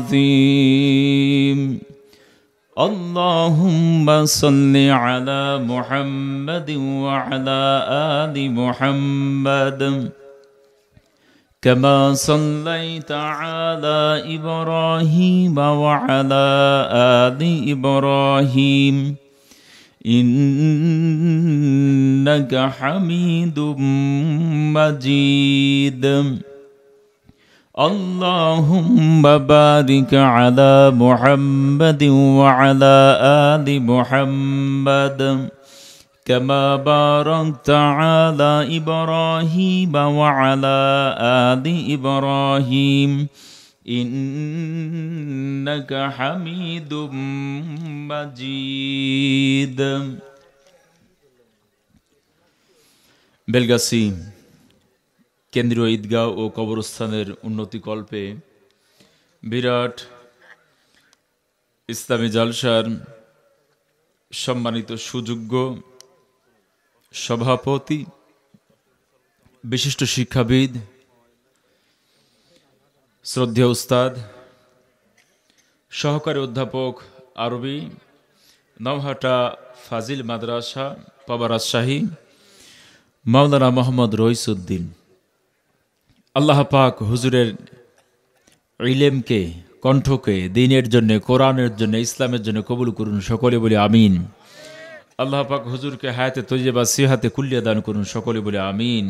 العظيم اللهم صل على محمد وعلى آل محمد كما صليت على إبراهيم وعلى آل إبراهيم إنك حميد مجيد اللهم بارك على محمد وعلى آل محمد كما باركت على إبراهيم وعلى آل إبراهيم إنك حميد مجيد বেলগাছি কেন্দ্রীয় ঈদগাহ ও কবরস্থানের উন্নতিকল্পে বিরাট ইসলামী জালসার সম্মানিত সুযোগ্য সভাপতি, বিশিষ্ট শিক্ষাবিদ, শ্রদ্ধেয় উস্তাদ, সহকারী অধ্যাপক আরবি, নওহাটা ফাজিল মাদ্রাসা, পাবা, রাজশাহী, মাওলানা মোহাম্মদ রইসউদ্দিন, আল্লাহ পাক হুজুরের ইলমকে, কণ্ঠকে দ্বীনের জন্য, কোরআনের জন্য, ইসলামের জন্য কবুল করুন, সকলে বলে আমিন। আল্লাহ পাক হুজুরকে হায়াতে তৈয়বা সিহাতে কুল্লিয়া দান করুন, সকলে বলে আমিন।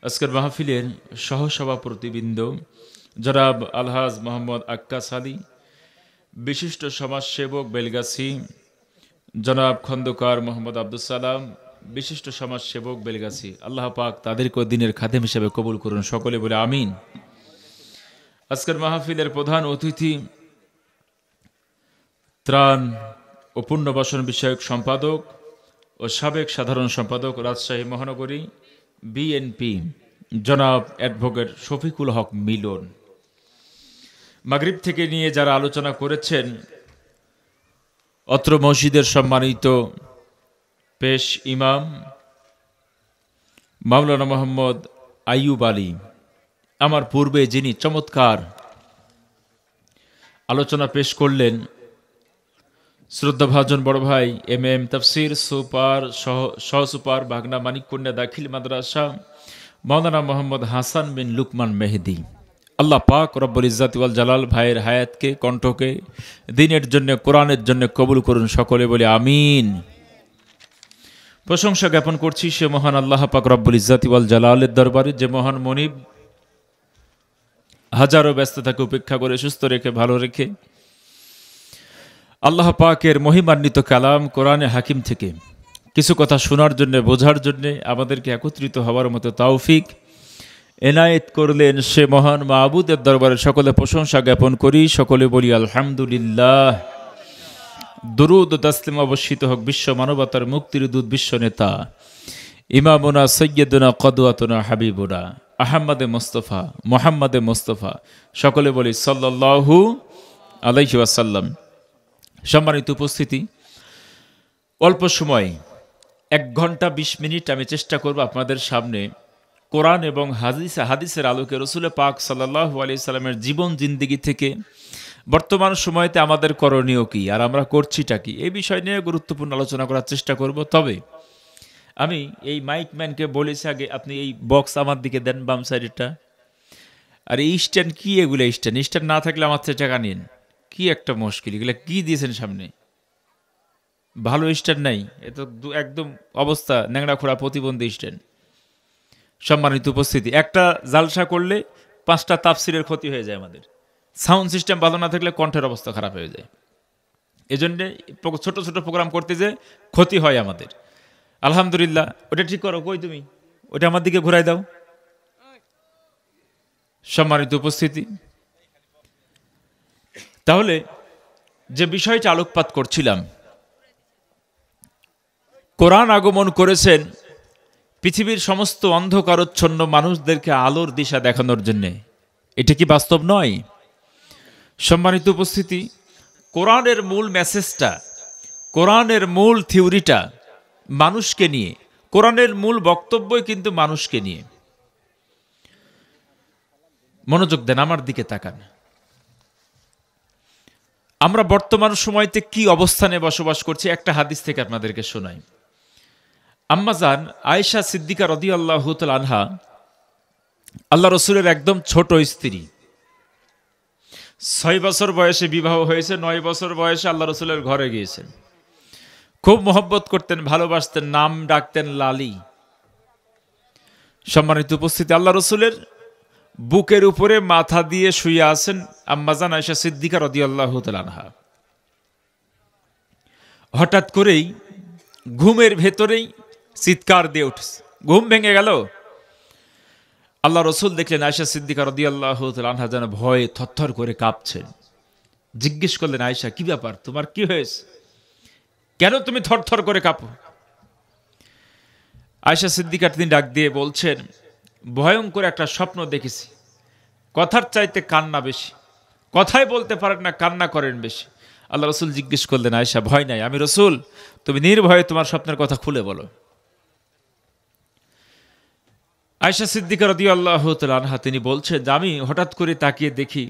আজকের মাহফিলের সহসভাপতিবৃন্দ জনাব আলহাজ মোহাম্মদ আক্কাস আলী, বিশিষ্ট সমাজসেবক বেলগাছি, জনাব খন্দকার মোহাম্মদ আব্দুল সালাম, বিশিষ্ট সমাজসেবক বেলগাছি, আল্লাহ পাক তাদেরকে দিনের খাদেম হিসেবে কবুল করুন, সকলে বলে আমিন। আজকের মাহফিলের প্রধান অতিথি ত্রাণ ও পুনর্বাসন বিষয়ক সম্পাদক ও সাবেক সাধারণ সম্পাদক রাজশাহী মহানগরী বিএনপি জনাব অ্যাডভোকেট শফিকুল হক মিলন। মাগরিব থেকে নিয়ে যারা আলোচনা করেছেন, অত্র মসজিদের সম্মানিত পেশ ইমাম মাওলানা মোহাম্মদ আইয়ুব আলী, আমার পূর্বে যিনি চমৎকার আলোচনা পেশ করলেন, শ্রদ্ধাভাজন বড় ভাই এম তাফসির সুপার সহ সুপার ভাগনা মানিককন্যা দাখিল মাদ্রাসা মাওলানা মোহাম্মদ হাসান বিন লুকমান মেহেদি, আল্লাহ পাক রব্বুল ইজ্জাত ওয়াল জালাল ভাইয়ের হায়াতকে, কণ্ঠকে দ্বীনের জন্য, কোরআনের জন্য কবুল করুন, সকলে বলে আমিন। প্রশংসা জ্ঞাপন করছি সে মহান আল্লাহ পাক রব্বুল ইজ্জাত ওয়াল জালালের দরবারে, যে মহান মনিব হাজারো ব্যস্ততাকে উপেক্ষা করে, সুস্থ রেখে, ভালো রেখে আল্লাহ পাকের মহিমান্বিত কালাম কোরআনে হাকিম থেকে কিছু কথা শোনার জন্য, বোঝার জন্য আমাদেরকে একত্রিত হওয়ার মতো তৌফিক এনায়েত করলেন, সে মহান মাবুদের দরবারে সকলে প্রশংসা জ্ঞাপন করি, সকলে বলি আলহামদুলিল্লাহ। দুরুদ ও তাসলিম অবশ্যিত হোক বিশ্ব মানবতার মুক্তির দূত, বিশ্ব নেতা ইমামুনা সৈয়দুনা কদওয়াতুনা হাবিবুনা আহমদে মুস্তফা মুহাম্মদে মুস্তফা, সকলে বলি সাল্লাল্লাহু আলাইহি ওয়াসাল্লাম। সম্মানিত উপস্থিতি, অল্প সময় 1 ঘন্টা 20 মিনিট আমি চেষ্টা করব আপনাদের সামনে কোরআন এবং হাদিসের আলোকে রসুল পাক সাল্লাল্লাহু আলাইহি সাল্লামের জীবন জিন্দেগি থেকে বর্তমান সময়তে আমাদের করণীয় কি আর আমরা করছিটা কি, এই বিষয় নিয়ে গুরুত্বপূর্ণ আলোচনা করার চেষ্টা করব। তবে আমি এই মাইকম্যানকে বলেছি আগে, আপনি এই বক্স আমার দিকে দেন, বাম সাইডেরটা। আর এই স্ট্যান্ড কি, এগুলো স্ট্যান্ড না থাকলে আমার থেকে টাকা নিন, কি একটা মুশকিল, এগুলো কি দিয়েছেন সামনে, ভালো স্ট্যান্ড নাই, এ তো একদম অবস্থা ন্যাংরা খোড়া প্রতিবন্ধী স্ট্যান্ড। সম্মানিত উপস্থিতি, একটা জালসা করলে 5টা তাফসিরের ক্ষতি হয়ে যায় আমাদের। সাউন্ড সিস্টেম ভালো না থাকলে কণ্ঠের অবস্থা খারাপ হয়ে যায়, এজন্য ছোট ছোট প্রোগ্রাম করতে যে ক্ষতি হয় আমাদের। আলহামদুলিল্লাহ, ওটা ঠিক করো, কই তুমি, ওটা আমার দিকে ঘুরাই দাও। সম্মানিত উপস্থিতি, তাহলে যে বিষয়টা আলোকপাত করছিলাম, কোরআন আগমন করেছেন পৃথিবীর সমস্ত অন্ধকারচ্ছন্ন মানুষদেরকে আলোর দিশা দেখানোর জন্য। এটা কি বাস্তব নয়? সম্মানিত উপস্থিতি, কোরআনের মূল মেসেজটা, কোরআনের মূল থিওরিটা মানুষকে নিয়ে, কোরআনের মূল বক্তব্যই কিন্তু মানুষকে নিয়ে। মনোযোগ দেন, আমার দিকে তাকান। আমরা বর্তমান সময়তে কি অবস্থানে বসবাস করছি একটা হাদিস থেকে আপনাদেরকে শোনাই। আম্মাজান আয়েশা সিদ্দিকা রাদিয়াল্লাহু তাআলা আনহা, আল্লাহ রসুলের একদম ছোট স্ত্রী, 6 বছর বয়সে বিবাহ হয়েছে, 9 বছর বয়সে আল্লাহ রসুলের ঘরে গিয়েছেন। খুব মহব্বত করতেন, ভালোবাসতেন, নাম ডাকতেন লালি। সম্মানিত উপস্থিতি, আল্লাহ রসুলের বুকের উপরে মাথা দিয়ে শুয়ে আছেন আম্মাজান আয়েশা সিদ্দিকা রাদিয়াল্লাহু তাআলা আনহা। হঠাৎ করেই ঘুমের ভেতরেই চিৎকার দিয়ে উঠেছে, ঘুম ভেঙে গেল। আল্লাহ রসুল দেখলেন আয়েশা সিদ্দিকা রাদিয়াল্লাহু তাআলা আনহা যেন ভয়ে থরথর করে কাঁপছেন। জিজ্ঞেস করলেন, আয়েশা কি ব্যাপার, তোমার কি হয়েছে, কেন তুমি থরথর করে কাঁপো? আয়েশা সিদ্দিকা তিনি ডাক দিয়ে বলছেন, ভয়ঙ্কর একটা স্বপ্ন দেখেছি, কথার চাইতে কান্না বেশি, কথাই বলতে পারেন না, কান্না করেন বেশি। আল্লাহ রসুল জিজ্ঞেস করলেন, আয়েশা ভয় নাই, আমি রসুল, তুমি নির্ভয়ে তোমার স্বপ্নের কথা খুলে বলো। আয়েশা সিদ্দিকা রাদিয়াল্লাহু তাআলা আনহা তিনি বলছেন যে আমি হঠাৎ করে তাকিয়ে দেখি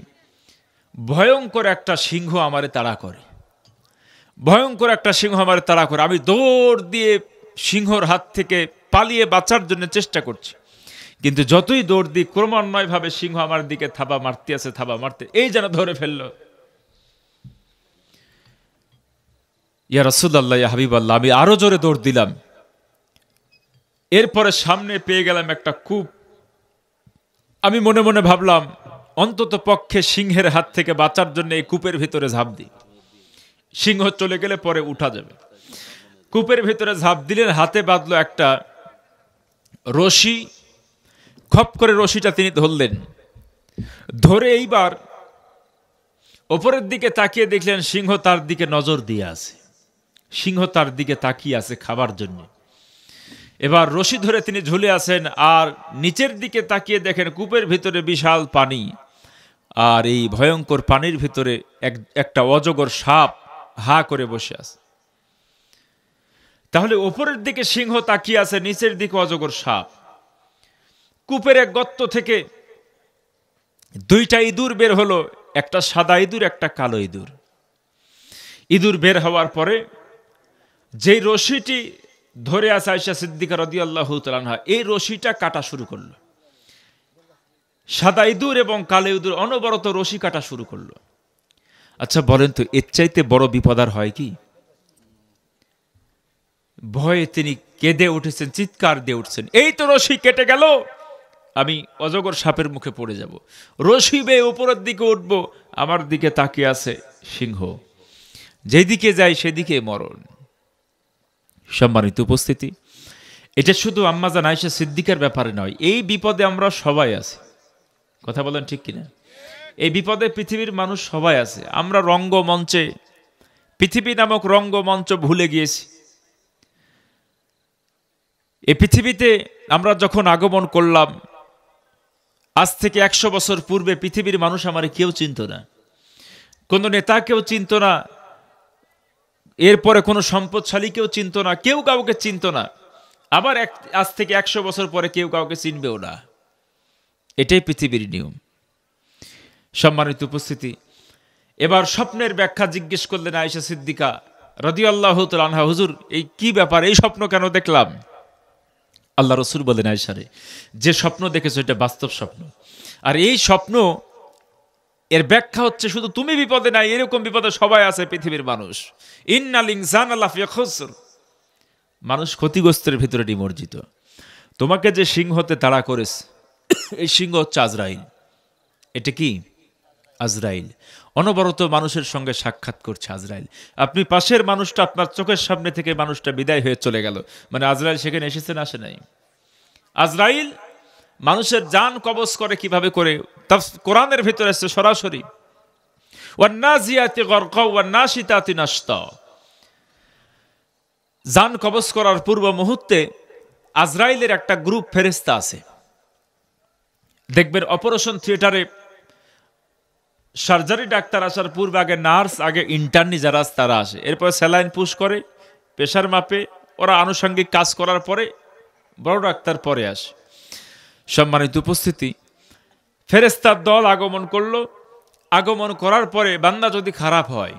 ভয়ঙ্কর একটা সিংহ আমারে তাড়া করে, ভয়ঙ্কর একটা সিংহ আমারে তাড়া করে। আমি দৌড় দিয়ে সিংহর হাত থেকে পালিয়ে বাঁচার জন্য চেষ্টা করছি, কিন্তু যতই দৌড় দিই ক্রমান্বয়ভাবে সিংহ আমার দিকে থাবা মারতে আছে, থাবা মারতে, এই যেন ধরে ফেললো। ইয়া রাসূলুল্লাহ, ইয়া হাবিবাল্লাহ, আমি আরো জোরে দৌড় দিলাম। এরপরে সামনে পেয়ে গেলাম একটা কূপ। আমি মনে মনে ভাবলাম অন্তত পক্ষে সিংহের হাত থেকে বাঁচার জন্য এই কূপের ভিতরে ঝাঁপ দিই, সিংহ চলে গেলে পরে উঠা যাবে। কূপের ভিতরে ঝাঁপ দিলেন, হাতে বাঁধলো একটা রশি, খপ করে রশিটা তিনি ধরলেন, ধরে এইবার ওপরের দিকে তাকিয়ে দেখলেন সিংহ তার দিকে নজর দিয়ে আছে, সিংহ তার দিকে তাকিয়ে আছে খাবার জন্য। এবার রশি ধরে তিনি ঝুলে আছেন, আর নিচের দিকে তাকিয়ে দেখেন কূপের ভিতরে বিশাল পানি, আর এই ভয়ঙ্কর পানির ভিতরে একটা অজগর সাপ হা করে বসে আছে। তাহলে ওপরের দিকে সিংহ তাকিয়ে আছে, নিচের দিকে অজগর সাপ। কূপের এক গর্ত থেকে 2টা ইঁদুর বের হলো, একটা সাদা ইঁদুর, একটা কালো ইঁদুর। ইঁদুর বের হওয়ার পরে যেই রশিটি ধরে আছে আয়েশা সিদ্দিকা রাদিয়াল্লাহু তাআলা আনহা, এই রশিটা কাটা শুরু করলো। সাদা ইঁদুর এবং কালো ইঁদুর অনবরত রশি কাটা শুরু করলো। আচ্ছা বলেন তো, এর চাইতে বড় বিপদ আর হয় কি? ভয়ে তিনি কেঁদে উঠেছেন, চিৎকার দিয়ে উঠছেন, এই তো রশি কেটে গেল, আমি অজগর সাপের মুখে পড়ে যাব, রশি বেয়ে উপরের দিকে উঠবো, আমার দিকে তাকিয়ে আছে সিংহ, যেদিকে যাই সেদিকে মরণ। সম্মানিত উপস্থিতি, এটা শুধু আম্মাজান আয়েশা সিদ্দিকার ব্যাপারে নয়, এই বিপদে আমরা সবাই আছি। কথা বলেন ঠিক কিনা? এই বিপদে পৃথিবীর মানুষ সবাই আছে। আমরা রঙ্গমঞ্চে, পৃথিবী নামক রঙ্গমঞ্চ ভুলে গিয়েছি। এই পৃথিবীতে আমরা যখন আগমন করলাম, আজ থেকে 100 বছর পূর্বে পৃথিবীর মানুষ আমার কেউ চিনত না, কোনো নেতা কেউ চিনত না, এরপরে কোনো সম্পদশালী কেউ চিনত না, কেউ কাউকে চিনত না। আবার আজ থেকে 100 বছর পরে কেউ কাউকে চিনবেও না। এটাই পৃথিবীর নিয়ম। সম্মানিত উপস্থিতি, এবার স্বপ্নের ব্যাখ্যা জিজ্ঞেস করলেন আয়েশা সিদ্দিকা রাদিয়াল্লাহু তাআলা আনহা, হুজুর এই কি ব্যাপার, এই স্বপ্ন কেন দেখলাম? আল্লাহ রসুল বলেন, আয়েশা রে, যে স্বপ্ন দেখেছো এটা বাস্তব স্বপ্ন, আর এই স্বপ্ন এর ব্যাখ্যা হচ্ছে শুধু তুমি বিপদে নাই, এরকম বিপদে সবাই আছে পৃথিবীর মানুষ। ইন্নাল ইনসানা লাফি খুসর, মানুষ ক্ষতিগ্রস্তের ভিতরে নিমজ্জিত। তোমাকে যে সিংহতে তাড়া করেছে, এই সিংহ হচ্ছে আজরাইল। এটা কি? আজরাইল। অনবরত মানুষের সঙ্গে সাক্ষাৎ করছে আজরাইল। আপনি পাশের মানুষটা, আপনার চোখের সামনে থেকে মানুষটা বিদায় হয়ে চলে গেল, মানে আজরাইল সেখানে এসেছে না আসে নাই? আজরাইল মানুষের জান কবজ করে কিভাবে করে, কোরআনের ভিতরে এসেছে সরাসরি, ওয়ান্নাজিয়াতি গরকা ওয়ান্নাশিতাতি নাশতা। জান কবজ করার পূর্ব মুহূর্তে আজরাইলের একটা গ্রুপ ফেরেশতা আছে। দেখবেন অপারেশন থিয়েটারে সার্জারি ডাক্তার আসার পূর্বে আগে নার্স, আগে ইন্টার্নি যারা তারা আসে, এরপরে স্যালাইন পুশ করে, প্রেশার মাপে, ওরা আনুষঙ্গিক কাজ করার পরে বড় ডাক্তার পরে আসে। সম্মানিত উপস্থিতি, ফেরেশতার দল আগমন করলো। আগমন করার পরে বান্দা যদি খারাপ হয়,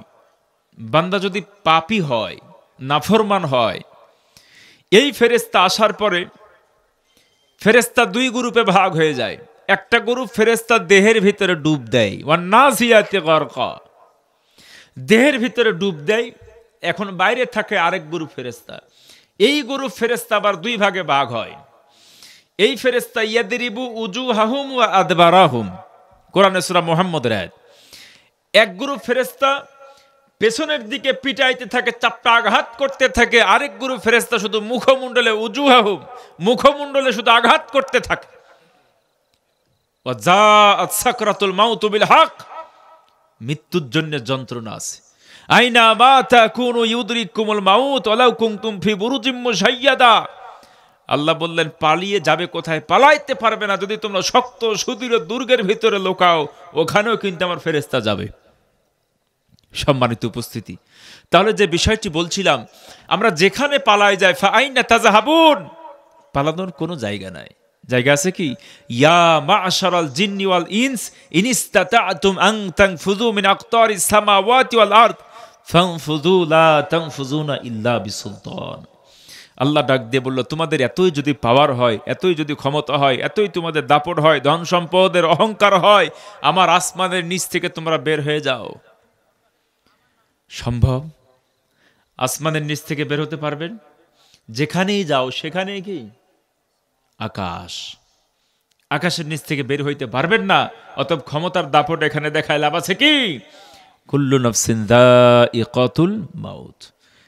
বান্দা যদি পাপী হয়, নাফরমান হয়, এই ফেরেশতা আসার পরে ফেরেশতা দুই গ্রুপে ভাগ হয়ে যায়। একটা গ্রুপ ফেরেশতা দেহের ভিতরে ডুব দেয়, ওয়ান্নাসিয়াতি গারকা, দেহের ভিতরে ডুব দেয়। এখন বাইরে থাকে আরেক গ্রুপ ফেরেশতা। এই গ্রুপ ফেরেশতা আবার দুই ভাগে ভাগ হয়। এই ফেরেশতা ইয়াদরিবু উজুহাহুম ওয়া আদবারাহুম, কোরআনে সূরা মুহাম্মদের আয়াত। এক গ্রুপ ফেরেশতা পেছনের দিকে পিটাইতে থাকে, চাপটা আঘাত করতে থাকে। আরেক গ্রুপ ফেরেশতা শুধু মুখমণ্ডলে, উজুহাহুম, মুখমণ্ডলে শুধু আঘাত করতে থাকে। ওয়া জাআত সাকরাতুল মাউত বিল হক, মৃত্যুর জন্য যন্ত্রণা আছে। আইনা মা তাকুনু ইউদরিকুমুল মাউত ওয়ালাউ কুনতুম ফি বুরুজিম মুশাইয়াদা। আল্লাহ বললেন, পালিয়ে যাবে কোথায়? পালাইতে পারবে না। যদি তোমরা শক্ত সুদৃঢ় দুর্গের ভিতরে লুকাও, ওখানেও কিন্তু আমার ফেরেশতা যাবে। সম্মানিত উপস্থিতি, তাহলে যে বিষয়টি বলছিলাম, আমরা যেখানে পালাই যাই, ফাআইনা তাযাহাবুন, পালানোর কোনো জায়গা নাই। জায়গা আছে কি? ইয়া মা'শারাল জিন্নি ওয়াল ইনস ইন ইসতাতা'তুম আন তানফুযু মিন আকতারিস সামাওয়াতি ওয়াল আরদ ফানফুযু লা তানফুযুনা ইল্লা বিসুলতান। আল্লাহ ডাক দিয়ে বলল, তোমাদের এতই যদি পাওয়ার হয়, এতই যদি ক্ষমতা হয়, এতই তোমাদের দাপট হয়, ধন সম্পদের অহংকার হয়, আমার আসমানের নিচ থেকে তোমরা বের হয়ে যাও। সম্ভব? আসমানের নিচ থেকে বের হতে পারবেন? যেখানেই যাও সেখানেই কি আকাশ, আকাশের নিচ থেকে বের হইতে পারবেন না। অতএব ক্ষমতার দাপট এখানে দেখায় লাভ আছে কি? কুল্লু নাফসিন যায়িকাতুল মাউত,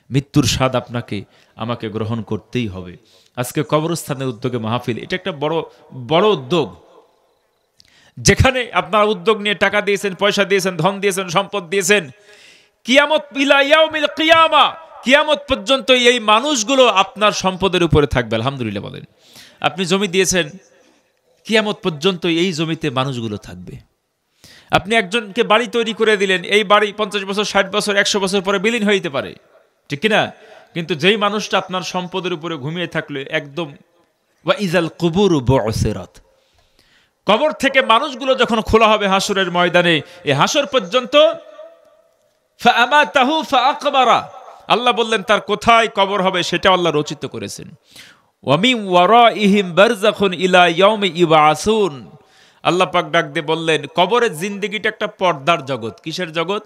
মৃত্যুর স্বাদ আপনাকে আমাকে গ্রহণ করতেই হবে। আজকে কবরস্থানের উদ্যোগে মাহফিল, এটা একটা বড় বড় উদ্যোগ। যেখানে আপনারা উদ্যোগ নিয়ে টাকা দিয়েছেন, পয়সা দিয়েছেন, ধন দিয়েছেন, সম্পদ দিয়েছেন, কিয়ামত ইলা ইয়াউমিল কিয়ামা, কিয়ামত পর্যন্ত এই মানুষগুলো আপনার সম্পদের উপরে থাকবে। আলহামদুলিল্লাহ বলেন। আপনি জমি দিয়েছেন, কিয়ামত পর্যন্ত এই জমিতে মানুষগুলো থাকবে। আপনি একজনকে বাড়ি তৈরি করে দিলেন, এই বাড়ি 50 বছর, 60 বছর, 100 বছর পরে বিলীন হইতে পারে, ঠিক কিনা? কিন্তু যেই মানুষটা আপনার সম্পদের উপরে ঘুমিয়ে থাকলে একদম, ওয়া ইজাল কুবুরু বু'সিরাত, কবর থেকে মানুষগুলো যখন খোলা হবে হাসরের ময়দানে, এই হাসর পর্যন্ত ফাআমাতাহু ফাআকবারা, আল্লাহ বললেন তার কোথায় কবর হবে সেটা আল্লাহ রচিত করেছেন। ওয়া মিন ওয়ারাইহিম বারযাখুন ইলা ইয়াউমি ইবআসুন, আল্লাহ পাক ডাক দিয়ে বললেন, কবরের জিন্দেগিটা একটা পর্দার জগৎ। কিসের জগৎ?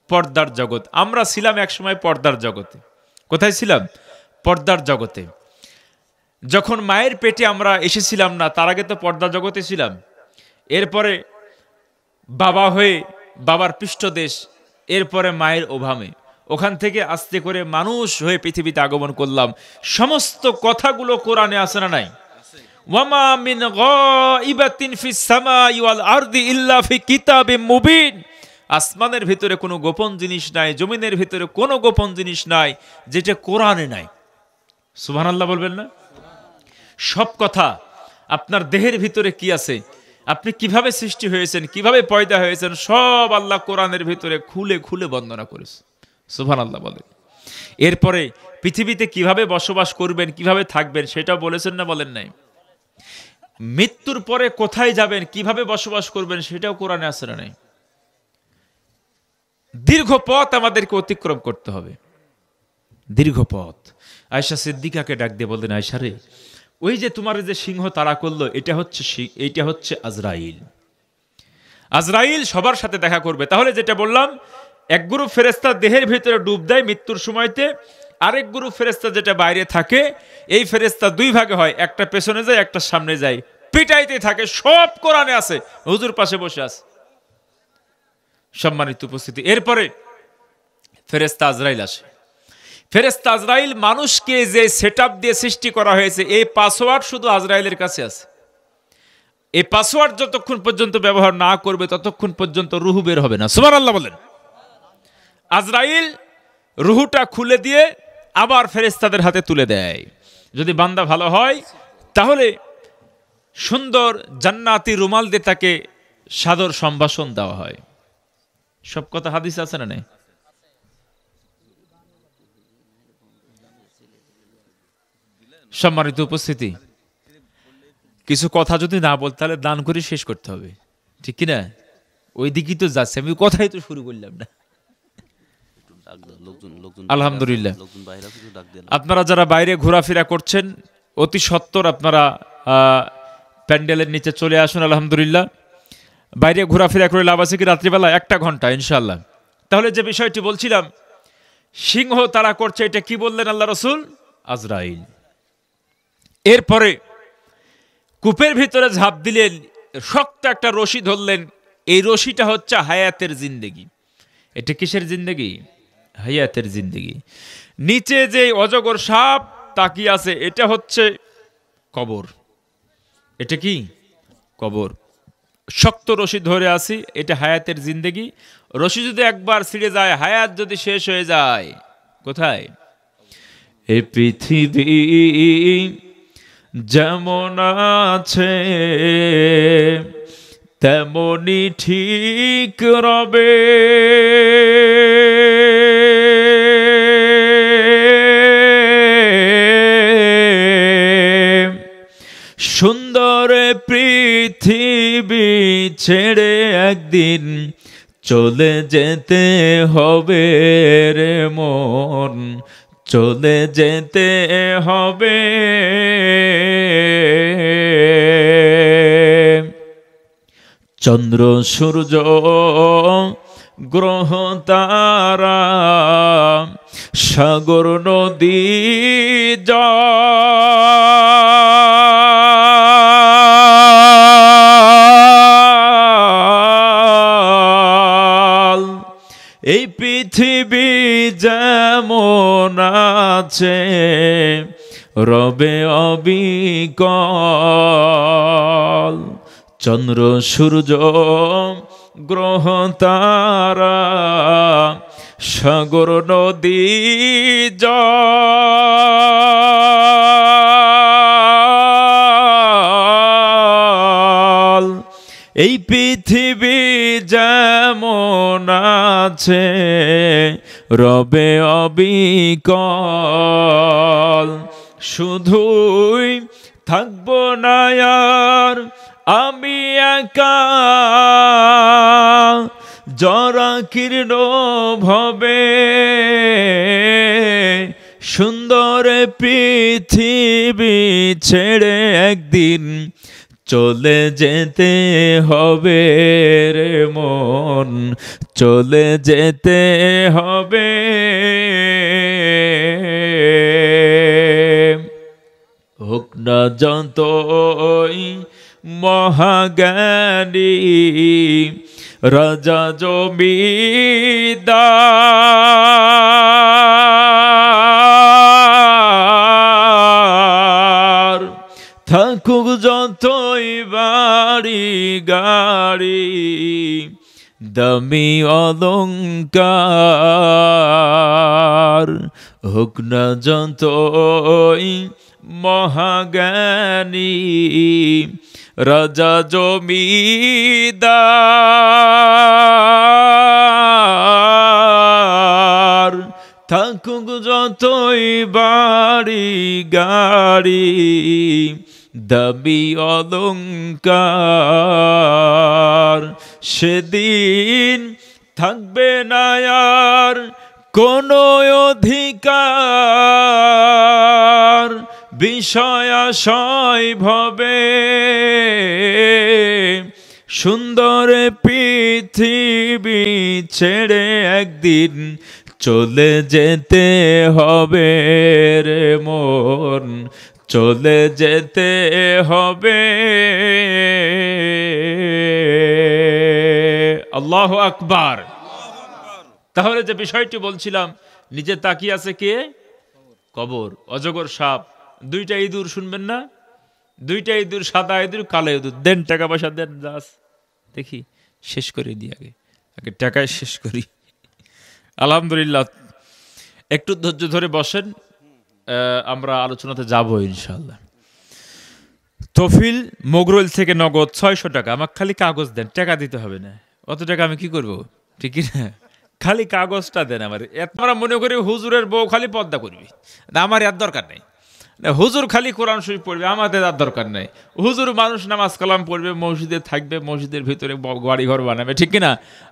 পর্দার জগৎ। আমরা ছিলাম এক সময় পর্দার জগতে। কোথায় ছিলাম? পর্দার জগতে। যখন মায়ের পেটে আমরা এসেছিলাম না, তার আগে তো পর্দার জগতে ছিলাম। এরপরে বাবা হয়ে বাবার পৃষ্ঠদেশ, এরপরে মায়ের ওভামে, ওখান থেকে আস্তে করে মানুষ হয়ে পৃথিবীতে আগমন করলাম। সমস্ত কথাগুলো কোরআনে আছে না নাই? ওয়ামা মিন গাইবাতিন ফিস সামাই ওয়াল আরদি ইল্লা ফি কিতাবিম মুবিন, আসমানের ভিতরে কোনো গোপন জিনিস নাই, জমিনের ভিতরে কোনো গোপন জিনিস নাই যেটা কোরআনে নাই। সুবহানাল্লাহ বলবেন না? সব কথা, আপনার দেহের ভিতরে কি আছে, আপনি কিভাবে সৃষ্টি হয়েছেন, কিভাবে পয়দা হয়েছেন, সব আল্লাহ কোরআনের ভিতরে খুলে খুলে বর্ণনা করেছে। সুবহানাল্লাহ বলেন। এরপরে পৃথিবীতে কিভাবে বসবাস করবেন, কিভাবে থাকবেন, সেটাও বলেছেন না বলেন নাই? মৃত্যুর পরে কোথায় যাবেন, কিভাবে বসবাস করবেন, সেটাও কোরআনে আছে না নাই? দীর্ঘ পথ আমাদেরকে অতিক্রম করতে হবে, দীর্ঘ পথ। আয়েশা সিদ্দিকাকে ডাক দিয়ে বললেন, আয়েশা রে, ওই যে তোমার যে সিংহ তাড়া করলো, এইটা হচ্ছে আজরাইল। আজরাইল সবার সাথে দেখা করবে। তাহলে যেটা বললাম, এক গ্রুপ ফেরেশতা দেহের ভিতরে ডুব দেয় মৃত্যুর সময়তে, আরেক গ্রুপ ফেরেশতা যেটা বাইরে থাকে, এই ফেরেশতা দুই ভাগে হয়, একটা পেছনে যায়, একটা সামনে যায়, পিটাইতে থাকে। সব কোরআনে আছে, হুজুর পাশে বসে আছে। সম্মানিত উপস্থিতি, এরপরে ফেরেশতা আজরাইল আসে। ফেরেশতা আজরাইল মানুষকে যে সেটআপ দিয়ে সৃষ্টি করা হয়েছে, এই পাসওয়ার্ড শুধু আজরাইলের কাছে আছে। এই পাসওয়ার্ড যতক্ষণ পর্যন্ত ব্যবহার না করবে, ততক্ষণ পর্যন্ত রুহু বের হবে না। সুবহানাল্লাহ বলেন। আজরাইল রুহুটা খুলে দিয়ে আবার ফেরেশতাদের হাতে তুলে দেয়। যদি বান্দা ভালো হয়, তাহলে সুন্দর জান্নাতি রুমাল দিয়ে তাকে সাদর সম্ভাষণ দেওয়া হয়। সব কথা হাদিস আছে না নাই? সম্মানিত উপস্থিতি, কিছু কথা যদি না বলতে, তাহলে দান করে শেষ করতে হবে, ঠিক কিনা? ওই দিকেই তো যাচ্ছে, আমি কথাই তো শুরু করলাম না। আলহামদুলিল্লাহ। আপনারা যারা বাইরে ঘোরাফেরা করছেন অতি সত্বর আপনারা প্যান্ডেলের নিচে চলে আসুন। আলহামদুলিল্লাহ, বাইরে ঘোরাফেরা করে লাভ আছে কি? রাত্রিবেলা 1 ঘন্টা ইনশাল্লাহ। তাহলে যে বিষয়টি বলছিলাম, সিংহ তারা করছে, এটা কি বললেন আল্লাহ রসুল? আজরাইল। এরপরে কূপের ভিতরে ঝাঁপ দিলেন, শক্ত একটা রশি ধরলেন। এই রশিটা হচ্ছে হায়াতের জিন্দেগি। এটা কিসের জিন্দেগি? হায়াতের জিন্দেগি। নিচে যে অজগর সাপ তাকিয়ে আছে, এটা হচ্ছে কবর। এটা কি? কবর। শক্ত রশি ধরে আছি, এটা হায়াতের জিন্দেগি। রশি যদি একবার ছিঁড়ে যায়, হায়াত যদি শেষ হয়ে যায়, কোথায়? এই পৃথিবী যেমন আছে তেমনি ঠিক রবে, সুন্দর পৃথিবী ছেড়ে একদিন চলে যেতে হবে রে মন, চলে যেতে হবে। চন্দ্র সূর্য গ্রহ তারা সাগর নদী জল, এই পৃথিবী যেমন আছে রবে অবিকল। চন্দ্র সূর্য গ্রহ তারা সাগর নদী জল, এই পৃথিবী যেমন আছে রবে অবিকল। শুধুই থাকবো না আর আমি একা, জরাকীর্ণ ভবে সুন্দর পৃথিবী ছেড়ে একদিন চলে যেতে হবে রে মন, চলে যেতে হবে। হোক না যতই মহাজ্ঞানী রাজা জমিদার, থাকুক যতই বাড়ি গাড়ি দামি অলংকার, হোক না যতই মহাজ্ঞানী রাজা জমিদার, থাকুক যতই বাড়ি গাড়ি দামি অলংকার, সেদিন থাকবে না আর কোনো অধিকার বিষয় আশয় ভবে, সুন্দর পৃথিবী ছেড়ে একদিন চলে যেতে হবে রে মন, চলে যেতে হবে। আল্লাহু আকবার। তাহলে যে বিষয়টি বলছিলাম, নিজে তাকিয়ে আছে কে? কবর, অজগর সাপ, 2টা ইঁদুর। শুনবেন না? 2টা ইঁদুর, সাদা ইঁদুর, কালো ইঁদুর। দেন, টাকা পয়সা দেন, দাস দেখি শেষ করে দিই, আগে আগে টাকায় শেষ করি। আলহামদুলিল্লাহ, একটু ধৈর্য ধরে বসেন, আমরা আলোচনাতে যাব ইনশাআল্লাহ। তফিল মোগরল থেকে নগদ 600 টাকা। আমাকে খালি কাগজ দেন, টাকা দিতে হবে না। অত টাকা আমি কি করব? ঠিক না? খালি কাগজটা দেন আমার। আমরা মনে করি হুজুরের বউ খালি পর্দা করবি, আমার এর দরকার নেই। হুজুর খালি কোরআন শরীফ পড়বে, আমাদের আর দরকার নেই। হুজুর মানুষ নামাজ কালাম পড়বে, মসজিদে থাকবে, মসজিদের ভিতরে বাড়ি ঘর বানাবে, ঠিক কিনা?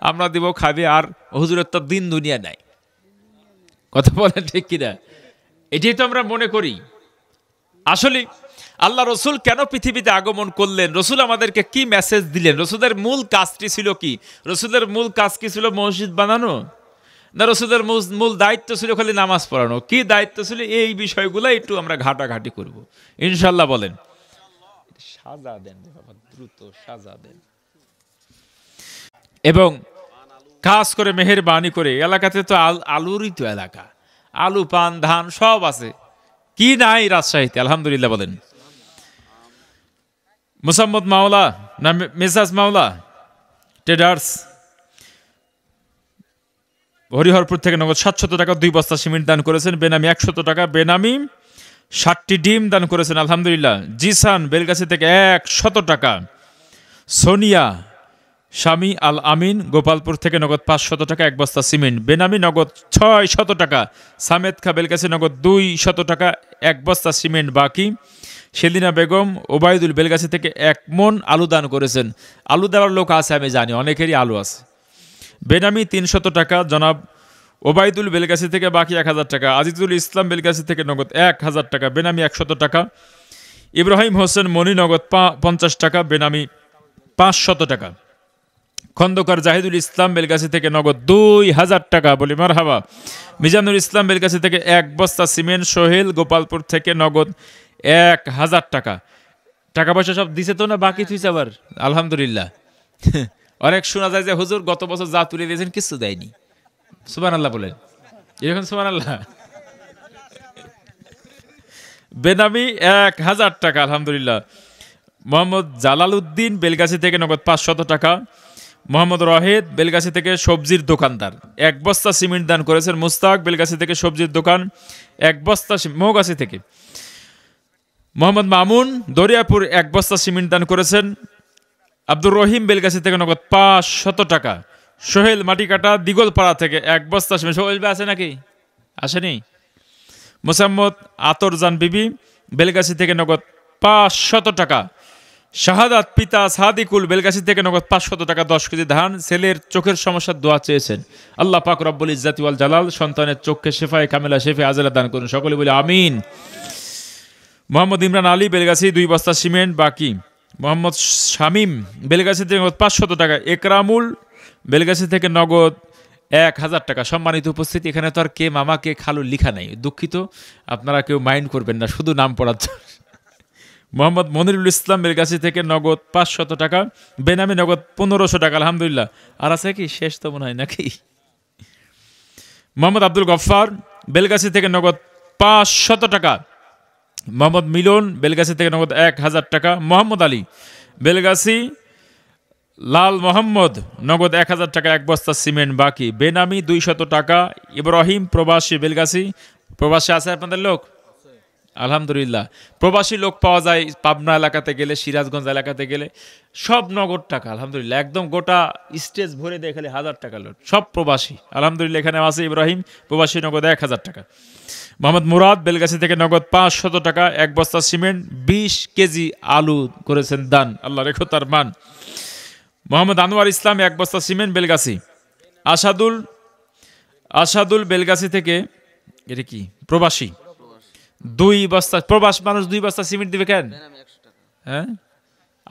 আমরা দিব, খাবে, আর হুজুরের তো দিন দুনিয়া নাই। কথা বলেন ঠিক কিনা? এটাই তো আমরা মনে করি। আসলে আল্লাহ রসুল কেন পৃথিবীতে আগমন করলেন, রসুল আমাদেরকে কি মেসেজ দিলেন, রসুলের মূল কাজটি ছিল কি? রসুলের মূল কাজ কি ছিল? মসজিদ বানানো? না রসুলের মূল দায়িত্ব ছিল খালি নামাজ পড়ানো? কি দায়িত্ব ছিল? এই বিষয়গুলো একটু আমরা ঘাটাঘাটি করব ইনশাল্লাহ। বলেন। সাজা দেন বাবা, দ্রুত সাজা দেন। এবং কাজ করে মেহেরবানি করে, এলাকাতে তো আলুরই তো এলাকা, আলু পান ধান সব আছে, কি নাই রাজশাহীতে? আলহামদুলিল্লাহ। বলেন। মুসাম্মদ মাওলা না মেসাজ মাওলা ট্রেডার্স হরিহরপুর থেকে নগদ 700 টাকা 2 বস্তা সিমেন্ট দান করেছেন। বেনামি 100 টাকা, বেনামি 60টি ডিম দান করেছেন। আলহামদুলিল্লাহ। জিসান বেলগাছি থেকে 100 টাকা। সোনিয়া স্বামী আল আমিন গোপালপুর থেকে নগদ 500 টাকা 1 বস্তা সিমেন্ট। বেনামি নগদ 600 টাকা। সামেদ খা বেলগাছি নগদ 200 টাকা 1 বস্তা সিমেন্ট বাকি। সেলিনা বেগম ওবায়দুল বেলগাছি থেকে 1 মণ আলু দান করেছেন। আলু দেওয়ার লোক আছে আমি জানি, অনেকেরই আলু আছে। বেনামি 300 টাকা। জনাব ওবায়দুল বেলগাছি থেকে বাকি 1000 টাকা। আজিজুল ইসলাম বেলগাছি থেকে নগদ 1000 টাকা। বেনামি 100 টাকা। ইব্রাহিম হোসেন মনি নগদ 50 টাকা। বেনামি 500 টাকা। খন্দকার জাহিদুল ইসলাম বেলগাছি থেকে নগদ 2000 টাকা। বলি মারহাবা। মিজানুল ইসলাম বেলগাছি থেকে 1 বস্তা সিমেন্ট। সোহেল গোপালপুর থেকে নগদ 1000 টাকা। টাকা পয়সা সব দিছে তো না বাকি থুইছে আবার? আলহামদুলিল্লাহ। অনেক শোনা যায় যে হুজুর গত বছর যা তুলে দিয়েছেন কিছু দেয়নি। সুবহানাল্লাহ বলেন। এরকম সুবহানাল্লাহ। বেনামি 1000 টাকা। আলহামদুলিল্লাহ। মোহাম্মদ জালাল উদ্দিন বেলগাছি থেকে নগদ 500 টাকা। মোহাম্মদ রহেদ বেলগাছি থেকে সবজির দোকানদার 1 বস্তা সিমেন্ট দান করেছেন। মুস্তাক বেলগাছি থেকে সবজির দোকান 1 বস্তা মৌগাছি থেকে। মোহাম্মদ মামুন দরিয়াপুর 1 বস্তা সিমেন্ট দান করেছেন। আব্দুর রহিম বেলগাছি থেকে নগদ 500 টাকা। সোহেল মাটিকাটা দিগলপাড়া থেকে 1 বস্তা সিমেন্ট। সোহেল আছে নাকি? আসেনি? মোসাম্মদ আতরজান বিবি বেলগাছি থেকে নগদ 500 টাকা। শাহাদাত পিতা সাদিকুল বেলগাছি থেকে নগদ 500 টাকা 10 কেজি ধান। ছেলের চোখের সমস্যার দোয়া চেয়েছেন। আল্লাহ পাক রব্বুল ইজ্জাতি ওয়াল জালাল সন্তানের চোখে শেফায়ে কামেলা শেফে আজলা দান করুন। সকলে বলি আমিন। মোহাম্মদ ইমরান আলী বেলগাছি 2 বস্তা সিমেন্ট বাকি। মোহাম্মদ শামীম বেলগাছি থেকে নগদ 500 টাকা। একরামুল বেলগাছি থেকে নগদ 1000 টাকা। সম্মানিত উপস্থিতি, এখানে তো আর কে মামা কে খালু লিখা নাই, দুঃখিত, আপনারা কেউ মাইন্ড করবেন না, শুধু নাম পড়ার জন্য। মোহাম্মদ মনিরুল ইসলাম বেলগাছি থেকে নগদ 500 টাকা। বেনামি নগদ 1500 টাকা। আলহামদুলিল্লাহ। আর আছে কি? শেষ তো মনে হয় নাকি? মোহাম্মদ আব্দুল গফফার বেলগাছি থেকে নগদ 500 টাকা। মোহাম্মদ মিলন বেলগাছি থেকে নগদ 1000 টাকা। মোহাম্মদ আলী বেলগাছি লাল মোহাম্মদ নগদ 1000 টাকা 1 বস্তা সিমেন্ট বাকি। বেনামি 200 টাকা। ইব্রাহিম প্রবাসী বেলগাছি। প্রবাসী আছে আপনাদের লোক? আলহামদুলিল্লাহ। প্রবাসী লোক পাওয়া যায় পাবনা এলাকাতে গেলে, সিরাজগঞ্জ এলাকাতে গেলে, সব নগদ টাকা। আলহামদুলিল্লাহ। একদম গোটা স্টেজ ভরে দেয় খালি 1000 টাকা লোক, সব প্রবাসী। আলহামদুলিল্লাহ। এখানে আছে ইব্রাহিম প্রবাসী নগদ 1000 টাকা। মোহাম্মদ মুরাদ বেলগাছি থেকে নগদ 500 টাকা 1 বস্তা সিমেন্ট 20 কেজি আলু করেছেন দান। আল্লাহ রেখো তার মান। মোহাম্মদ আনোয়ার ইসলাম 1 বস্তা সিমেন্ট বেলগাছি। আসাদুল বেলগাছি থেকে, এটা কি প্রবাসী, 2 বস্তা। প্রবাস মানুষ 2 বস্তা সিমেন্ট দিবে কেন? হ্যাঁ,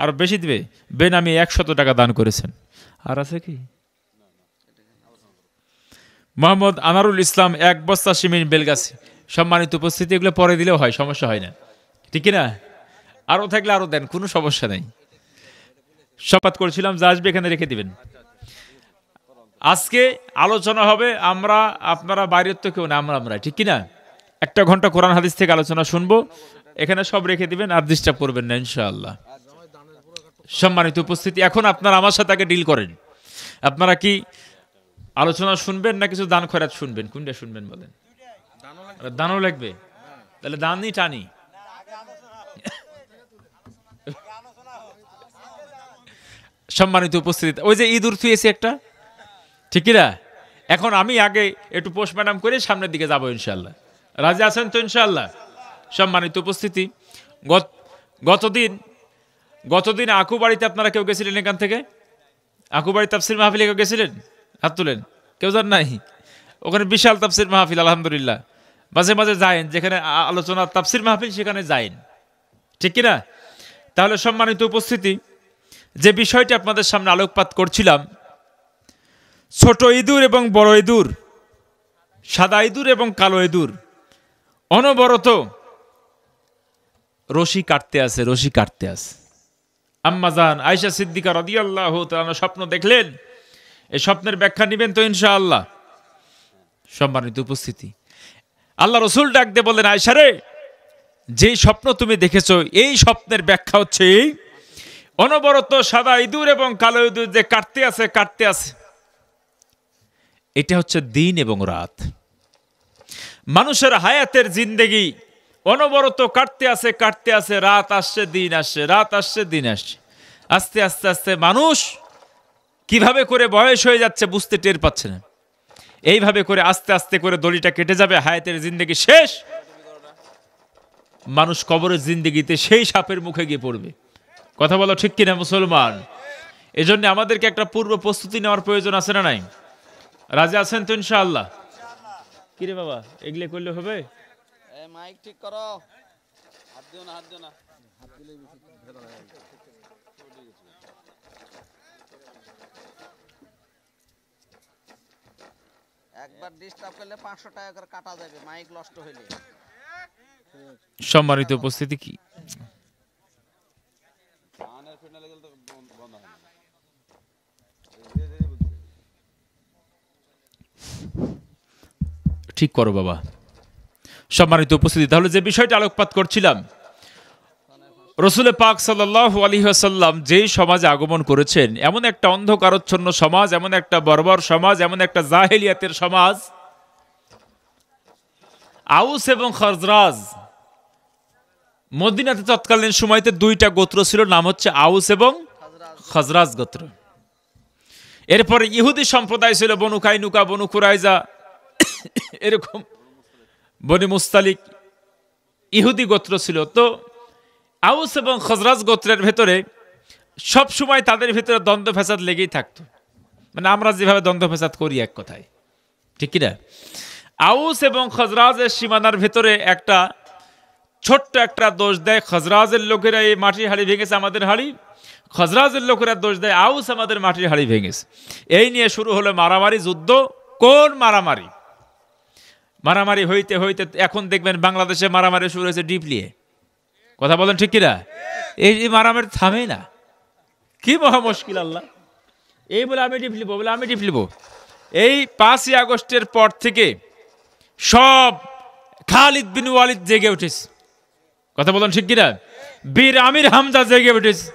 আর বেশি দিবে। বেনামি 100 টাকা দান করেছেন। আর আছে কি? মোহাম্মদ আনারুল ইসলাম 1 বস্তা সিমেন্ট বেলগাছি। সম্মানিত উপস্থিতি, এগুলো পরে দিলেও হয়, সমস্যা হয় না, ঠিক না? আরও থাকলে আরও দেন, কোনো সমস্যা নেই। শপথ করেছিলাম যা আসবে এখানে রেখে দিবেন। আজকে আলোচনা হবে, আমরা আপনারা বাইরের তো কেউ না, আমরা ঠিক কিনা? 1 ঘন্টা কোরআন হাদিস থেকে আলোচনা শুনবো, এখানে সব রেখে দিবেন, আর ডিস্টার্ব করবেন না ইনশাআল্লাহ। সম্মানিত উপস্থিতি, এখন আপনারা আমার সাথে আগে ডিল করেন। আপনারা কি আলোচনা শুনবেন না কিছু দান খয়রাত শুনবেন? কোনটা শুনবেন বলেন? দানও লাগবে, তাহলে দানই টানি। সম্মানিত উপস্থিতি, ওই যে ঈদ উর্থিয়েছে একটা, ঠিক না? এখন আমি আগে একটু পোস্টম্যাডাম করে সামনের দিকে যাবো ইনশাল্লাহ। রাজি আছেন তো ইনশাল্লাহ? সম্মানিত উপস্থিতি, গতদিন আকুবাড়িতে আপনারা কেউ গেছিলেন? এখান থেকে আকুবাড়ি তাফসির মাহফিলে কেউ গেছিলেন? হাত তুলেন। কেউ যান নাই? ওখানে বিশাল তাফসির মাহফিল, আলহামদুলিল্লাহ। মাঝে মাঝে যায়েন, যেখানে আলোচনা তাফসির মাহফিল সেখানে যায়েন, ঠিক কিনা? তাহলে সম্মানিত উপস্থিতি, যে বিষয়টি আপনাদের সামনে আলোকপাত করছিলাম, ছোট ইঁদুর এবং বড় ইঁদুর, সাদা ইঁদুর এবং কালো ইঁদুর অনবরত রশি কাটতে আছে, রশি কাটতে আছে। আম্মাজান আয়েশা সিদ্দিকা রাদিয়াল্লাহু তাআলা স্বপ্ন দেখলেন। এই স্বপ্নের ব্যাখ্যা নেবেন তো ইনশাআল্লাহ? সম্মানিত উপস্থিতি, আল্লাহ রসুল ডাক দিয়ে বললেন, আয়েশা রে, যেই স্বপ্ন তুমি দেখেছো এই স্বপ্নের ব্যাখ্যা হচ্ছে এই, অনবরত সাদা ইঁদুর এবং কালো ইঁদুর যে কাটতে আছে, কাটতে আছে, এটা হচ্ছে দিন এবং রাত। মানুষের হায়াতের জিন্দেগি অনবরত কাটতে আছে, কাটতে আছে, রাত আসছে দিন আসছে, রাত আসছে দিন আসছে। আস্তে আস্তে আস্তে মানুষ কিভাবে করে বয়স হয়ে যাচ্ছে বুঝতে টের পাচ্ছে না। এইভাবে করে আস্তে আস্তে করে দড়িটা কেটে যাবে, হায়াতের জিন্দেগি শেষ। মানুষ কবরের জিন্দেগিতে সেই সাপের মুখে গিয়ে পড়বে। কথা বলো ঠিক কিনা মুসলমান? এজন্য আমাদেরকে একটা পূর্ব প্রস্তুতি নেওয়ার প্রয়োজন আছে না নাই? রাজি আছেন তো ইনশাআল্লাহ? কিরে বাবা, এগুলো করলে হবে? মাইক ঠিক করো, হাত দিও না, হাত দিও না। একবার ডিস্টার্ব করলে 500 টাকা করে কাটা যাবে মাইক নষ্ট হইলে। সম্মানিত উপস্থিতি, কি ঠিক করো বাবা। সম্মানিত উপস্থিতি, তাহলে যে বিষয়টা আলোকপাত করছিলাম, রসুল পাক সাল্লাল্লাহু আলাইহি ওয়াসাল্লাম যেই সমাজে আগমন করেছেন, এমন একটা অন্ধকারচ্ছন্ন সমাজ, এমন একটা বর্বর সমাজ, এমন একটা জাহেলিয়াতের সমাজ, আউস এবং খজরাজ। মদিনাতে তৎকালীন সময়তে দুইটা গোত্র ছিল, নাম হচ্ছে আউস এবং খজরাজ গোত্র। এরপরে ইহুদি সম্প্রদায় ছিল, বনু কাইনুকা, বনু কুরাইজা, এরকম বনি মুস্তালিক ইহুদি গোত্র ছিল। তো আউস এবং খজরাজ গোত্রের ভেতরে সব সময় তাদের ভেতরে দ্বন্দ্ব ফ্যাসাদ লেগেই থাকতো। মানে আমরা যেভাবে দ্বন্দ্ব ফ্যাসাদ করি এক কথায়, ঠিক কিনা? আউস এবং খজরাজের সীমানার ভেতরে একটা ছোট্ট একটা দোষ দেয় খজরাজের লোকেরা, এই মাটির হাড়ি ভেঙেছে আমাদের হাড়ি। খজরাজের লোকেরা দোষ দেয় আউস আমাদের মাটির হাড়ি ভেঙেছে। এই নিয়ে শুরু হলো মারামারি, যুদ্ধ। কোন মারামারি? মারামারি হইতে হইতে এখন দেখবেন বাংলাদেশে মারামারি শুরু হয়েছে ডিপ নিয়ে। কথা বলেন ঠিক কিনা? এই মারামারি থামে না। কি মহা মুশকিল আল্লাহ! এই বলে আমি ডিপ লিব, বলে আমি ডিপ লিব। এই 5ই আগস্টের পর থেকে সব খালিদ বিন ওয়ালিদ জেগে উঠেছে। কথা বলেন ঠিক কিনা? বীর আমির হামজা জেগে উঠেছে।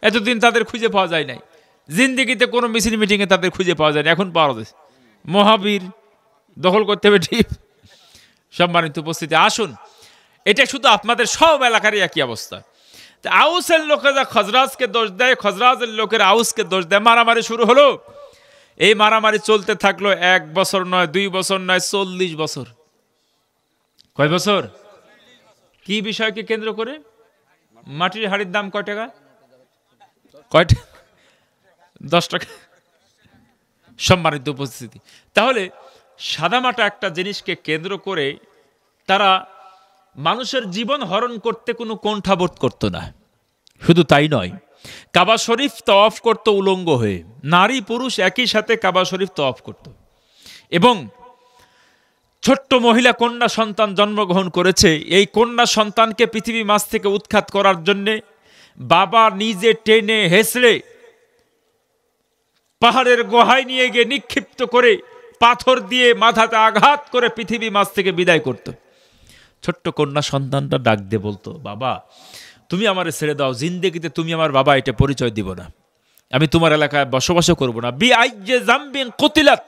এতদিন তাদের খুঁজে পাওয়া যায় নাই, জিন্দিগিতে কোনো মিছিল মিটিংয়ে তাদের খুঁজে পাওয়া যায় না, এখন পাওয়া যাচ্ছে। মহাবীর দখল করতে হবে ঠিক। সম্মানিত উপস্থিতি, আসুন, এটা শুধু আপনাদের সব এলাকারই একই অবস্থা। আউসের লোকেরা খজরাজকে দোষ দেয়, খজরাজের লোকেরা আউসকে দোষ দেয়। মারামারি শুরু হলো। এই মারামারি চলতে থাকলো 1 বছর নয়, 2 বছর নয়, 40 বছর। কয় বছর? কি বিষয়কে কেন্দ্র করে? মাটির হাড়ির দাম কয় টাকা? কয়টা? 10 টাকা। সম্মানিত উপস্থিতি, তাহলে সাদামাটা একটা জিনিসকে কেন্দ্র করে তারা মানুষের জীবন হরণ করতে কোনো কুণ্ঠাবোধ করতো না। শুধু তাই নয়, কাবা শরীফ তওয়াফ করত উলঙ্গ হয়ে। নারী পুরুষ একই সাথে কাবা শরীফ তওয়াফ করত। এবং ছোট্ট মহিলা কন্যা সন্তান জন্মগ্রহণ করেছে, এই কন্যা সন্তানকে পৃথিবী মাঝ থেকে উৎখাত করার জন্যে বাবা নিজে টেনে হেসড়ে পাহাড়ের গুহায় নিয়ে গিয়ে নিক্ষিপ্ত করে পাথর দিয়ে মাথাতে আঘাত করে পৃথিবী মাঝ থেকে বিদায় করত। ছোট্ট কন্যা সন্তানটা ডাক দিয়ে বলতো, বাবা তুমি আমারে ছেড়ে দাও, জিন্দেগিতে তুমি আমার বাবা এটা পরিচয় দিব না, আমি তোমার এলাকায় বসবাসও করব না। বি আইজে জামবিন কুতিলাত,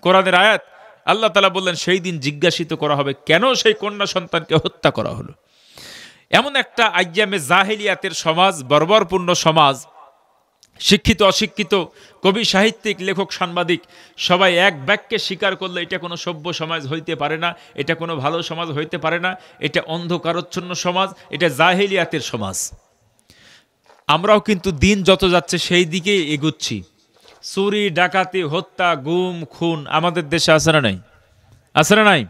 কোরআনের আয়াত। আল্লাহ তাআলা বললেন সেই দিন জিজ্ঞাসিত করা হবে কেন সেই কন্যা সন্তানকে হত্যা করা হলো। এমন একটা আইয়ামে জাহেলিয়াতের সমাজ, বর্বরপূর্ণ সমাজ। শিক্ষিত অশিক্ষিত, কবি সাহিত্যিক, লেখক সাংবাদিক সবাই এক বাক্যে স্বীকার করলো এটা কোনো সভ্য সমাজ হইতে পারে না, এটা কোনো ভালো সমাজ হইতে পারে না, এটা অন্ধকারচ্ছন্ন সমাজ, এটা জাহেলিয়াতের সমাজ। আমরাও কিন্তু দিন যত যাচ্ছে সেই দিকে এগুচ্ছি। চুরি ডাকাতি হত্যা গুম খুন আমাদের দেশে আছে না নাই? আছে না নাই?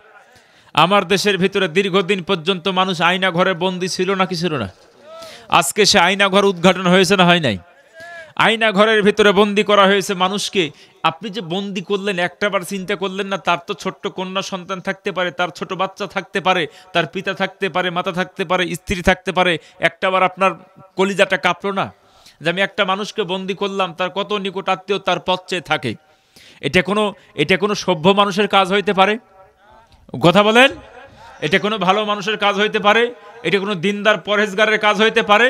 আমার দেশের ভিতরে দীর্ঘদিন পর্যন্ত মানুষ আয়না ঘরে বন্দী ছিল নাকি ছিল না? আজকে সে আয়না ঘর উদ্ঘাটন হয়েছে না হয় নাই? আয়না ঘরের ভিতরে বন্দি করা হয়েছে মানুষকে। আপনি যে বন্দি করলেন একটাবার চিন্তা করলেন না তার তো ছোট্ট কন্যা সন্তান থাকতে পারে, তার ছোট বাচ্চা থাকতে পারে, তার পিতা থাকতে পারে, মাতা থাকতে পারে, স্ত্রী থাকতে পারে। একটাবার আপনার কলিজাটা কাঁপলো না যে আমি একটা মানুষকে বন্দি করলাম, তার কত নিকট আত্মীয় তার পথ চেয়ে থাকে? এটা কোনো সভ্য মানুষের কাজ হইতে পারে? কথা বলেন, এটা কোনো ভালো মানুষের কাজ হইতে পারে? এটা কোনো দিনদার পরহেজগারের কাজ হইতে পারে?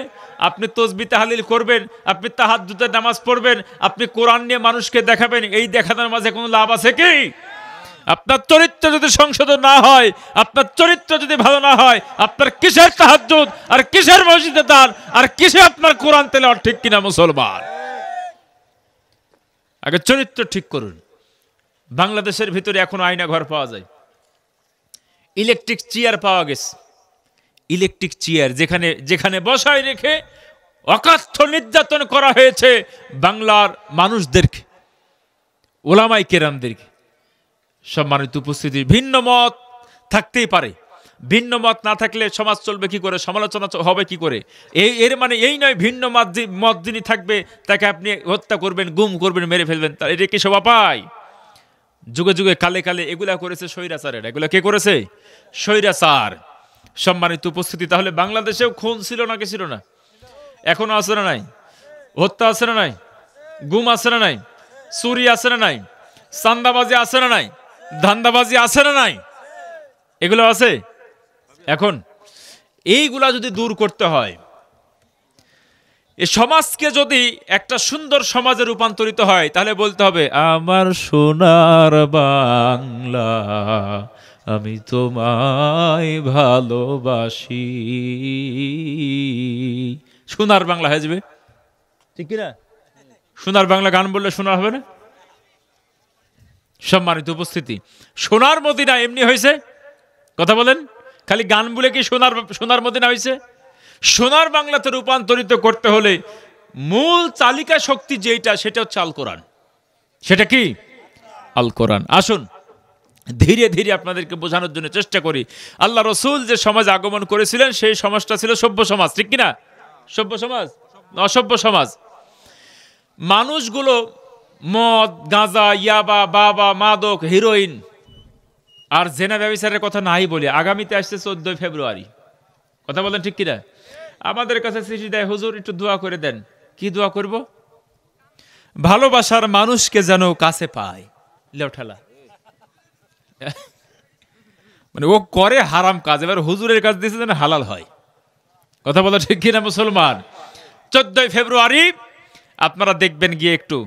আপনি তসবিহ তাহলিল করবেন, আপনি তাহাজ্জুদের নামাজ পড়বেন, আপনি কোরআন নিয়ে মানুষকে দেখাবেন, এই দেখানোর মাঝে কোনো লাভ আছে কি? আপনার চরিত্র যদি সংশোধন না হয়, আপনার চরিত্র যদি ভালো না হয়, আপনার কিসের তাহাজ্জুদ আর কিসের মসজিদে দান আর কিসে আপনার কোরআন তেলাওয়াত? ঠিক কিনা মুসলমান? আগে চরিত্র ঠিক করুন। বাংলাদেশের ভিতরে এখন আয়না ঘর পাওয়া যায়, ইলেকট্রিক চেয়ার পাওয়া গেছে। ইলেকট্রিক চেয়ার যেখানে বসায় রেখে অকাথ্য নির্যাতন করা হয়েছে বাংলার মানুষদেরকে, ওলামাই কেরামদেরকে। সম্মানিত উপস্থিতি, ভিন্ন মত থাকতেই পারে, ভিন্ন মত না থাকলে সমাজ চলবে কি করে, সমালোচনা হবে কি করে? এর মানে এই নয় ভিন্ন মত যিনি থাকবে তাকে আপনি হত্যা করবেন, গুম করবেন, মেরে ফেলবেন। এটা কি শোভা পায়? যুগে যুগে কালে কালে এগুলা করেছে স্বৈরাচারেরা। এগুলা কে করেছে? স্বৈরাচার। সম্মানিত উপস্থিতি, তাহলে বাংলাদেশেও খুন ছিল নাকি ছিল না? এখনো আছে না নাই? হত্যা আছে না নাই? গুম আছে না নাই? চুরি আছে না নাই? চান্দাবাজি আছে না নাই? ধান্দাবাজি আছে না নাই? এগুলো আছে। এখন এইগুলা যদি দূর করতে হয়, এই সমাজকে যদি একটা সুন্দর সমাজে রূপান্তরিত হয়, তাহলে বলতে হবে আমার সোনার বাংলা আমি তোমায় ভালোবাসি। সোনার বাংলা হয়ে যাবে, ঠিক কিনা? সোনার বাংলা গান বললে শোনা হবে না? সম্মানিত উপস্থিতি, সোনার মদিনা এমনি হয়েছে? কথা বলেন, খালি গান বলে কি সোনার মদিনা হয়েছে? সোনার বাংলাতে রূপান্তরিত করতে হলে মূল চালিকা শক্তি যেটা, সেটা হচ্ছে আল কোরআন। সেটা কি? আল কোরআন। আসুন ধীরে ধীরে আপনাদেরকে বোঝানোর জন্য চেষ্টা করি। আল্লাহ রসুল যে সমাজ আগমন করেছিলেন সেই সমাজটা ছিল সভ্য সমাজ, ঠিক কিনা? সভ্য সমাজ, অসভ্য সমাজ। মানুষগুলো মদ, গাঁজা, ইয়াবা, বাবা, মাদক, হিরোইন আর জেনা ব্যভিচারের কথা নাই বলি। আগামীতে আসছে 14 ফেব্রুয়ারি। কথা বলেন, ঠিক কিনা? আমাদের কাছে চিঠি দেয়, হুজুর একটু দোয়া করে দেন। কি দোয়া করব? ভালোবাসার মানুষকে যেন কাছে পায়। লেওঠালা মানে ও করে হারাম কাজ, এবার হুজুরের কাজ দিয়েছে যেন হালাল হয়। কথা বলা ঠিক কিনা মুসলমান? 14 ফেব্রুয়ারি আপনারা দেখবেন গিয়ে একটু,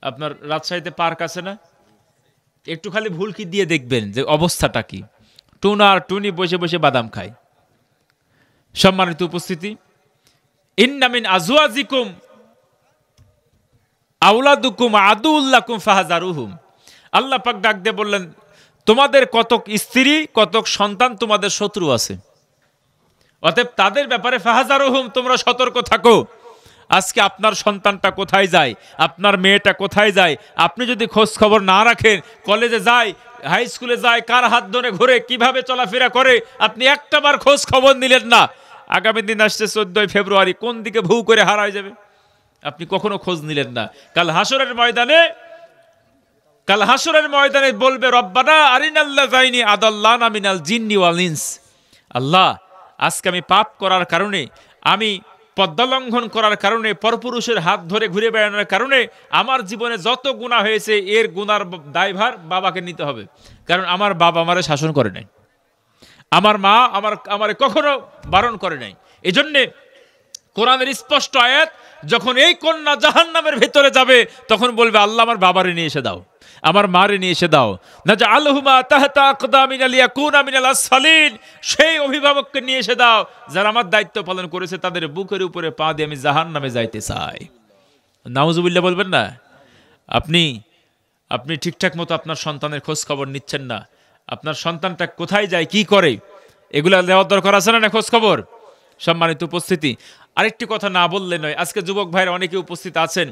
আপনার রাজশাহীতে পার্ক আছে না, একটু খালি ভুলকি দিয়ে দেখবেন যে অবস্থাটা কি। টুনা আর টুনি বসে বসে বাদাম খায়। সম্মানিত উপস্থিতি, ইন্না মিন আজওয়াজিকুম আওলাদুকুম আদুউল্লাকুম ফাহজারুহুম। আল্লাহ পাক ডাক দিয়ে বললেন, তোমাদের কতক স্ত্রী, কতক সন্তান তোমাদের শত্রু আছে, অতএব তাদের ব্যাপারে ফাহজারুহুম, তোমরা সতর্ক থাকো। আজকে আপনার সন্তানটা কোথায় যায়, আপনার মেয়েটা কোথায় যায়, আপনি যদি খোঁজ খবর না রাখেন, কলেজে যায়, হাই স্কুলে যায়, কার হাত ধরে ঘুরে, কিভাবে চলাফেরা করে, আপনি একটাবার খোঁজ খবর নিলেন না, আগামী দিন আসছে 14 ফেব্রুয়ারি, কোন দিকে ভূ করে হারায় যাবে আপনি কখনো খোঁজ নিলেন না। কাল হাসরের ময়দানে বলবে, রব্বানা আরিনাল্লাযাইনি আদাল্লানা মিনাল জিন্নি ওয়াল ইনস। আল্লাহ, আজকে আমি পাপ করার কারণে, আমি পর্দা লঙ্ঘন করার কারণে, পরপুরুষের হাত ধরে ঘুরে বেড়ানোর কারণে আমার জীবনে যত গুনাহ হয়েছে, এর গুনার দায়ভার বাবাকে নিতে হবে। কারণ আমার বাবা আমারে শাসন করে নাই, আমার মা আমারে কখনো বারণ করে নাই। এজন্যে কোরআনের স্পষ্ট আয়াত, যখন এই কন্যা জাহান্নামের ভিতরে যাবে তখন বলবে, আল্লাহ আমার বাবারে নিয়ে এসে দাও, আমার মারে নিয়ে এসে দাও। নাজআলহুমা তাহতা আকদামিনা লিয়াকুনা মিনাল আসফালিন, সেই অভিভাবককে নিয়ে এসে দাও যারা আমার দায়িত্ব পালন করেছে, তাদের বুকের উপরে পা দিয়ে আমি জাহান্নামে যাইতে চাই। নাউজুবিল্লাহ বলবেন না? আপনি ঠিকঠাক মতো আপনার সন্তানের খোঁজ খবর নিচ্ছেন না। আপনার সন্তানটা কোথায় যায়, কি করে, এগুলা দেওয়ার দরকার আছে না খোঁজ খবর? সম্মানিত উপস্থিতি, আরেকটি কথা না বললে নয়। আজকে যুবক ভাইরা অনেকে উপস্থিত আছেন।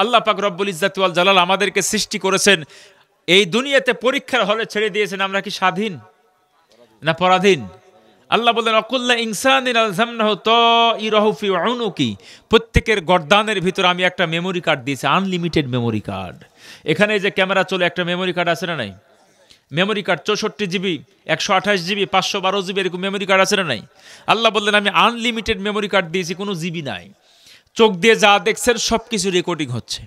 আল্লাহ পাক রব্বুল ইজ্জাত ওয়াল জালাল আমাদেরকে সৃষ্টি করেছেন এই দুনিয়াতে পরীক্ষার হলে ছেড়ে দিয়েছেন, আমরা কি স্বাধীন না পরাধীন? আল্লাহ বললেন অকুল্লা ইনসানিন আলজামনাহু তাইরাহু ফি উনুকি, প্রত্যেকের গর্দানের ভিতর আমি একটা মেমোরি কার্ড দিয়েছি, আনলিমিটেড মেমোরি কার্ড। এখানে যে ক্যামেরা চলে একটা মেমোরি কার্ড আছে না নাই? Memory card 64 GB, 128 GB, 512 GB, এরকম মেমোরি কার্ড আছে না নাই? আল্লাহ বললেন আমি আনলিমিটেড মেমোরি কার্ড দিয়েছি, কোনো জিবি নাই। চোখ দিয়ে যা দেখছেন সব কিছু রেকর্ডিং হচ্ছে,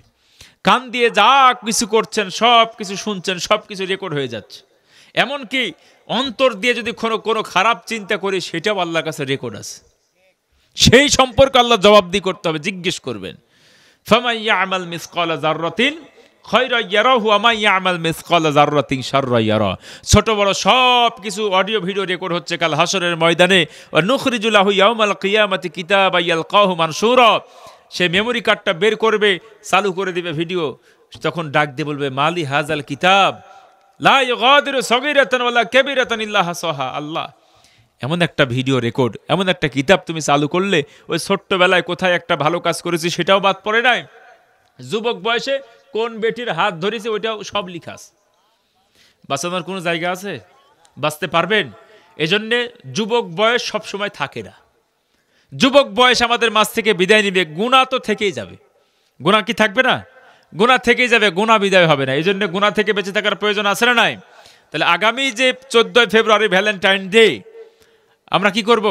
কান দিয়ে যা কিছু করছেন সব কিছু শুনছেন, সব কিছু রেকর্ড হয়ে যাচ্ছে। এমনকি অন্তর দিয়ে যদি কোনো খারাপ চিন্তা করি সেটাও আল্লাহর কাছে রেকর্ড আছে। সেই সম্পর্কে আল্লাহ জবাবদিহি করতে হবে, জিজ্ঞেস করবেন। ফামান ইয়ামাল মিসকালা যাররাতিন খায়রান ইয়ারাহু ওয়া মান ইয়ামাল মিসকালা যাররাতিন শাররান ইয়ারা। ছোট বড় সব কিছু অডিও ভিডিও রেকর্ড হচ্ছে কাল হাসরের ময়দানে। ওয়া নুখরিজু লাহু ইয়াউমাল কিয়ামাতি কিতাবান ইয়ালকাহু মানসুরা। সে মেমোরি কার্ডটা বের করবে, চালু করে দিবে ভিডিও, তখন ডাক দিয়ে বলবে মালি হাজাল কিতাব লা ইউগাদিরু সগীরাতান ওয়ালা কাবীরাতান ইল্লা হাসাহা। আল্লাহ, এমন একটা ভিডিও রেকর্ড, এমন একটা কিতাব তুমি চালু করলে, ওই ছোট্টবেলায় কোথায় একটা ভালো কাজ করেছি সেটাও বাদ পড়ে নাই, যুবক বয়সে কোন বেটির হাত ধরেছে ওইটাও সব লিখাস। বাঁচানোর কোনো জায়গা আছে? বাঁচতে পারবেন? এজন্যে যুবক বয়স সবসময় থাকে না। যুবক বয়স আমাদের মাঝ থেকে বিদায় নিবে, গুনাহ তো থেকেই যাবে। গুনাহ কি থাকবে না? গুনাহ থেকেই যাবে, গুনাহ বিদায় হবে না। এই জন্য গুনাহ থেকে বেঁচে থাকার প্রয়োজন আছে না নাই? তাহলে আগামী যে 14 ফেব্রুয়ারি ভ্যালেন্টাইন ডে, আমরা কি করব?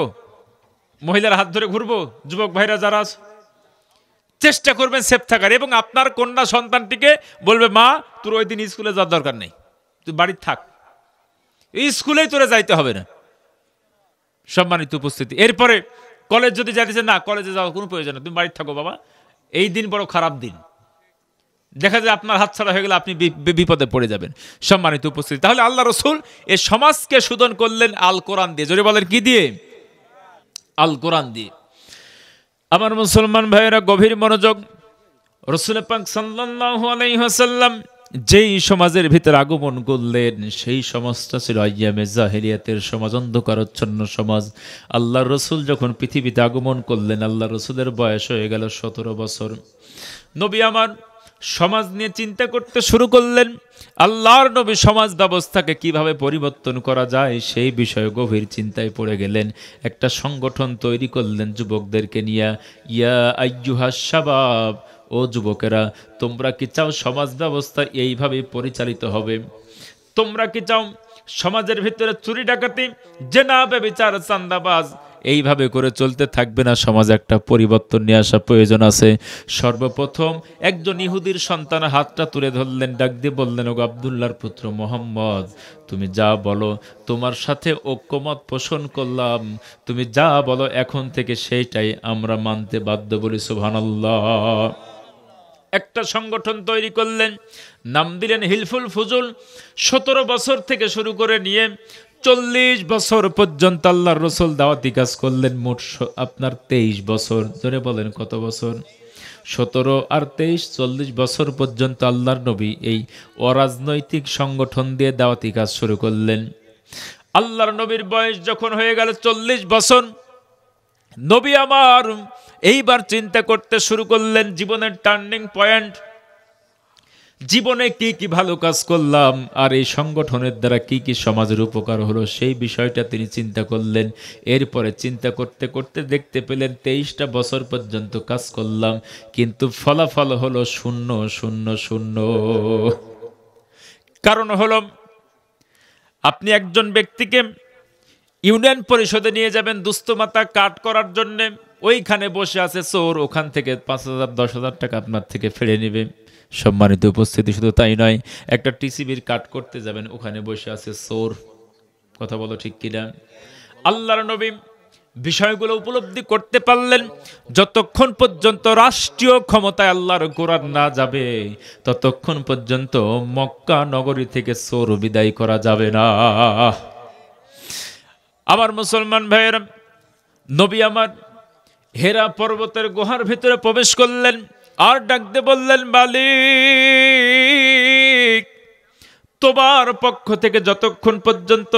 মহিলার হাত ধরে ঘুরবো। যুবক ভাইরা যারা চেষ্টা করবেন সেফ থাকার, এবং আপনার কন্যা সন্তানটিকে বলবে মা তোর ওই দিন স্কুলে যাওয়ার দরকার নেই, তুই বাড়িতে থাক, স্কুলেই তোরে যাইতে হবে না। সম্মানিত উপস্থিতি, এরপরে কলেজ যদি যাইতেছে না, কলেজে যাওয়ার কোনো প্রয়োজন নেই, তুমি বাড়িতে থাকো বাবা, এই দিন বড় খারাপ দিন, দেখা যায় আপনার হাতছাড়া হয়ে গেলে আপনি বিপদে পড়ে যাবেন। সম্মানিত উপস্থিতি, তাহলে আল্লাহ রসুল এই সমাজকে শোধন করলেন আল কোরআন দিয়ে। জোরে বলেন কি দিয়ে? আল কোরআন দিয়ে। আমার মুসলমান ভাইয়েরা গভীর মনোযোগ। রাসূল পাক সাল্লাল্লাহু আলাইহি ওয়াসাল্লাম যেই সমাজের ভিতর আগমন করলেন সেই সমাজটা ছিল আইয়ামে জাহেলিয়াতের সমাজ, অন্ধকারাচ্ছন্ন সমাজ। আল্লাহর রসুল যখন পৃথিবীতে আগমন করলেন, আল্লাহ রসুলের বয়স হয়ে গেল 17 বছর। নবী আমার সমাজ নিয়ে চিন্তা করতে শুরু করলেন। আল্লাহর নবী সমাজ ব্যবস্থাকে কিভাবে পরিবর্তন করা যায় সেই বিষয়ে গভীর চিন্তায় পড়ে গেলেন। একটা সংগঠন তৈরি করলেন যুবকদেরকে নিয়ে। ইয়া আইয়ুহাস শাবাব, ও যুবকেরা, তোমরা কি চাও সমাজ ব্যবস্থা এইভাবে পরিচালিত হবে? তোমরা কি চাও সমাজের ভিতরে চুরি ডাকাতি, জেনা, ব্যভিচার, চাঁদাবাজ এইভাবে করে চলতে থাকবে না? সমাজে একটা পরিবর্তন নিয়ে আসা প্রয়োজন আছে। সর্বপ্রথম একজন ইহুদির সন্তান হাতটা তুলে ধরলেন, ডাক দিয়ে বললেন, ওগো আব্দুল্লাহর পুত্র মোহাম্মদ, তুমি যা বলো, তোমার সাথে ঐক্যমত পোষণ করলাম, তুমি যা বলো এখন থেকে সেইটাই আমরা মানতে বাধ্য। বলি সুবহানাল্লাহ। একটা সংগঠন তৈরি করলেন, নাম দিলেন হিলফুল ফুজুল। 17 বছর থেকে শুরু করে নিয়ে 40 বছর পর্যন্ত আল্লাহর রসুল দাওয়াতি কাজ করলেন। মোট আপনার 23 বছর। ধরে বলেন কত বছর? 17 আর 23, 40 বছর পর্যন্ত আল্লাহর নবী এই অরাজনৈতিক সংগঠন দিয়ে দাওয়াতি কাজ শুরু করলেন। আল্লাহর নবীর বয়স যখন হয়ে গেল 40 বছর, নবী আমার এইবার চিন্তা করতে শুরু করলেন জীবনের টার্নিং পয়েন্ট, জীবনে কি কি ভালো কাজ করলাম আর এই সংগঠনের দ্বারা কি কি সমাজের উপকার হলো সেই বিষয়টা তিনি চিন্তা করলেন। এরপরে চিন্তা করতে করতে দেখতে পেলেন 23টা বছর পর্যন্ত কাজ করলাম, কিন্তু ফলাফল হলো 0 0 0। কারণ হলো আপনি একজন ব্যক্তিকে ইউনিয়ন পরিষদে নিয়ে যাবেন দুস্থমাতা কাট করার জন্য, ওইখানে বসে আছে চোর, ওখান থেকে 5,000 10,000 টাকা আপনার থেকে ফেলে নেবে। সম্মানিত উপস্থিতি, শুধু তাই নয়, একটা টিসিবির কাট করতে যাবেন, ওখানে বসে আছে চোর। কথা বলো ঠিক কিনা? আল্লাহর নবী বিষয়গুলো উপলব্ধি করতে পারলেন। যতক্ষণ পর্যন্ত রাষ্ট্রীয় ক্ষমতায় আল্লাহর কোরআন না যাবে ততক্ষণ পর্যন্ত মক্কা নগরী থেকে চোর বিদায় করা যাবে না। আমার মুসলমান ভাইয়েরা, নবী আমার হেরা পর্বতের গুহার ভিতরে প্রবেশ করলেন আর ডাকতে বললেন, মালিক, তোমার পক্ষ থেকে যতক্ষণ পর্যন্ত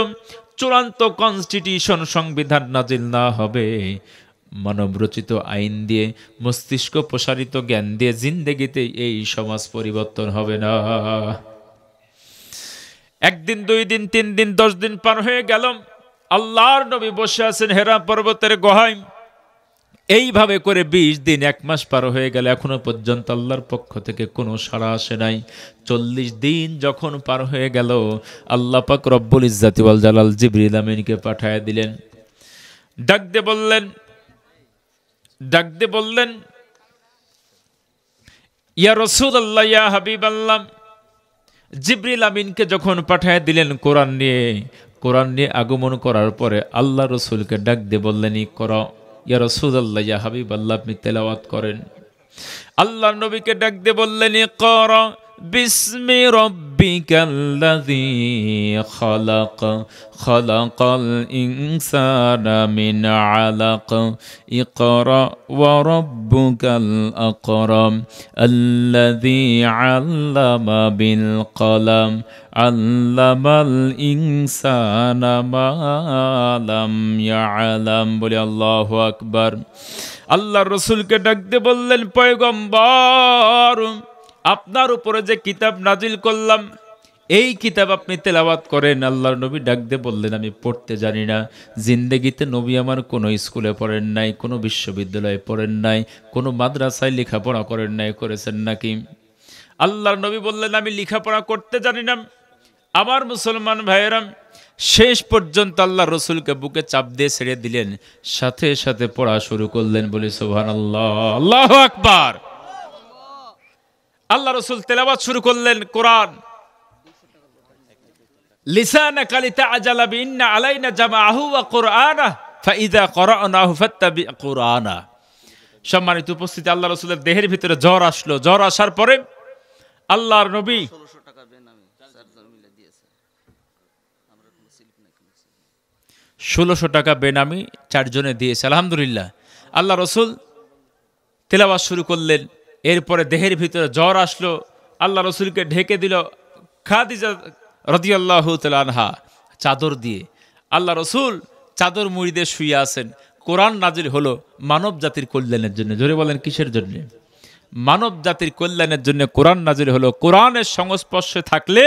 চূড়ান্ত কনস্টিটিউশন, সংবিধান নাজিল না হবে, মানবরচিত আইন দিয়ে, মস্তিষ্ক প্রসারিত জ্ঞান দিয়ে জিন্দেগিতে এই সমাজ পরিবর্তন হবে না। একদিন, 2 দিন, 3 দিন, 10 দিন পার হয়ে গেল। আল্লাহর নবী বসে আছেন হেরা পর্বতের গুহায়। এইভাবে করে 20 দিন, 1 মাস পার হয়ে গেল, এখনো পর্যন্ত আল্লাহর পক্ষ থেকে কোনো সাড়া আসে নাই। 40 দিন যখন পার হয়ে গেল, আল্লাহ পাক রব্বুল ইজ্জাতি ওয়াল জালাল জিবরিল আমিনকে পাঠায় দিলেন। ডাক দিয়ে বললেন, ইয়া রাসূলুল্লাহ, ইয়া হাবিবাল্লাহ। জিবরিল আমিনকে যখন পাঠায় দিলেন কোরআন নিয়ে আগমন করার পরে আল্লাহ রসুলকে ডাক দিয়ে বললেন, ইকরা ইয়া রাসূলুল্লাহ, ইয়া হাবিবাল্লাহ, আপনি তেলাওয়াত করেন। আল্লাহ নবীকে ডাক দিয়ে বললেন, ইকরা বিসমি রাব্বিকাল্লাযী খালাক খালাকাল ইনসানা মিন আলাক ইকরা ওয়া রাব্বুকাল আকরাম আল্লাযী আল্লামা বিল কলম আল্লামাল ইনসানা মা লাম ইয়ালাম। বলে আল্লাহু আকবার। আল্লাহ রসুলকে ডাক দিয়ে বললেন, পয়গম্বর, আপনার উপরে যে কিতাব নাজিল করলাম, এই কিতাব আপনি তেলাওয়াত করেন। আল্লাহর নবী ডাক দিয়ে বললেন, আমি পড়তে জানি না। জিন্দেগিতে নবী আমার কোনো স্কুলে পড়েন নাই, কোনো বিশ্ববিদ্যালয়ে পড়েন নাই, কোনো মাদ্রাসায় লেখাপড়া করেন নাই। করেছেন নাকি? আল্লাহর নবী বললেন, আমি লেখাপড়া করতে জানি না। আমার মুসলমান ভাইয়েরা, শেষ পর্যন্ত আল্লাহ রসুলকে বুকে চাপ দিয়ে ছেড়ে দিলেন, সাথে সাথে পড়া শুরু করলেন। বলি সুবহানাল্লাহ, আল্লাহু আকবার। আল্লাহ রসুল তেলাওয়াত শুরু করলেন কোরআন। লিসানাকা লিতাআজালা বি ইন্না আলাইনা জামাআহু ওয়া কুরআনাহ ফাইযা ক্বরানাহু ফাত্তাবি কুরআনা। সম্মানিত উপস্থিতি, আল্লাহ রসুলের দেহের ভিতরে জ্বর আসলো। জ্বর আসার পরে আল্লাহর নবী 1600 টাকা বেনামি চারজন মিলে দিয়েছে। আমরা কোনো স্লিপ নাই, 1600 টাকা বেনামি 4 জনে দিয়েছে। আলহামদুলিল্লাহ। আল্লাহ রসুল তেলাওয়াত শুরু করলেন। এরপরে দেহের ভিতরে জ্বর আসলো। আল্লাহ রসুলকে ঢেকে দিল খাদিজা রাদিয়াল্লাহু তাআলা আনহা চাদর দিয়ে। আল্লাহ রসুল চাদর মুড়ি দিয়ে শুয়ে আছেন। কোরআন নাজিল হলো মানব জাতির কল্যাণের জন্য। জোরে বলেন, কিসের জন্য? মানব জাতির কল্যাণের জন্য কোরআন নাজিল হলো। কোরআনের সংস্পর্শে থাকলে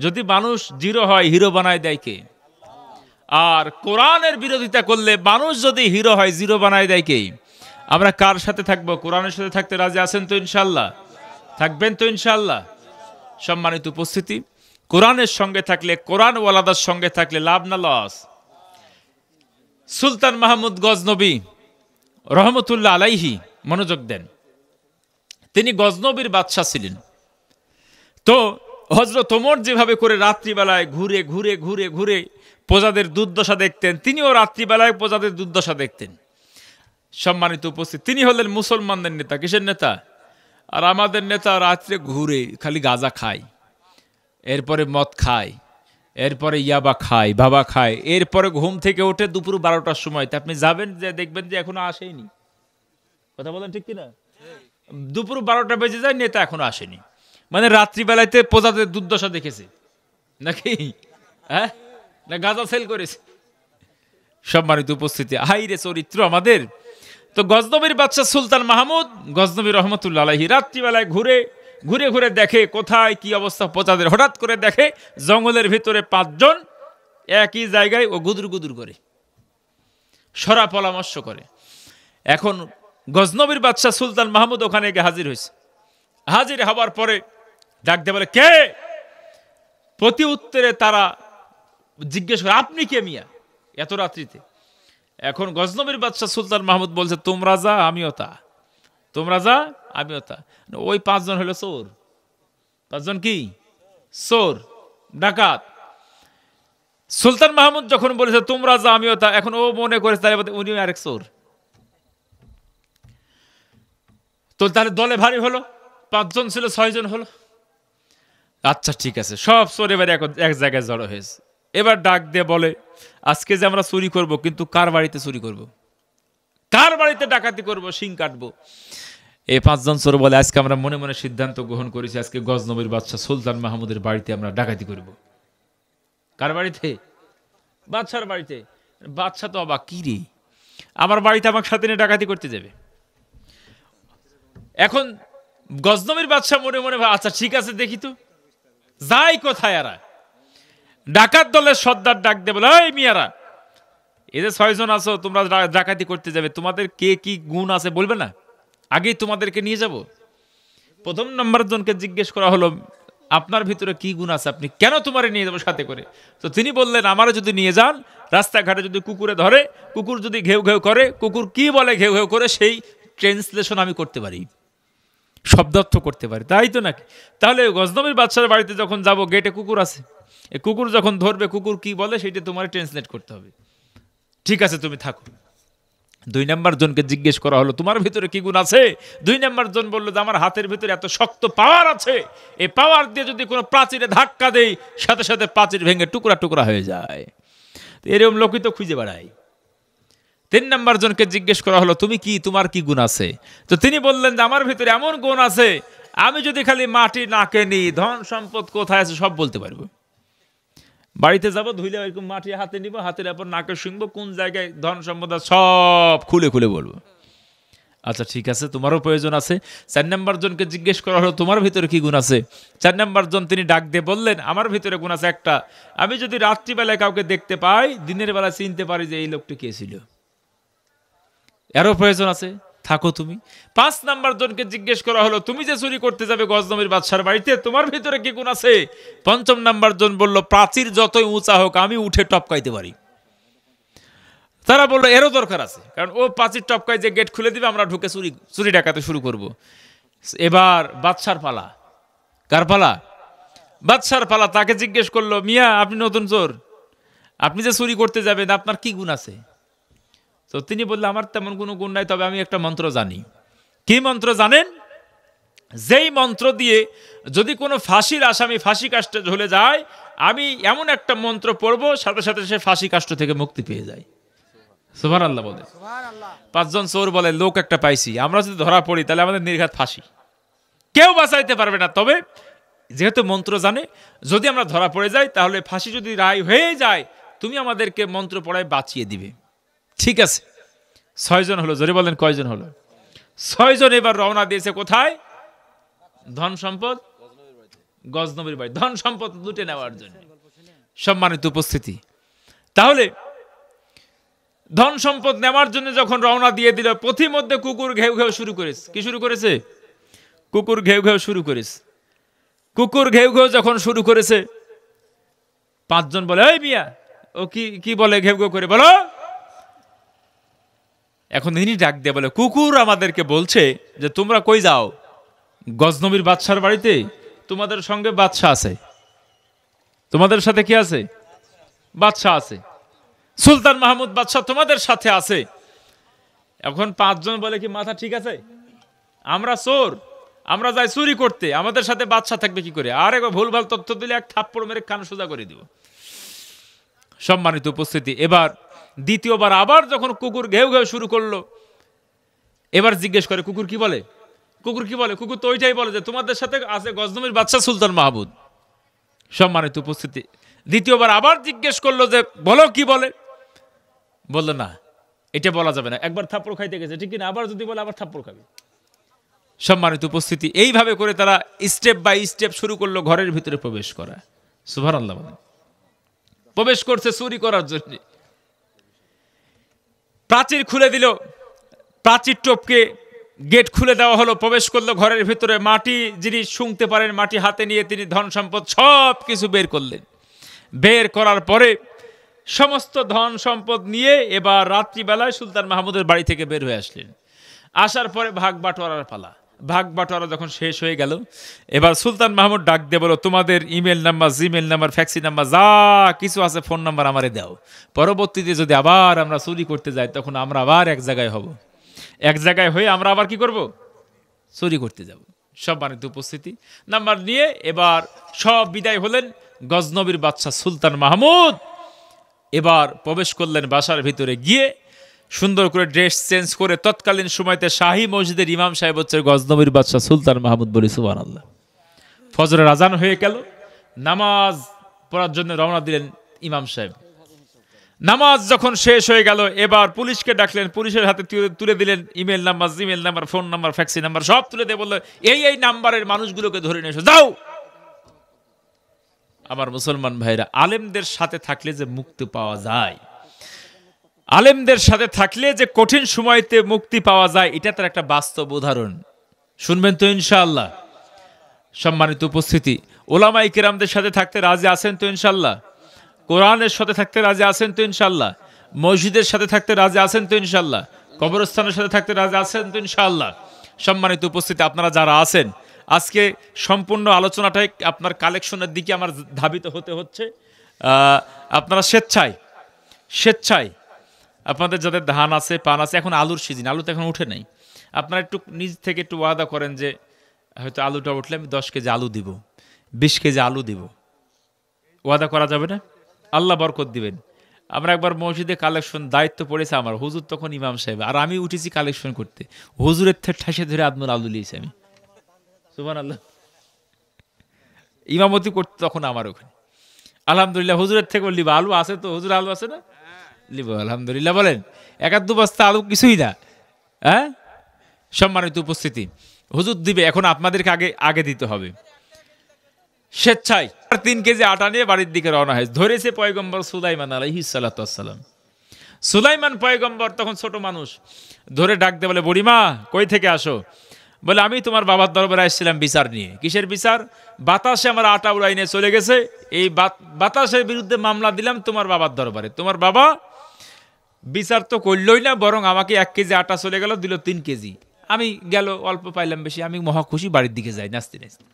যদি মানুষ জিরো হয়, হিরো বানায় দেয় কে? আর কোরআনের বিরোধিতা করলে মানুষ যদি হিরো হয়, জিরো বানায় দেয় কে? আমরা কার সাথে থাকবো? কোরআনের সাথে থাকতে রাজি আছেন তো ইনশাল্লাহ? থাকবেন তো ইনশাল্লাহ? সম্মানিত উপস্থিতি, কোরআনের সঙ্গে থাকলে, কোরআন ওয়ালাদার সঙ্গে থাকলে লাভ না লস? সুলতান মাহমুদ গজনবী রহমতুল্লাহ আলাইহি, মনোযোগ দেন, তিনি গজনবীর বাদশাহ ছিলেন। তো হযরত ওমর যেভাবে করে রাত্রিবেলায় ঘুরে ঘুরে ঘুরে ঘুরে প্রজাদের দুর্দশা দেখতেন, তিনিও রাত্রিবেলায় প্রজাদের দুর্দশা দেখতেন। সম্মানিত উপস্থিত, তিনি হলেন মুসলমানদের নেতা। কিসের নেতা? আর আমাদের নেতা রাত্রে ঘুরে খালি গাঁজা খায়, এরপরে মদ খায়, এরপরে ইয়াবা খায়, বাবা খায়, এরপরে ঘুম থেকে ওঠে দুপুর 12টার সময়। তা আপনি যাবেন, যে দেখবেন যে এখনো আসেনি। কথা বলেন ঠিক কিনা? দুপুর 12টা বেজে যায়, নেতা এখনো আসেনি। মানে রাত্রিবেলাতে প্রজাদের দুর্দশা দেখেছে নাকি? হ্যাঁ, না গাঁজা সেল করেছে? সম্মানিত উপস্থিতি, হাইরে চরিত্র আমাদের। তো গজনবীর বাদশাহ সুলতান মাহমুদ গজনবী রহমতুল্লাহ আলাইহি রাত্রিবেলায় ঘুরে ঘুরে ঘুরে দেখে কোথায় কি অবস্থা প্রজাদের। হঠাৎ করে দেখে জঙ্গলের ভিতরে 5 জন একই জায়গায় ও গুদুর গুদুর করে সরা পরামর্শ করে। এখন গজনবীর বাদশাহ সুলতান মাহমুদ ওখানে গিয়ে হাজির হয়েছে। হাজির হওয়ার পরে ডাক দিয়ে বলে, কে? প্রতি উত্তরে তারা জিজ্ঞেস করে, আপনি কে মিয়া এত রাত্রিতে? এখন গজনবীর বাদশাহ সুলতান মাহমুদ বলছে, তোমরা যা আমিও তা, তোমরা যা আমিও তা। ওই 5 জন হলো চোর। 5 জন কি? চোর, ডাকাত। সুলতান মাহমুদ যখন বলেছে তোমরা যা আমিও তা, এখন ও মনে করেছে তাহলে উনি আরেক চোর। তো তাহলে দলে ভারী হলো, 5 জন ছিল 6 জন হলো। আচ্ছা ঠিক আছে, সব চোর এবার এক জায়গায় জড়ো হয়েছে। এবার ডাক দিয়ে বলে, আজকে যে আমরা চুরি করব, কিন্তু কার বাড়িতে চুরি করব? কার বাড়িতে ডাকাতি করব, শিং কাটবো? এই 5 জন চোর বলে, আজকে আমরা মনে মনে সিদ্ধান্ত গ্রহণ করেছি, আজকে গজনবীর বাদশাহ সুলতান মাহমুদের বাড়িতে আমরা ডাকাতি করব। কার বাড়িতে? বাদশার বাড়িতে। বাদশা তো অবাক, কি রে, আমার বাড়িতে আমার সাথে নিয়ে ডাকাতি করতে যাবে? এখন গজনবীর বাদশা মনে মনে, আচ্ছা ঠিক আছে, দেখি তো যাই কোথায় এরা। ডাকাত দলের সর্দার ডাক দিয়ে বলে, এই মিয়ারা, এই যে 6 জন আছো তোমরা ডাকাতি করতে যাবে, তোমাদের কে কি গুণ আছে বলবে না? আগেই তোমাদেরকে নিয়ে যাব। প্রথম নম্বর জনকে জিজ্ঞেস করা হলো, আপনার ভিতরে কি গুণ আছে, আপনি কেন তোমারে নিয়ে যাবো সাথে করে? তো তিনি বললেন, আমারও যদি নিয়ে যান, রাস্তাঘাটে যদি কুকুরে ধরে, কুকুর যদি ঘেউ ঘেউ করে, কুকুর কি বলে ঘেউ ঘেউ করে, সেই ট্রান্সলেশন আমি করতে পারি, শব্দার্থ করতে পারি, তাই তো নাকি? তাহলে গজনবীর বাদশার বাড়িতে যখন যাব, গেটে কুকুর আছে, এই কুকুর যখন ধরবে, কুকুর কি বলে সেটা তোমার ট্রান্সলেট করতে হবে। ঠিক আছে, তুমি থাকো। 2 নম্বর জনকে জিজ্ঞেস করা হলো, তোমার ভিতরে কি গুণ আছে? 2 নম্বর জন বললো যে আমার হাতের ভিতরে এত শক্ত পাওয়ার আছে, এই পাওয়ার দিয়ে যদি কোনো প্রাচীরে ধাক্কা দেই, সাথে সাথে প্রাচীর ভেঙে টুকরা টুকরা হয়ে যায়। এরকম লোকই তো খুঁজে বেড়ায়। 3 নম্বর জনকে জিজ্ঞেস করা হলো, তুমি কি, তোমার কি গুণ আছে? তো তিনি বললেন যে আমার ভিতরে এমন গুণ আছে, আমি যদি খালি মাটি নাকে নিই, ধন সম্পদ কোথায় আছে সব বলতে পারবো। বাড়িতে যাবো, ধুইলে এরকম মাটি হাতে নিব, হাতের উপর নাকে শুনবো, কোন জায়গায় ধন সম্পদ সব খুলে খুলে বলবো। আচ্ছা ঠিক আছে, তোমারও প্রয়োজন আছে। 4 নম্বর জনকে জিজ্ঞেস করা হলো, তোমার ভিতরে কি গুণ আছে? 4 নম্বর জন তিনি ডাক দিয়ে বললেন, আমার ভিতরে গুণ আছে একটা, আমি যদি রাত্রিবেলায় কাউকে দেখতে পাই, দিনের বেলা চিনতে পারি যে এই লোকটি কে ছিল। এরও প্রয়োজন আছে, থাকো তুমি। 5 নম্বর জনকে জিজ্ঞেস করা হলো, তুমি যে চুরি করতে যাবে গজনবীর বাদশার বাড়িতে, তোমার ভিতরে কি গুণ আছে? 5ম নম্বর জন বলল, প্রাচীর যতই উঁচা হোক আমি উঠে টপকাইতে পারি। তারা বললো এরও দরকার আছে, কারণ ও প্রাচীর টপকায় যে গেট খুলে দিবে, আমরা ঢুকে চুরি ডাকাতে শুরু করব। এবার বাদশার পালা। কার পালা? বাদশার পালা। তাকে জিজ্ঞেস করলো, মিয়া আপনি নতুন চোর, আপনি যে চুরি করতে যাবেন, আপনার কি গুণ আছে? তো তিনি বললেন, আমার তেমন কোনো গুণ নাই, তবে আমি একটা মন্ত্র জানি। কি মন্ত্র জানেন? যেই মন্ত্র দিয়ে যদি কোনো ফাঁসির আসামি ফাঁসি কাষ্টে ঝুলে যায়, আমি এমন একটা মন্ত্র পড়বো, সাথে সাথে সে ফাঁসি কাষ্ট থেকে মুক্তি পেয়ে যায়। সুবহানাল্লাহ বলে। 5 জন চোর বলে, লোক একটা পাইছি, আমরা যদি ধরা পড়ি তাহলে আমাদের নির্ঘাত ফাঁসি, কেউ বাঁচাইতে পারবে না। তবে যেহেতু মন্ত্র জানে, যদি আমরা ধরা পড়ে যাই তাহলে ফাঁসি যদি রায় হয়ে যায়, তুমি আমাদেরকে মন্ত্র পড়ায় বাঁচিয়ে দিবে। ঠিক আছে, 6 জন হলো। জোরে বলেন কয়জন হলো? 6 জন এবার রওনা দিয়েছে কোথায়? ধন সম্পদ গজনবীর বাড়ি, ধন সম্পদ লুটে নেওয়ার জন্য। সম্মানিত উপস্থিতি, তাহলে ধন সম্পদ নেওয়ার জন্য যখন রওনা দিয়ে দিল, পথিমধ্যে কুকুর ঘেউ ঘেউ শুরু করেছে। কি শুরু করেছে? কুকুর ঘেউ ঘেউ শুরু করেছে। কুকুর ঘেউ ঘেউ যখন শুরু করেছে, 5 জন বলে, এই মিয়া, ও কি বলে ঘেউ ঘেউ করে, বলো। এখন ইনি ডাক দিয়ে বলে, কুকুর আমাদেরকে বলছে যে তোমরা কই যাও? গজনবীর বাদশার বাড়িতে। তোমাদের সঙ্গে বাদশা আছে। তোমাদের সাথে কি আছে? বাদশা আছে। সুলতান মাহমুদ বাদশা তোমাদের সাথে আছে। এখন 5 জন বলে, কি মাথা ঠিক আছে? আমরা চোর, আমরা যাই চুরি করতে, আমাদের সাথে বাদশা থাকবে কি করে? আর একবার ভুলভাল তথ্য দিলে এক থাপ্পড় মেরে কান সোজা করে দিব। সম্মানিত উপস্থিতি, এবার দ্বিতীয়বার আবার যখন কুকুর ঘেউ ঘেউ শুরু করলো, এবার জিজ্ঞেস করে, কুকুর কি বলে? কুকুর কি বলে? কুকুর তো ওইটাই বলে যে তোমাদের সাথে আছে গজনবীর বাদশা সুলতান মাহমুদ। সম্মানিত উপস্থিতি, দ্বিতীয়বার আবার জিজ্ঞেস করলো যে বলো কি বলে? বললো না, এটা বলা যাবে না, একবার থাপ্পড় খাইতে গেছে, ঠিক কিনা? আবার যদি বলে আবার থাপ্পড় খাবে। সম্মানিত উপস্থিতি, এইভাবে করে তারা স্টেপ বাই স্টেপ শুরু করলো ঘরের ভিতরে প্রবেশ করা। সুবহানাল্লাহ বলে। প্রবেশ করছে চুরি করার জন্য। প্রাচীর খুলে দিল, প্রাচীর টপকে গেট খুলে দেওয়া হলো, প্রবেশ করলো ঘরের ভিতরে। মাটি যিনি শুংতে পারেন, মাটি হাতে নিয়ে তিনি ধন সম্পদ সব কিছু বের করলেন। বের করার পরে সমস্ত ধন সম্পদ নিয়ে এবার রাত্রিবেলায় সুলতান মাহমুদের বাড়ি থেকে বের হয়ে আসলেন। আসার পরে ভাগ বাটোয়ারার পালা। ভাগ বাটোয়ারা যখন শেষ হয়ে গেল, এবার সুলতান মাহমুদ ডাক দিয়ে বলো, তোমাদের email number, gmail number, fax number যা কিছু আছে, ফোন নাম্বার আমারে দাও। পরবর্তীতে যদি আবার আমরা চুরি করতে যাই, তখন আমরা আবার এক জায়গায় হব। এক জায়গায় হয়ে আমরা আবার কি করব? চুরি করতে যাব। সম্মানিত উপস্থিতি, নাম্বার নিয়ে এবার সব বিদায় হলেন। গজনবীর বাদশা সুলতান মাহমুদ এবার প্রবেশ করলেন বাসার ভিতরে। গিয়ে সুন্দর করে ড্রেস চেঞ্জ করে, তৎকালীন সময়তে শাহী মসজিদের ইমাম সাহেব হচ্ছে গজনবীর বাদশা সুলতান মাহমুদ। বলি সুবহানাল্লাহ। ফজরের আজান হয়ে গেল, নামাজ পড়ার জন্য রওনা দিলেন ইমাম সাহেব। নামাজ যখন শেষ হয়ে গেল, এবার পুলিশকে ডাকলেন, পুলিশের হাতে তুলে দিলেন email number, gmail number, phone number, fax number সব তুলে দিয়ে বললেন, এই নাম্বারের মানুষগুলোকে ধরে নিয়ে এসো, যাও। আমার মুসলমান ভাইরা, আলেমদের সাথে থাকলে যে মুক্তি পাওয়া যায়, আলেমদের সাথে থাকলে যে কঠিন সময়তে মুক্তি পাওয়া যায়, এটা তার একটা বাস্তব উদাহরণ। শুনবেন তো ইনশাআল্লাহ? সম্মানিত উপস্থিতি, ওলামায়ে কেরামদের সাথে থাকতে রাজি আছেন তো ইনশাআল্লাহ? কোরআনের সাথে থাকতে রাজি আছেন তো ইনশাআল্লাহ? মসজিদের সাথে থাকতে রাজি আছেন তো ইনশাআল্লাহ? কবরস্থানের সাথে থাকতে রাজি আছেন তো ইনশাআল্লাহ? সম্মানিত উপস্থিতি, আপনারা যারা আছেন, আজকে সম্পূর্ণ আলোচনাটাই আপনার কালেকশনের দিকে আমার ধাবিত হতে হচ্ছে। আপনারা স্বেচ্ছায় আপনাদের যাদের ধান আছে, পান আছে, এখন আলুর সিজন, আলু তো এখন উঠে নাই, আপনারা একটু নিজ থেকে একটু ওয়াদা করেন যে হয়তো আলুটা উঠলে আমি 10 কেজি আলু দিব, 20 কেজি আলু দিব। ওয়াদা করা যাবে না? আল্লাহ বরকত দিবেন। আমরা একবার মসজিদে কালেকশন দায়িত্ব পড়েছে আমার, হুজুর তখন ইমাম সাহেব, আর আমি উঠেছি কালেকশন করতে, হুজুরের থেকে ঠাসে ধরে আদমুল আলু লিয়েছি আমি। সুবহানাল্লাহ। ইমামতি করতে তখন আমার ওখানে, আলহামদুলিল্লাহ হুজুরের থেকে লিবা, আলু আছে তো, হুজুর আলু আছে না, লিব আলহামদুলিল্লাহ। বলেন 1-2 বস্তা আলু কিছুই না। হ্যাঁ, সম্মানিত উপস্থিতি, হুজুর দিবে, এখন আপনাদেরকে আগে দিতে হবে। স্বেচ্ছায় 3 কেজি আটা নিয়ে বাড়ির দিকে রওনা হয়। ধরেছে পয়গম্বর সুলাইমান আলাইহিস সালাতু ওয়াস সালাম। সুলাইমান পয়গম্বর তখন ছোট মানুষ, ধরে ডাক দিয়ে বলে, বুড়িমা কই থেকে আসো? বলে, আমি তোমার বাবার দরবারে আসছিলাম বিচার নিয়ে। কিসের বিচার? বাতাসে আমার আটা উড়াই নিয়ে চলে গেছে, এই বাতাসের বিরুদ্ধে মামলা দিলাম তোমার বাবার দরবারে। তোমার বাবা বিচার তো করলই না, বরং আমাকে 1 কেজি আটা চলে গেল, দিল 3 কেজি। আমি গেল অল্প পাইলাম বেশি, আমি মহা খুশি, বাড়ির দিকে যাই নাচতে নাচতে।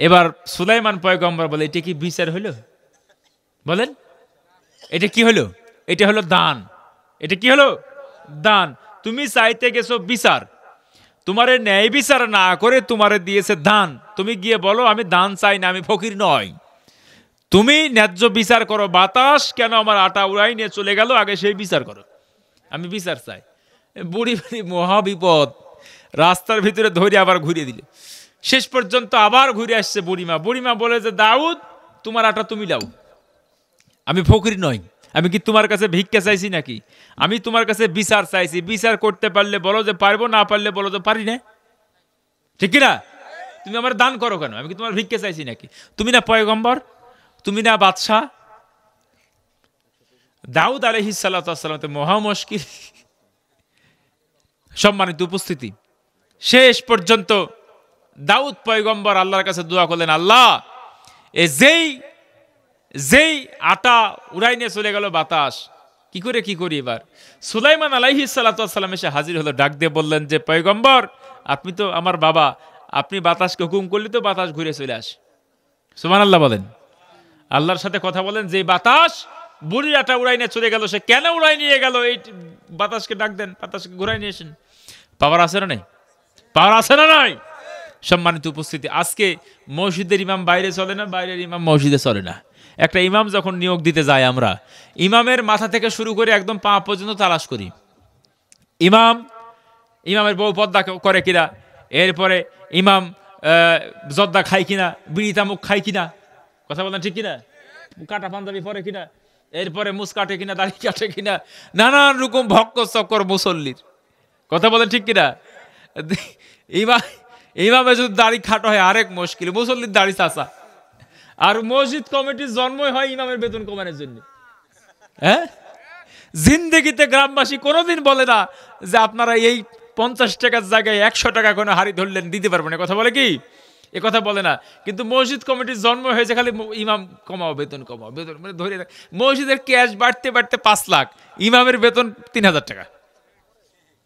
এবার সুলাইমান পয়গম্বর বলে, এটা কি বিচার হলো? বলেন, এটা কি হলো? এটা হলো দান। এটা কি হলো? দান। তুমি চাইতে গেছো বিচার, তোমারে ন্যায় বিচার না করে তোমারে দিয়েছে দান। তুমি গিয়ে বলো, আমি দান চাই না, আমি ফকির নয়। তুমি ন্যায্য বিচার করো, বাতাস কেন আমার আটা উড়াই নিয়ে চলে গেল, আগে সেই বিচার করো, আমি বিচার চাই। বুড়ি বুড়ি মহা বিপদ, রাস্তার ভিতরে ধরে আবার ঘুরিয়ে দিলে। শেষ পর্যন্ত আবার ঘুরে আসছে বুড়িমা। বুড়িমা বলে যে, দাউদ তোমার আটা তুমি লাও, আমি ফকির নই, আমি কি তোমার কাছে ভিক্ষা চাইছি নাকি? আমি তোমার কাছে বিচার চাইছি। বিচার করতে পারলে বলো যে পারবো, না পারলে বলো যে পারি না। ঠিক কিনা? তুমি আমার দান করো কেন? আমি কি তোমার ভিক্ষা চাইছি নাকি? তুমি না পয়গম্বর, তুমি না বাদশাহ? দাউদ আলাইহিস সালাতু ওয়াস সালাম তো মহা মুশকিল। সম্মানিত উপস্থিতি, শেষ পর্যন্ত দাউদ পয়গম্বর আল্লাহর কাছে দোয়া করলেন, আল্লাহ এই যেই আটা উড়াই নিয়ে চলে গেল বাতাস, কি করি এবার? সুলাইমান আলাইহিস সালাতু ওয়াস সালাম এসে হাজির হলো, ডাক দিয়ে বললেন যে, পয়গম্বর আপনি তো আমার বাবা, আপনি বাতাসকে হুকুম করলে তো বাতাস ঘুরে চলে আসে। সুবহানাল্লাহ বলেন। আল্লাহর সাথে কথা বলেন, যে বাতাস বুড়ির আটা উড়াই নিয়ে চলে গেল, সে কেন উড়াই নিয়ে গেল? এই বাতাসকে ডাক দেন, বাতাসকে ঘুরাই নিয়ে আসেন। পাওয়ার আছে না নাই? পাওয়ার আছে না নাই? সম্মানিত উপস্থিতি, আজকে মসজিদের ইমাম বাইরে চলে না, বাইরের ইমাম মসজিদে চলে না। একটা ইমাম যখন নিয়োগ দিতে যায়, আমরা ইমামের মাথা থেকে শুরু করে একদম পা পর্যন্ত তালাশ করি। ইমামের বউ পর্দা করে কিনা, এরপরে ইমাম জর্দা খায় কিনা, বিড়ি তামুক খায় কিনা, কথা বলেন ঠিক কিনা, কাটা পাঞ্জাবি পরে কিনা, এরপরে মুস কাটে কিনা, দাড়ি কাটে কিনা, নানান রকম ভক্ক চক্কর মুসল্লির, কথা বলেন ঠিক কিনা। ইমামে যদি দাড়ি খাটো হয় আরেক মুশকিল, মুসল্লির দাড়ি চাচা। আর মসজিদ কমিটির জন্মই হয় ইমামের বেতন কমানোর জন্য। হ্যাঁ, জিন্দেগিতে গ্রামবাসী কোনোদিন বলে না যে আপনারা এই 50 টাকার জায়গায় 100 টাকা কোনো হাড়ি ধরলেন দিতে পারবেন না, কথা বলে কি? এ কথা বলে না। কিন্তু মসজিদ কমিটির জন্ম হয়েছে খালি ইমাম কমাও, বেতন কমাও, বেতন মানে ধরে মসজিদের ক্যাশ বাড়তে বাড়তে 5 লাখ, ইমামের বেতন 3000 টাকা,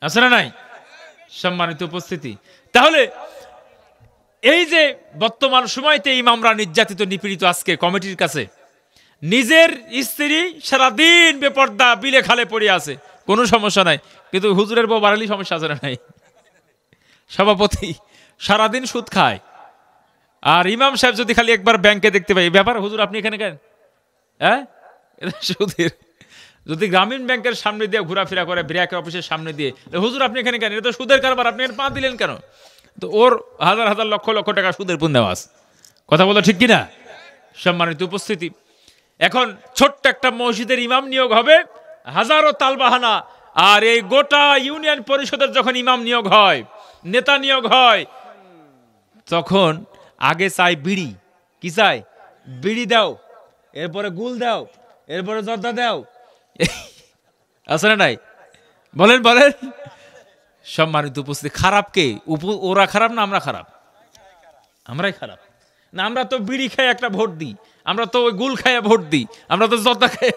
আছে না নাই? সম্মানিত উপস্থিতি, তাহলে এই যে বর্তমান সময়তে ইমামরা নির্যাতিত নিপীড়িত, আজকে কমিটির কাছে নিজের স্ত্রী সারাদিন বেপর্দা বিলে খালে পড়ে আছে, কোনো সমস্যা নাই, কিন্তু হুজুরের বউ বাড়ালি সমস্যা আছে না নাই? সভাপতি সারাদিন সুদ খায়, আর ইমাম সাহেব যদি খালি একবার ব্যাংকে দেখতে পাই, ব্যাপার হুজুর আপনি এখানে কেন? হ্যাঁ, সুদের যদি গ্রামীণ ব্যাংকের সামনে দিয়ে ঘোরাফেরা করে, ব্র্যাক অফিসের সামনে দিয়ে, হুজুর আপনি এখানে কেন? এটা তো সুদের কারবার, আপনি এর পা দিলেন কেন? তো ওর হাজার হাজার লক্ষ লক্ষ টাকা সুদের পুন দেওয়া আছে, কথা বলো ঠিক কিনা? সম্মানিত উপস্থিতি, এখন ছোট্ট একটা মসজিদের ইমাম নিয়োগ হবে, হাজারো তালবাহানা। আর এই গোটা ইউনিয়ন পরিষদের যখন ইমাম নিয়োগ হয়, নেতা নিয়োগ হয়, তখন আগে চাই বিড়ি, কি চাই? বিড়ি দাও, এরপরে গুল দাও, এরপরে জর্দা দাও, আছে না নাই? বলেন বলেন। সম্মানিত উপস্থিতি, খারাপ কে? ওরা খারাপ না আমরা খারাপ? আমরাই খারাপ না? আমরা তো বিড়ি খাই একটা ভোট দিই, আমরা তো ওই গুল খাইয়া ভোট দিই, আমরা তো জর্দা খাই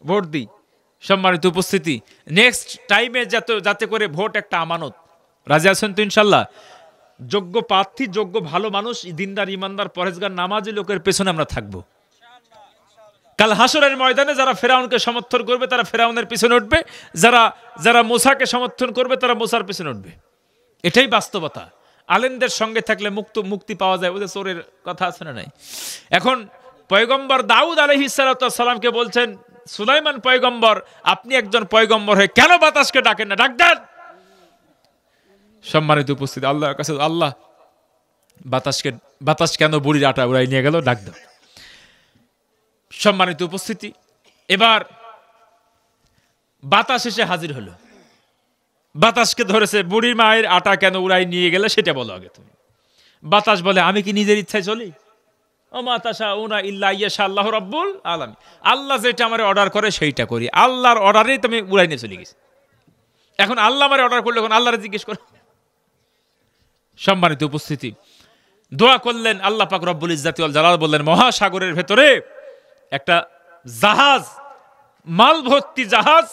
ভোট দিই। সম্মানিত উপস্থিতি, নেক্সট টাইমে যাতে করে ভোট একটা আমানত। রাজি আছেন তো ইনশাল্লাহ? যোগ্য প্রার্থী, যোগ্য ভালো মানুষ, দিনদার, ইমানদার, পরেজগার, নামাজি লোকের পেছনে আমরা থাকবো। কাল হাসরের ময়দানে যারা ফেরাউনকে সমর্থন করবে তারা ফেরাউনের পিছনে উঠবে, যারা মুসাকে সমর্থন করবে তারা মুসার পিছনে উঠবে। এটাই বাস্তবতা। আলেমদের সঙ্গে থাকলে মুক্তি পাওয়া যায়, ওদের চোরের কথা আছে না নাই? এখন পয়গম্বর দাউদ আলাইহিস সালামকে বলছেন, সুলাইমান পয়গম্বর, আপনি একজন পয়গম্বর হয়ে কেন বাতাসকে ডাকেন না? ডাক দেন। সম্মানিত উপস্থিতি, আল্লাহর কাছে, আল্লাহ বাতাস কেন বুড়ির আটা উড়াই নিয়ে গেল? ডাক দাও। সম্মানিত উপস্থিতি, এবার বাতাস এসে হাজির হলো। বাতাসকে ধরেছে, বুড়ির মায়ের আটা কেন উড়াই নিয়ে গেলে সেটা বলো আগে তুমি। বাতাস বলে, আমি কি নিজের ইচ্ছায় চলি? ও মাতাসা উনা ইল্লা ইয়াশা আল্লাহু রাব্বুল আলামিন। আল্লাহ যেটা আমার অর্ডার করে সেইটা করি, আল্লাহর অর্ডারেই তুমি উড়াই নিয়ে চলে গেছি। এখন আল্লাহ আমার অর্ডার করলে এখন আল্লাহরে জিজ্ঞেস করো। সম্মানিত উপস্থিতি, দোয়া করলেন আল্লাহ পাক রব্বুল ইজ্জাতি ওয়াল জালাল, বললেন মহাসাগরের ভেতরে একটা জাহাজ, মাল ভর্তি জাহাজ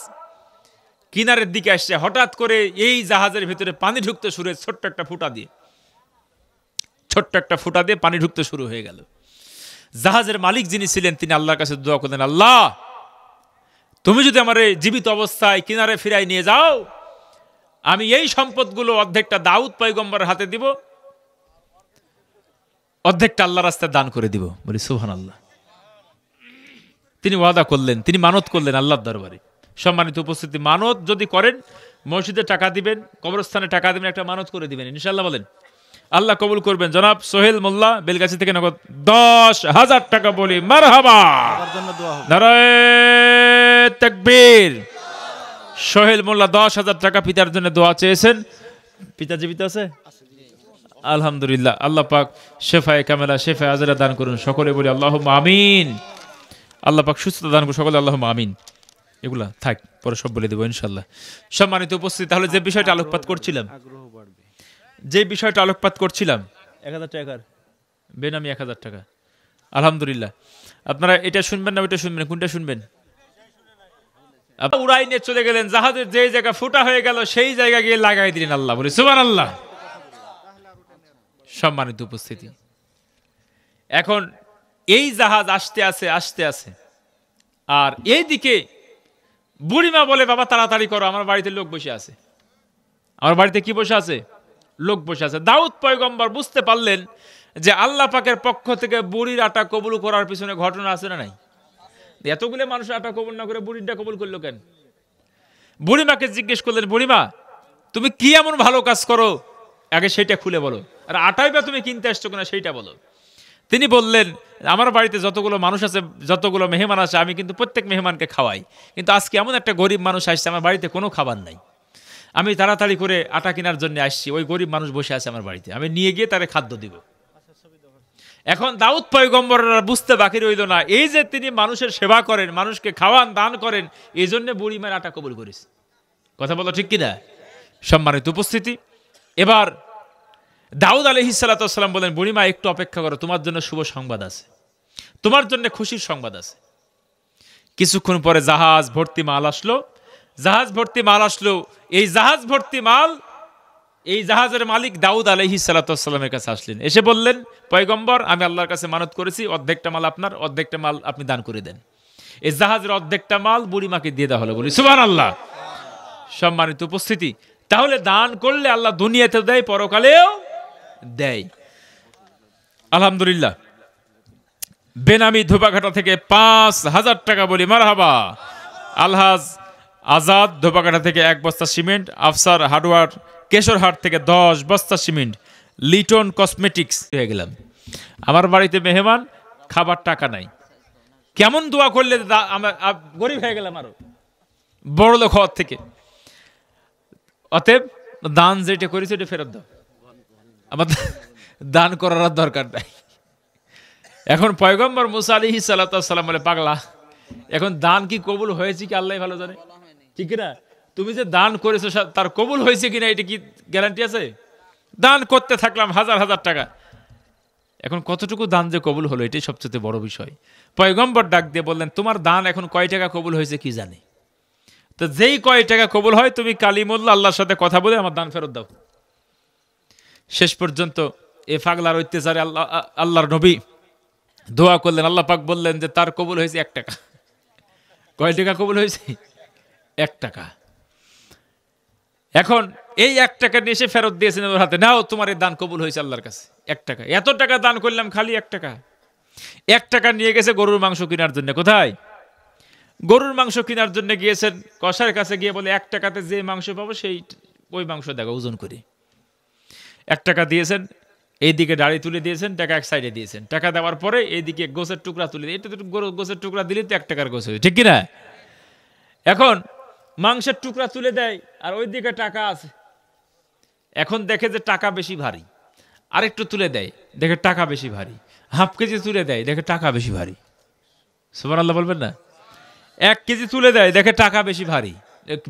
কিনারের দিকে আসছে। হঠাৎ করে এই জাহাজের ভিতরে পানি ঢুকতে শুরু হয়ে ছোট্ট একটা ফুটা দিয়ে পানি ঢুকতে শুরু হয়ে গেল। জাহাজের মালিক যিনি ছিলেন তিনি আল্লাহর কাছে দোয়া করলেন, আল্লাহ তুমি যদি আমার জীবিত অবস্থায় কিনারে ফিরাই নিয়ে যাও, আমি এই সম্পদগুলো অর্ধেকটা দাউদ পয়গম্বরের হাতে দিব, অর্ধেকটা আল্লাহর রাস্তায় দান করে দিব। বলি সুবহানাল্লাহ। তিনি ওয়াদা করলেন, তিনি মানত করলেন আল্লাহর দরবারে। সম্মানিত উপস্থিতি, মানত যদি করেন, মসজিদে টাকা দিবেন, কবরস্থানে টাকা দিবেন, একটা মানত করে দিবেন, ইনশাআল্লাহ বলেন আল্লাহ কবুল করবেন। জনাব সোহেল মোল্লা বেলগাছি থেকে নগদ 10,000 টাকা, বলি মারহাবা, নারায়ে তাকবীর। সোহেল মোল্লা 10,000 টাকা পিতার জন্য দোয়া চেয়েছেন। পিতা জীবিত আছে? আলহামদুলিল্লাহ। আল্লাহ পাক শেফায়ে কামেলা, শেফায়ে আজরা দান করুন। সকলে বলি আল্লাহুম্মা আমিন। আল্লাহ পাক সুস্থতা দান করুন, সকলে আল্লাহুম্মা আমিন। এগুলা থাক, পরে সব বলে দেবো ইনশাল্লাহ। সম্মানিত উপস্থিতি, তাহলে যে বিষয়টা আলোকপাত করছিলাম 1000 টাকার বেনামি 1000 টাকা। আলহামদুলিল্লাহ। আপনারা এটা শুনবেন না ওইটা শুনবেন? কোনটা শুনবেন? উড়াই নিয়ে চলে গেলেন, জাহাজের যে জায়গা ফুটা হয়ে গেল সেই জায়গা গিয়ে লাগাই দিলেন। আল্লাহ বলি সুবহানাল্লাহ। সম্মানিত উপস্থিতি, এখন এই জাহাজ আসতে আছে আর এইদিকে বুড়িমা বলে, বাবা তাড়াতাড়ি করো, আমার বাড়িতে লোক বসে আছে। আমার বাড়িতে কি বসে আছে? লোক বসে আছে। দাউদ পয়গম্বর বুঝতে পারলেন যে আল্লাহ পাকের পক্ষ থেকে বুড়ির আটা কবুল করার পিছনে ঘটনা আছে না নাই? এতগুলো মানুষ আটা কবুল না করে বুড়িটা কবুল করলো কেন? বুড়িমাকে জিজ্ঞেস করলেন, বুড়িমা তুমি কি এমন ভালো কাজ করো, আগে সেটা খুলে বলো, আর আটাই বা তুমি কিনতে আসছো কিনা সেইটা বলো। তিনি বললেন, আমার বাড়িতে যতগুলো মানুষ আছে, যতগুলো মেহমান আছে, আমি কিন্তু প্রত্যেক মেহমানকে খাওয়াই, কিন্তু আজকে এমন একটা গরিব মানুষ আসছে, আমার বাড়িতে কোনো খাবার নাই, আমি তাড়াতাড়ি করে আটা কেনার জন্য আসছি, ওই গরিব মানুষ বসে আছে আমার বাড়িতে, আমি নিয়ে গিয়ে তারে খাদ্য দিব। এখন দাউদ পয়গম্বররা বুঝতে বাকি রইল না, এই যে তিনি মানুষের সেবা করেন, মানুষকে খাওয়ান, দান করেন, এই জন্য বুড়িমার আটা কবুল করেছে। কথা বলো ঠিক কিনা? সম্মানিত উপস্থিতি, এবার দাউদ আলাইহিস সালাতু ওয়াস সালাম বলেন, বুড়িমা একটু অপেক্ষা করো, তোমার জন্য শুভ সংবাদ আছে, তোমার জন্য খুশির সংবাদ আছে। কিছুক্ষণ পরে জাহাজ ভর্তি মাল আসলো। এই জাহাজ ভর্তি মাল, এই জাহাজের মালিক দাউদ আলাইহিস সালাতু ওয়াস সালামের কাছে আসলেন, এসে বললেন, পয়গম্বর আমি আল্লাহর কাছে মানত করেছি, অর্ধেকটা মাল আপনার, অর্ধেকটা মাল আপনি দান করে দেন। এই জাহাজের অর্ধেকটা মাল বুড়িমাকে দিয়ে দেওয়া হলো। বলি সুবহানাল্লাহ। সম্মানিত উপস্থিতি, তাহলে দান করলে আল্লাহ দুনিয়াতে দেয়, পরকালেও দেয়। আলহামদুলিল্লাহ। বেনামি ধোপাঘাটা থেকে 5,000 টাকা, বলি মারহাবা। আলহাজ আজাদ ধোপাঘাটা থেকে 1 বস্তা সিমেন্ট, আফসার হার্ডওয়্যার কেশরহাট থেকে 10 বস্তা সিমেন্ট, লিটন কসমেটিক্স হয়ে গেলাম। আমার বাড়িতে মেহমান, খাবার টাকা নাই, কেমন দোয়া করলে আমরা গরিব হয়ে গেলাম, আরো বড় লোক হওয়ার থেকে। অতএব দান যেটা করেছে ওটা ফেরত দাও, আমার দান করার দরকার নাই। এখন পয়গম্বর মুসা আলাইহিস সালাতু ওয়াস সালাম বলে, পাগলা, এখন দান কি কবুল হয়েছে কি আল্লাহ ভালো জানে, ঠিক না? তুমি যে দান করেছো তার কবুল হয়েছে কিনা এটা কি গ্যারান্টি আছে? দান করতে থাকলাম হাজার হাজার টাকা, এখন কতটুকু দান যে কবুল হলো এটাই সবচেয়ে বড় বিষয়। পয়গম্বর ডাক দিয়ে বললেন, তোমার দান এখন কয় টাকা কবুল হয়েছে কি জানে, তো যেই কয় টাকা কবুল হয় তুমি কালিমুল্লাহ আল্লাহর সাথে কথা বলে আমার দান ফেরত দাও। শেষ পর্যন্ত এ পাগলার অত্যাচারে আল্লাহর নবী দোয়া করলেন, আল্লাহ পাক বললেন যে তার কবুল হয়েছে 1 টাকা। কয় টাকা কবুল হয়েছে? 1 টাকা। এখন এই 1 টাকা নিয়ে এসে ফেরত দিয়েছেন ওর হাতে, নাও তোমার এই দান কবুল হয়েছে আল্লাহর কাছে। 1 টাকা, এত টাকা দান করলাম খালি 1 টাকা। 1 টাকা নিয়ে গেছে গরুর মাংস কেনার জন্য। কোথায়? গরুর মাংস কেনার জন্য গিয়েছেন, কসাইয়ের কাছে গিয়ে বলে 1 টাকাতে যে মাংস পাবো সেই ওই মাংস দেখো ওজন করে। 1 টাকা দিয়েছেন, এইদিকে দাড়ি তুলে দিয়েছেন, টাকা এক সাইডে দিয়েছেন। টাকা দেওয়ার পরে এইদিকে গোছের টুকরা তুলে দিয়ে, এটা তো গোছের টুকরা দিলে তো 1 টাকার গোছ হয়েছে, ঠিক কিনা? এখন মাংসের টুকরা তুলে দেয় আর ওইদিকে টাকা আছে। এখন দেখে যে টাকা বেশি ভারী, আরেকটু তুলে দেয়, দেখে টাকা বেশি ভারী। হাফ কেজি তুলে দেয়, দেখে টাকা বেশি ভারী। সুবহানাল্লাহ বলবেন না? 1 কেজি তুলে দেয়, দেখে টাকা বেশি ভারী।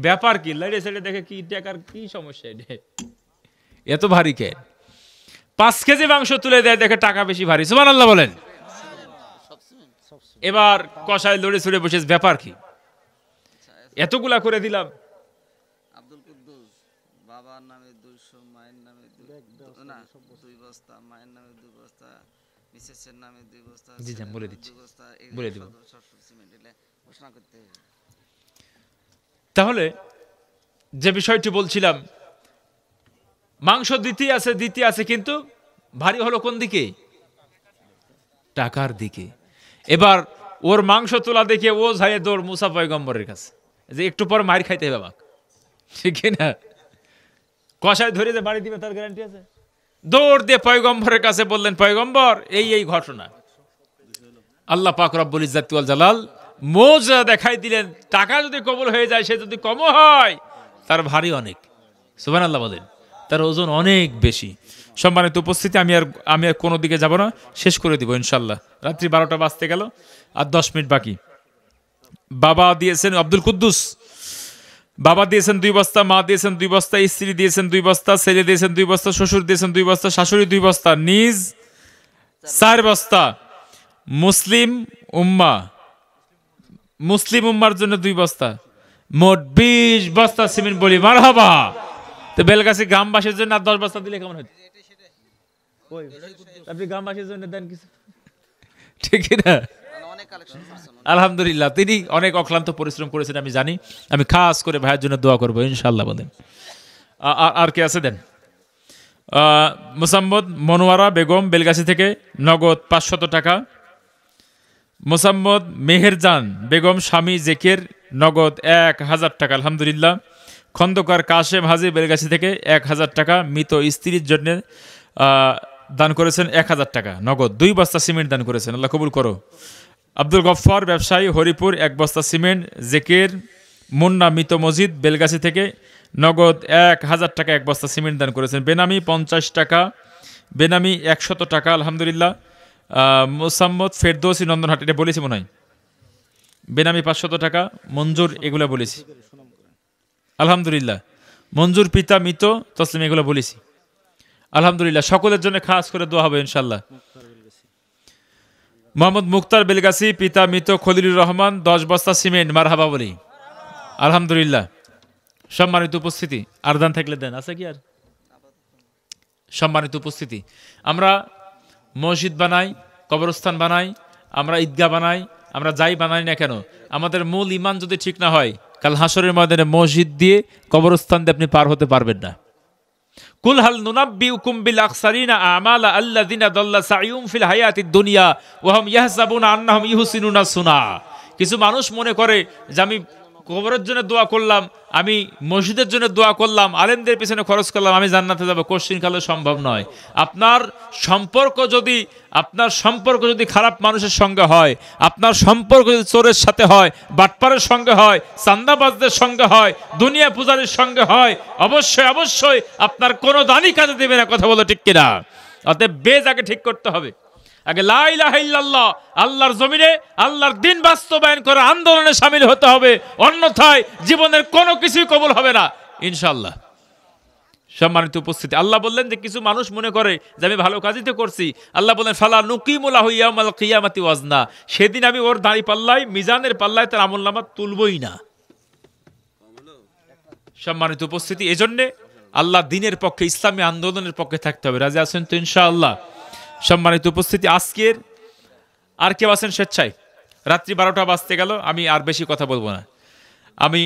ব্যাপার কি? লাইড়ে সাইডে দেখে কি টাকার কি সমস্যা, এত ভারী কে? 5 কেজি মাংস তুলে দেয়, দেখে টাকা বেশি ভারী। সুবহানাল্লাহ বলেন। এবার কসাই লড়ে ছুড়ে বসে, ব্যাপার কি? এতগুলা করে দিলাম। আব্দুল কুদ্দুস, বাবার নামে 200, মায়ের নামে 2 বস্তা, মায়ের নামে 2 বস্তা, মিসেসের নামে 2 বস্তা। জি জি, বলে দিচ্ছি, 2 বস্তা, বলে দিব। সিমেন্ট এলে ঘোষণা করতে হবে। তাহলে যে বিষয়টি বলছিলাম, মাংস দিতে আছে, কিন্তু ভারী হলো কোন দিকে? টাকার দিকে। এবার ওর মাংস তোলা দেখে ও যায় দৌড় মুসা পয়গম্বরের কাছে, যে একটু পর মার খাইতে হবে আমাকে, ঠিক না? কষায় ধরে যে বাড়ি দিবে তার গ্যারান্টি আছে? দৌড় দিয়ে পয়গম্বরের কাছে বললেন, পয়গম্বর এই ঘটনা। আল্লাহ পাক রব্বুল ইজ্জাত ওয়াল জালাল মুজিজা দেখাই দিলেন, টাকা যদি কবুল হয়ে যায়, সে যদি কম হয় তার ভারী অনেক। সুবহানাল্লাহ বলেন, তার ওজন অনেক বেশি। সম্মানিত উপস্থিতি, আমি আর কোনো দিকে যাব না, শেষ করে দিব ইনশাল্লাহ। রাত্রি 12টা বাজতে গেল, আর 10 মিনিট বাকি। বাবা দিয়েছেন আব্দুল কুদ্দুস, বাবা দিয়েছেন 2 বস্তা, মা দিয়েছেন 2 বস্তা, স্ত্রী দিয়েছেন 2 বস্তা, ছেলে দিয়েছেন 2 বস্তা, শ্বশুর দিয়েছেন 2 বস্তা, শাশুড়ি 2 বস্তা, নিজ 4 বস্তা, মুসলিম উম্মার জন্য 2 বস্তা, মোট 20 বস্তা সিমেন্ট। বলি মারহাবা। তো বেলগাছি গ্রামবাসীর জন্য আর 10 বস্তা দিলে কেমন হতো? আপনি গ্রামবাসীর জন্য দেন কিছু, ঠিক না? অনেক কালেকশন করছেন। আলহামদুলিল্লাহ, তিনি অনেক অক্লান্ত পরিশ্রম করেছেন, আমি জানি। আমি খাস করে ভাইয়ের জন্য দোয়া করবো ইনশাল্লাহ। বলেন আর কে আছে? দেন। মোসাম্মদ মনোয়ারা বেগম বেলগাছি থেকে নগদ 500 টাকা। মোসাম্মদ মেহেরজান বেগম স্বামী জেকের নগদ 1000 টাকা। আলহামদুলিল্লাহ। খন্দকার কাশেম হাজি বেলগাছি থেকে 1000 টাকা মৃত স্ত্রীর জন্য দান করেছেন। 1000 টাকা নগদ। 2 বস্তা সিমেন্ট দান করেছেন, আল্লাহ কবুল করো। আব্দুল গফফার ব্যবসায়ী হরিপুর 1 বস্তা সিমেন্ট। জেকের মুন্না মৃত মসজিদ বেলগাছি থেকে নগদ 1000 টাকা 1 বস্তা সিমেন্ট দান করেছেন। বেনামি 50 টাকা, বেনামি 100 টাকা। আলহামদুলিল্লাহ। মোসাম্মদ ফেরদৌসি নন্দনহাট, এটা বলেছি মনে হয়। বেনামি 500 টাকা। মঞ্জুর, এগুলো বলেছি আলহামদুলিল্লাহ। মঞ্জুর পিতা মৃত তসলিম, এগুলো বলেছি আলহামদুলিল্লাহ। সকলের জন্য খাস করে দোয়া হবে ইনশাল্লাহ। মোহাম্মদ মুক্তার বেলগাছি পিতা মৃত খলিলুর রহমান 10 বস্তা সিমেন্ট। মারহাবা বলি আলহামদুলিল্লাহ। সম্মানিত উপস্থিতি, আর দান থাকলে দেন, আছে কি আর? সম্মানিত উপস্থিতি, আমরা মসজিদ বানাই, কবরস্থান বানাই, আমরা ঈদগাহ বানাই, আমরা যাই বানাই না কেন, আমাদের মূল ইমান যদি ঠিক না হয়, কাল হাসরের ময়দানে মসজিদ দিয়ে কবরস্থান দিয়ে আপনি পার হতে পারবেন না। কুল হাল নুনাব্বিউকুম বিল আখসারিনা আমালা আল্লাযিনা দাল্লা সাইয়ুম ফিল হায়াতিদ দুনিয়া ওয়া হুম ইয়াহসাবুনা আন্নাহুম ইহসিনুনা সুনা। কিছু মানুষ মনে করে যে আমি কবরের জন্য দোয়া করলাম, আমি মসজিদের জন্য দোয়া করলাম, আলেমদের পিছনে খরচ করলাম, আমি জান্নাতে যাব। কোশ্চিন কালে সম্ভব নয়। আপনার সম্পর্ক যদি খারাপ মানুষের সঙ্গে হয়, আপনার সম্পর্ক যদি চোরের সাথে হয়, বাটপারের সঙ্গে হয়, চান্দাবাজদের সঙ্গে হয়, দুনিয়া পূজারীর সঙ্গে হয়, অবশ্যই আপনার কোনো দানই কাজে দেবে না। কথা বলো ঠিক কিনা? অতএব বেজ আগে ঠিক করতে হবে। আগে লা ইলাহা ইল্লাল্লাহ, আল্লাহর জমিনে আল্লাহর দ্বীন বাস্তবায়ন করে আন্দোলনে শামিল হতে হবে, অন্যথায় জীবনের কোনো কিছুই কবুল হবে না ইনশাআল্লাহ। সম্মানিত উপস্থিতি, আল্লাহ বললেন যে কিছু মানুষ মনে করে যে আমি ভালো কাজই তো করছি। আল্লাহ বললেন ফালা নুকিমু লাহু ইয়াউমাল কিয়ামাতি ওয়াজনা, সেদিন আমি ওর দাঁড়ি পাল্লায়, মিজানের পাল্লায় তার আমলনামা তুলবই না। সম্মানিত উপস্থিতি, এজন্যে আল্লাহ দ্বীনের পক্ষে, ইসলামী আন্দোলনের পক্ষে থাকতে হবে। রাজি আছেন তো ইনশাআল্লাহ? সম্মানিত উপস্থিতি, আজকের আর কেউ আছেন স্বেচ্ছায়? রাত্রি 12টা বাজতে গেল, আমি আর বেশি কথা বলবো না। আমি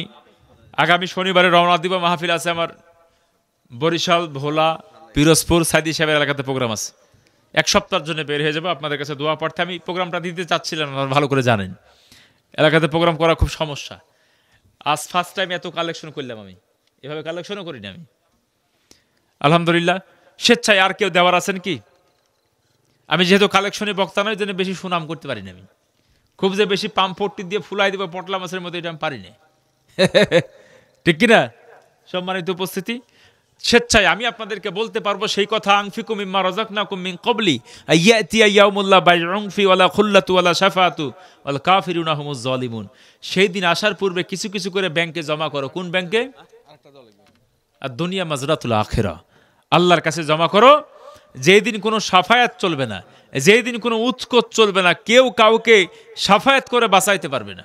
আগামী শনিবারে রওনা দিব, মাহফিল আছে আমার বরিশাল, ভোলা, পিরোজপুর, সাইদি সাহেবের এলাকাতে প্রোগ্রাম আছে। 1 সপ্তাহের জন্য বের হয়ে যাবো। আপনাদের কাছে দোয়া পড়তে আমি প্রোগ্রামটা দিতে চাচ্ছিলাম, আপনারা ভালো করে জানেন এলাকাতে প্রোগ্রাম করা খুব সমস্যা। আজ ফার্স্ট টাইম এত কালেকশন করলাম, আমি এভাবে কালেকশনও করিনি আমি। আলহামদুলিল্লাহ। স্বেচ্ছায় আর কেউ দেওয়ার আছেন কি? আমি যেহেতু কালেকশনে বক্তা নয়, জন্য বেশি সুনাম করতে পারি না। আমি খুব যে বেশি পাম্পটি দিয়ে ফুলাই দিব পটলা মাছের মতো, এটা আমি পারি না। ঠিক কিনা? সম্মানিত উপস্থিতি, স্বেচ্ছায় আমি আপনাদেরকে বলতে পারবো সেই কথা, আনফিকু মিম্মা রাযাকনাকুম মিন ক্বাবলি আইয়াতিয়া ইয়াউমুল লা বাইউন ফি ওয়ালা খুল্লাতু ওয়ালা শাফাআতু ওয়াল কাফিরুনা হুমুজ জালিমুন। সেই দিন আসার পূর্বে কিছু কিছু করে ব্যাংকে জমা করো। কোন ব্যাংকে? আর দুনিয়া মাজরাতুল আখিরা, আল্লাহর কাছে জমা করো। যেই দিন কোনো সাফায়াত চলবে না, যেই দিন কোনো উৎকোচ চলবে না, কেউ কাউকে সাফায়াত করে বাঁচাইতে পারবে না।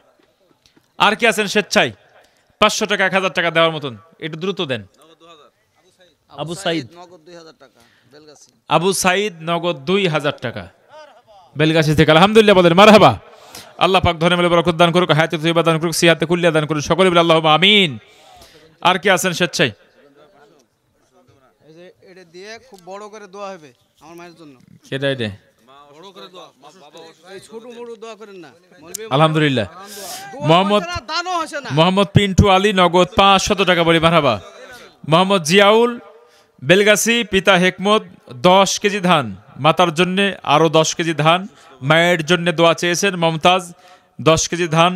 আর কি আছেন স্বেচ্ছায় 500 টাকা 1000 টাকা দেওয়ার মতন? একটু দ্রুত দেন। আবু সাইদ নগদ 2000 টাকা বেলগাছি। আবু সাইদ নগদ 2000 টাকা বেলগাছি থেকে। আলহামদুলিল্লাহ বলেন মারহাবা। আল্লাহ পাক ধনে মেলে বরকত দান করুক, হায়াতে তৈয়বা দান করুক, সিহাতে কুল্লিয়া দান করুক, সকলে বলে আল্লাহুম্মা আমিন। আর কি আছেন স্বেচ্ছায়? এই যে এটা দিয়ে খুব বড় করে দোয়া হবে আমার মায়ের জন্য। সেটাই রে, বড় করে দোয়া, এই ছোট বড় দোয়া করেন না। আলহামদুলিল্লাহ। মোহাম্মদ দানও হচ্ছে না। মোহাম্মদ পিন্টু আলী নগদ 500 টাকা বলি মারহাবা। মোহাম্মদ জিয়াউল বেলগাছি, পিতা হেকমত 10 কেজি ধান, মাতার জন্য আরো 10 কেজি ধান, মায়ের জন্য দোয়া চেয়েছেন মমতাজ 10 কেজি ধান।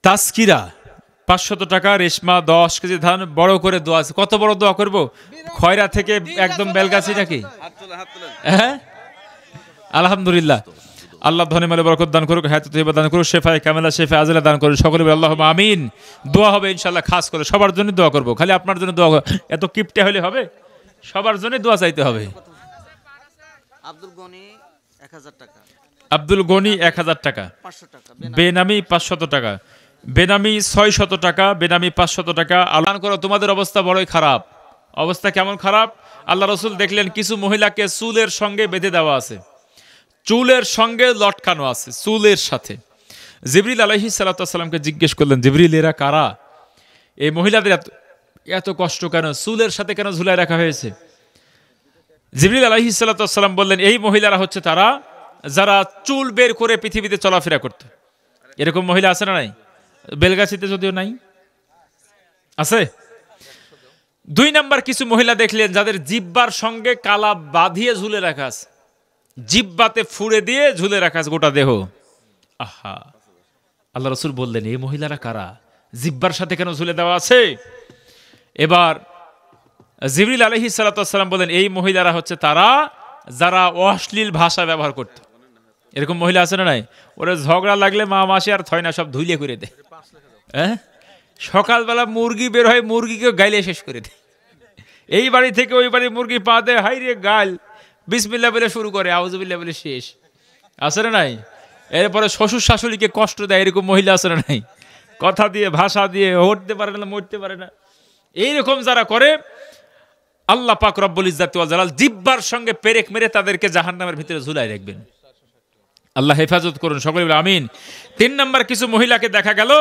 তাসকিরা 500 টাকা, রেশমা 10 কেজি ধান। বড় করে দোয়া আছে। কত বড় দোয়া করব? খয়রা থেকে একদম বেলগাছি নাকি? হ্যাঁ, আলহামদুলিল্লাহ। আল্লাহ ধনে মেলে বরকত দান করুক, হায়াতে তৈয়বা দান করুক, শেফায়ে কামেলা শেফা আজলা দান করুক, সকলে বলে আল্লাহুম্মা আমিন। দোয়া হবে ইনশাআল্লাহ, খাস করে সবার জন্য দোয়া করব। খালি আপনার জন্য দোয়া, এত কিপটে হলে হবে? সবার জন্য দোয়া চাইতে হবে। আব্দুল গনি 1000 টাকা, আব্দুল গনি 1000 টাকা, 500 টাকা, বেনামি 500 টাকা, বেনামি 600 টাকা, বেনামি 500 টাকা। আল্লাহ করো, তোমাদের অবস্থা বড়ই খারাপ। অবস্থা কেমন খারাপ? আল্লাহ রসুল দেখলেন কিছু মহিলাকে চুলের সঙ্গে বেঁধে দেওয়া আছে, চুলের সঙ্গে লটকানো আছে, চুলের সাথে। জিবরিল আলাইহিস সালাতু ওয়াস সালামকে জিজ্ঞেস করলেন, জিবরিল এরা কারা? এই মহিলাদের এত কষ্ট কেন? চুলের সাথে কেন ঝুলায় রাখা হয়েছে? জিবরিল আলাইহিস সালাতু ওয়াস সালাম বললেন, এই মহিলারা হচ্ছে তারা যারা চুল বের করে পৃথিবীতে চলাফেরা করত। এরকম মহিলা আছে না নাই? বেলগাছিতে যদিও নাই, আছে। 2 নাম্বার কিছু মহিলা দেখলেন যাদের জিহ্বার সঙ্গে কালা বাঁধিয়ে ঝুলে রাখা আছে, জিহ্বাতে ফুড়ে দিয়ে ঝুলে রাখা আছে গোটা দেহ। আহা, আল্লাহ রসুল বললেন এই মহিলারা কারা? জিহ্বার সাথে কেন ঝুলে দেওয়া আছে? এবার জিবরিল আলাইহিস সালাতু ওয়াস সালাম বলেন, এই মহিলারা হচ্ছে তারা যারা অশ্লীল ভাষা ব্যবহার করত। এরকম মহিলা আছে না নাই? ওরা ঝগড়া লাগলে মা মাসি আর থয় না, সব ধুইলে করে দেয়। হ্যাঁ, সকালবেলা মুরগি বের হয়, মুরগিকে গাইলে শেষ করে দেয়। এই বাড়ি থেকে ওই বাড়ি মুরগি পা দেয়, হাই রে গাল, বিসমিল্লাহ বলে শুরু করে, আউযুবিল্লাহ বলে শেষ। আছে না নাই? এরপরে শ্বশুর শাশুড়িকে কষ্ট দেয়, এরকম মহিলা আছে না নাই? কথা দিয়ে, ভাষা দিয়ে, হটতে পারে না, মরতে পারে না। এইরকম যারা করে, আল্লাহ পাক রব্বুল ইজ্জাতি ওয়াল জালাল জিহ্বার সঙ্গে পেরেক মেরে তাদেরকে জাহান্নামের ভিতরে ঝুলাই রাখবেন। আল্লাহ হেফাজত করুন, সকলে বলে আমিন। 3 নাম্বার কিছু মহিলাকে দেখা গেল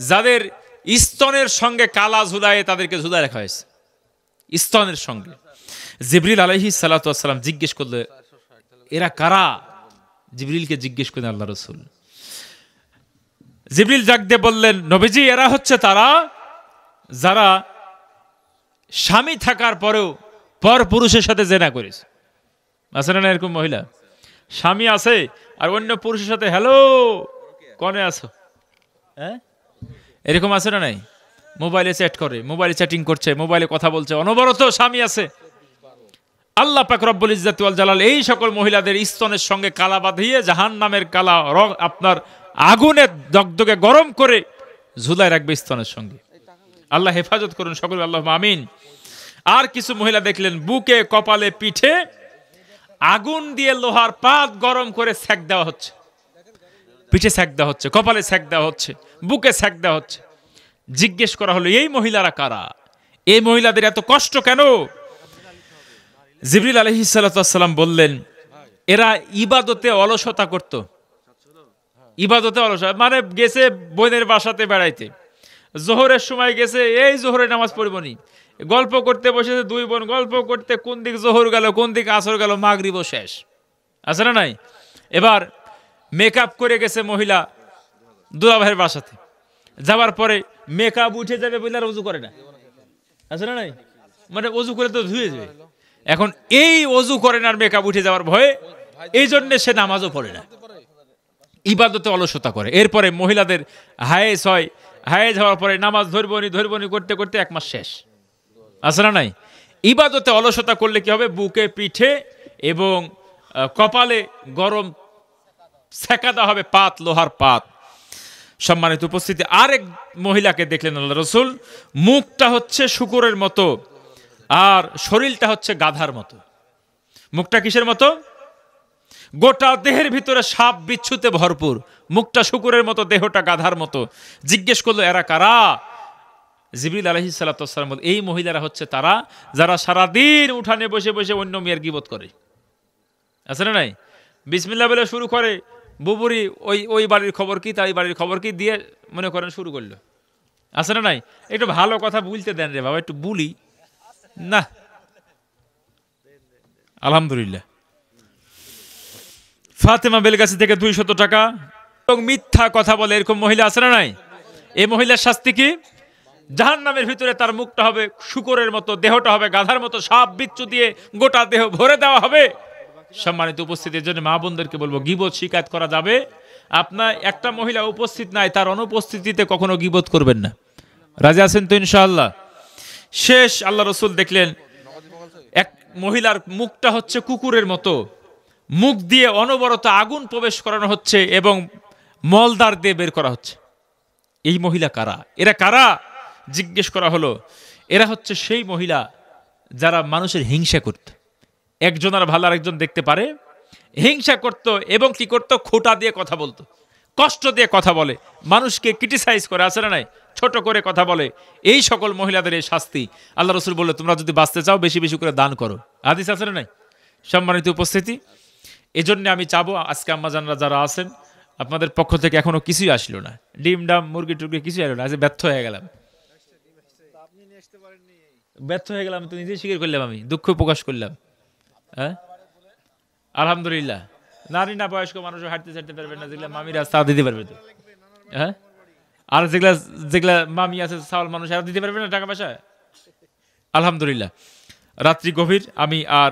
যাদের স্তনের সঙ্গে কালা ঝুলায় তাদেরকে ঝুলাই রাখা হয়েছে, স্তনের সঙ্গে। জিবরিল আলাইহিস সালাতু ওয়াস সালাম জিজ্ঞেস করলে এরা কারা? জিবরিলকে জিজ্ঞেস করলেন আল্লাহ রাসূল। জিবরিল ডাক দিয়ে বললেন, নবীজি এরা হচ্ছে তারা যারা স্বামী থাকার পরেও পর পুরুষের সাথে জেনা করেছে। আছে না এরকম মহিলা? স্বামী আছে আর অন্য পুরুষের সাথে হ্যালো কনে আছো, হ্যাঁ, এরকম আছে না নাই? মোবাইলে চ্যাট করে, মোবাইলে চ্যাটিং করছে, মোবাইলে কথা বলছে, অনবরত স্বামী আছে। আল্লাহ পাক রব্বুল ইজ্জাতি ওয়াল জালাল এই সকল মহিলাদের স্তনের সঙ্গে কালা বাঁধিয়ে জাহান্নামের কালা আপনার আগুনে দগদগে গরম করে ঝুলায় রাখবে স্তনের সঙ্গে। আল্লাহ হেফাজত করুন সকলে, আল্লাহ আমিন। আর কিছু মহিলা দেখলেন বুকে, কপালে, পিঠে আগুন দিয়ে লোহার পাত গরম করে সেক দেওয়া হচ্ছে। পিঠে সেক দেওয়া হচ্ছে, কপালে সেক দেওয়া হচ্ছে, বুকে সেক দেওয়া হচ্ছে। জিজ্ঞেস করা হলো এই মহিলারা কারা, এই মহিলাদের এত কষ্ট কেন? জিবরিল আলাইহিস সালাম বললেন এরা ইবাদতে অলসতা করত। ইবাদতে অলসতা মানে গেছে বোনের বাসাতে বেড়াইতে, জোহরের সময় গেছে, এই জোহরে নামাজ পড়বনি, গল্প করতে বসেছে দুই বোন, গল্প করতে কোন দিক জোহর গেল, কোন দিক আসর গেল, মাগরিবও শেষ, আছে না নাই? এবার মেকআপ করে গেছে মহিলা দুলাভাইয়ের বাসাতে, যাওয়ার পরে মেকআপ উঠে যাবে বলে আর অজু করে না, আছে না নাই? মানে অজু করে তো ধুয়ে যাবে। এখন এই অজু করে না আর মেকআপ উঠে যাওয়ার ভয়ে এই জন্য সে নামাজও পড়ে না, ইবাদতে অলসতা করে। এরপরে মহিলাদের হায়েজ হয়, হায়েজ হওয়ার পরে নামাজ ধরবনি করতে করতে 1 মাস শেষ, আছে না নাই? ইবাদতে অলসতা করলে কি হবে? বুকে, পিঠে এবং কপালে গরম সেকা দেওয়া হবে পাত, লোহার পাত। সম্মানিত উপস্থিতি, আরেক মহিলাকে দেখলেন আল্লাহ রাসূল, মুখটা হচ্ছে শূকরের মতো আর শরীরটা হচ্ছে গাধার মতো। মুখটা কিসের মতো? গোটা দেহের ভিতরে সাপ বিচ্ছুতে ভরপুর, মুখটা শূকরের মতো, দেহটা গাধার মতো। জিজ্ঞেস করলো এরা কারা? জিবরিল আলাইহিস সালাতু ওয়াস সালাম বলেন এই মহিলারা হচ্ছে তারা যারা সারাদিন উঠানে বসে বসে অন্য মেয়ের গীবত করে, আছে না নাই? বিসমিল্লাহ বলে শুরু করে, বুবুরি ওই বাড়ির খবর কি, তাই বাড়ির খবর কি দিয়ে মনে করেন শুরু করলো, আছে না নাই? একটু ভালো কথা বলতে দেন রে বাবা, একটু বলি না। আলহামদুলিল্লাহ। ফাতেমা বেলগাছি থেকে 200 টাকা। এবং মিথ্যা কথা বলে এরকম মহিলা আছে না নাই? এই মহিলার শাস্তি কি? জাহান্নামের ভিতরে তার মুখটা হবে শূকরের মতো, দেহটা হবে গাধার মতো, সাপ বিচ্ছু দিয়ে গোটা দেহ ভরে দেওয়া হবে। সম্মানিত উপস্থিতির জন্য মা বোনদেরকে বলবো গীবত শিকায়ত করা যাবে। আপনার একটা মহিলা উপস্থিত নাই, তার অনুপস্থিতিতে কখনো গীবত করবেন না। রাজি আছেন তো ইনশাআল্লাহ? শেষ আল্লাহ রাসূল দেখলেন এক মহিলার মুখটা হচ্ছে কুকুরের মতো, মুখ দিয়ে অনবরত আগুন প্রবেশ করানো হচ্ছে এবং মলদার দিয়ে বের করা হচ্ছে। এই মহিলা কারা? এরা কারা? জিজ্ঞেস করা হলো এরা হচ্ছে সেই মহিলা যারা মানুষের হিংসা করত। একজন আর ভালো আরেকজন দেখতে পারে, হিংসা করত এবং কি করত? খোঁটা দিয়ে কথা বলতো, কষ্ট দিয়ে কথা বলে, মানুষকে ক্রিটিসাইজ করে, আছে না নাই? ছোট করে কথা বলে। এই সকল মহিলাদের এই শাস্তি। আল্লাহ রাসূল বললেন তোমরা যদি বাঁচতে চাও বেশি বেশি করে দান করো। হাদিস আছে না নাই? সম্মানিত উপস্থিতি, এজন্য আমি চাবো আজকে আম্মাজানরা যারা আছেন আপনাদের পক্ষ থেকে এখনো কিছুই আসলো না, ডিম ডাম মুরগি টুরগি কিছুই আসলো না। আজ ব্যর্থ হয়ে গেলাম, ব্যর্থ হয়ে গেলাম, তো নিজেই স্বীকার করলাম, আমি দুঃখ প্রকাশ করলাম। হ্যাঁ আলহামদুলিল্লাহ। নারী না বয়স্ক মানুষ হাঁটতে চাটতে পারবে না, যেগুলা মামি রাস্তা দিতে পারবে তো। হ্যাঁ আর যেগুলা যেগুলা মামি আছে সাওয়াল মানুষ আর দিতে পারবে না টাকা পয়সা। আলহামদুলিল্লাহ। রাত্রি গভীর, আমি আর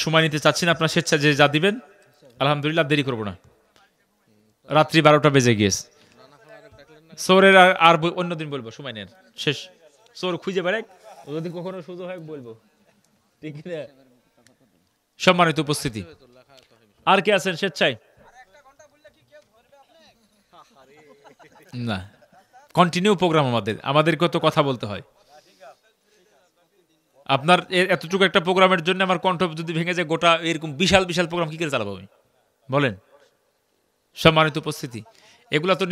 সময় নিতে চাচ্ছি না, আপনার স্বেচ্ছা যে যা দিবেন আলহামদুলিল্লাহ, দেরি করবো না। রাত্রি 12টা বেজে গিয়েছে। সোরের আর অন্যদিন বলবো, সময় নেন, শেষ। সোর খুঁজে বেড়াক, যদি কখনো সুযোগ হয় বলবো, ঠিক না? সম্মানিত উপস্থিতি, আর কে আছেন স্বেচ্ছায়? না, কন্টিনিউ প্রোগ্রাম আমাদেরকে তো কথা বলতে হয়। আপনার এতটুকু একটা প্রোগ্রামের জন্য আমার কণ্ঠ যদি ভেঙে যায়, গোটা এরকম বিশাল বিশাল প্রোগ্রাম কি করে চালাবো আমি, বলেন? সম্মানিত উপস্থিতি, এগুলা তো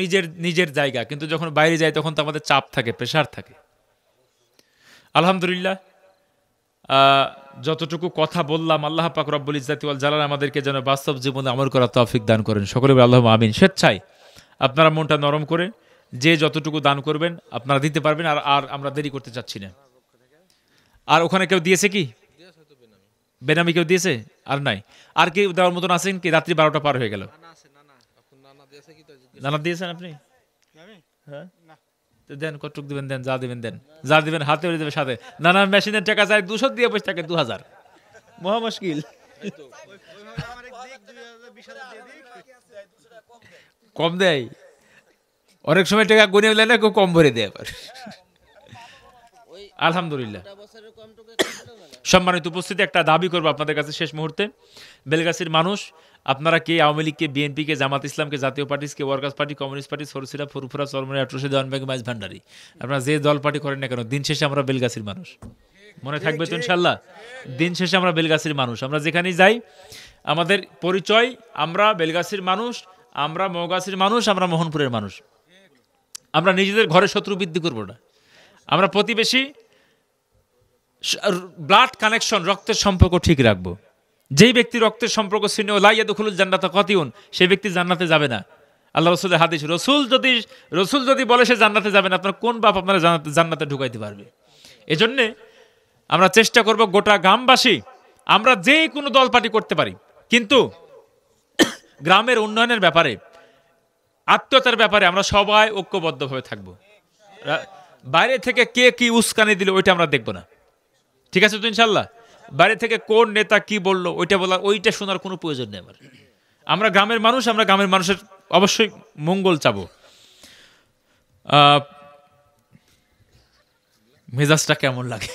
নিজের জায়গা, কিন্তু যখন বাইরে যায় তখন তো আমাদের চাপ থাকে, প্রেশার থাকে। আলহামদুলিল্লাহ, যতটুকু কথা বললাম আল্লাহ পাক রব্বুল ইজ্জাতি ওয়াল জালাল আমাদেরকে যেন বাস্তব জীবনে আমল করার তৌফিক দান করেন। সকলে আল্লাহুম্মা আমিন। স্বেচ্ছায় আপনারা মনটা নরম করে যে যতটুকু দান করবেন আপনারা দিতে পারবেন। আর আমরা দেরি করতে চাচ্ছি না। আর ওখানে কেউ দিয়েছে কি? বেনামি কেউ দিয়েছে? আর নাই? আর কেউ দেওয়ার মতন আছেন কি? রাত্রি 12টা পার হয়ে গেল। নানা দিয়েছেন আপনি? হ্যাঁ দেন, কতটুক দিবেন দেন, যা দিবেন দেন, যা দিবেন হাতে দেবে সাথে। নানা মেশিনের টাকা চাই 200 দিয়ে বসে থাকে 2000, মহা মুশকিল। কম দেয় অনেক সময়, টাকা গুনে হলে না কেউ কম ভরে দেয় আবার। আলহামদুলিল্লাহ। সম্মানিত উপস্থিতি, একটা দাবি করবো আপনাদের কাছে শেষ মুহূর্তে। বেলগাছির মানুষ, আপনারা কে আওয়ামী লীগকে, বিএনপিকে, জামাত ইসলামকে, জাতীয় পার্টিকে, ওয়ার্কার্স পার্টি, কমিউনিস্ট পার্টি, সরসিলা, ফুরফুরা, চরমনি, আটরশি, দেওয়ানবাগি, মাইজ ভান্ডারি, আপনারা যে দল পার্টি করেন না কেন, দিন শেষে আমরা বেলগাছির মানুষ। মনে থাকবে তো ইনশাল্লাহ? দিন শেষে আমরা বেলগাছির মানুষ। আমরা যেখানেই যাই আমাদের পরিচয়, আমরা বেলগাছির মানুষ, আমরা মৌগাছির মানুষ, আমরা মোহনপুরের মানুষ। আমরা নিজেদের ঘরে শত্রু বৃদ্ধি করবো না। আমরা প্রতিবেশী ব্লাড কানেকশন, রক্তের সম্পর্ক ঠিক রাখবো। যেই ব্যক্তি রক্তের সম্পর্ক ছিন্ন লাইয়াদুখুলুল জান্নাতা কাতিউন, সেই ব্যক্তি জান্নাতে যাবে না। আল্লাহ রসুলের হাদিস। রসুল যদি বলে সে জান্নাতে যাবে না, আপনার কোন বাপ আপনারা জান্নাতে ঢুকাইতে পারবে? এজন্যে আমরা চেষ্টা করব গোটা গ্রামবাসী, আমরা যে কোনো দল পার্টি করতে পারি, কিন্তু গ্রামের উন্নয়নের ব্যাপারে, আত্মীয়তার ব্যাপারে আমরা সবাই ঐক্যবদ্ধভাবে থাকবো। বাইরে থেকে কে কি উস্কানি দিল ওইটা আমরা দেখব না, ঠিক আছে তো ইনশাল্লাহ? বাইরে থেকে কোন নেতা কি বললো ওইটা শোনার কোনো প্রয়োজন নেই আমার। আমরা গ্রামের মানুষ, আমরা গ্রামের মানুষের অবশ্যই মঙ্গল চাবো। মেজাজটা কেমন লাগে?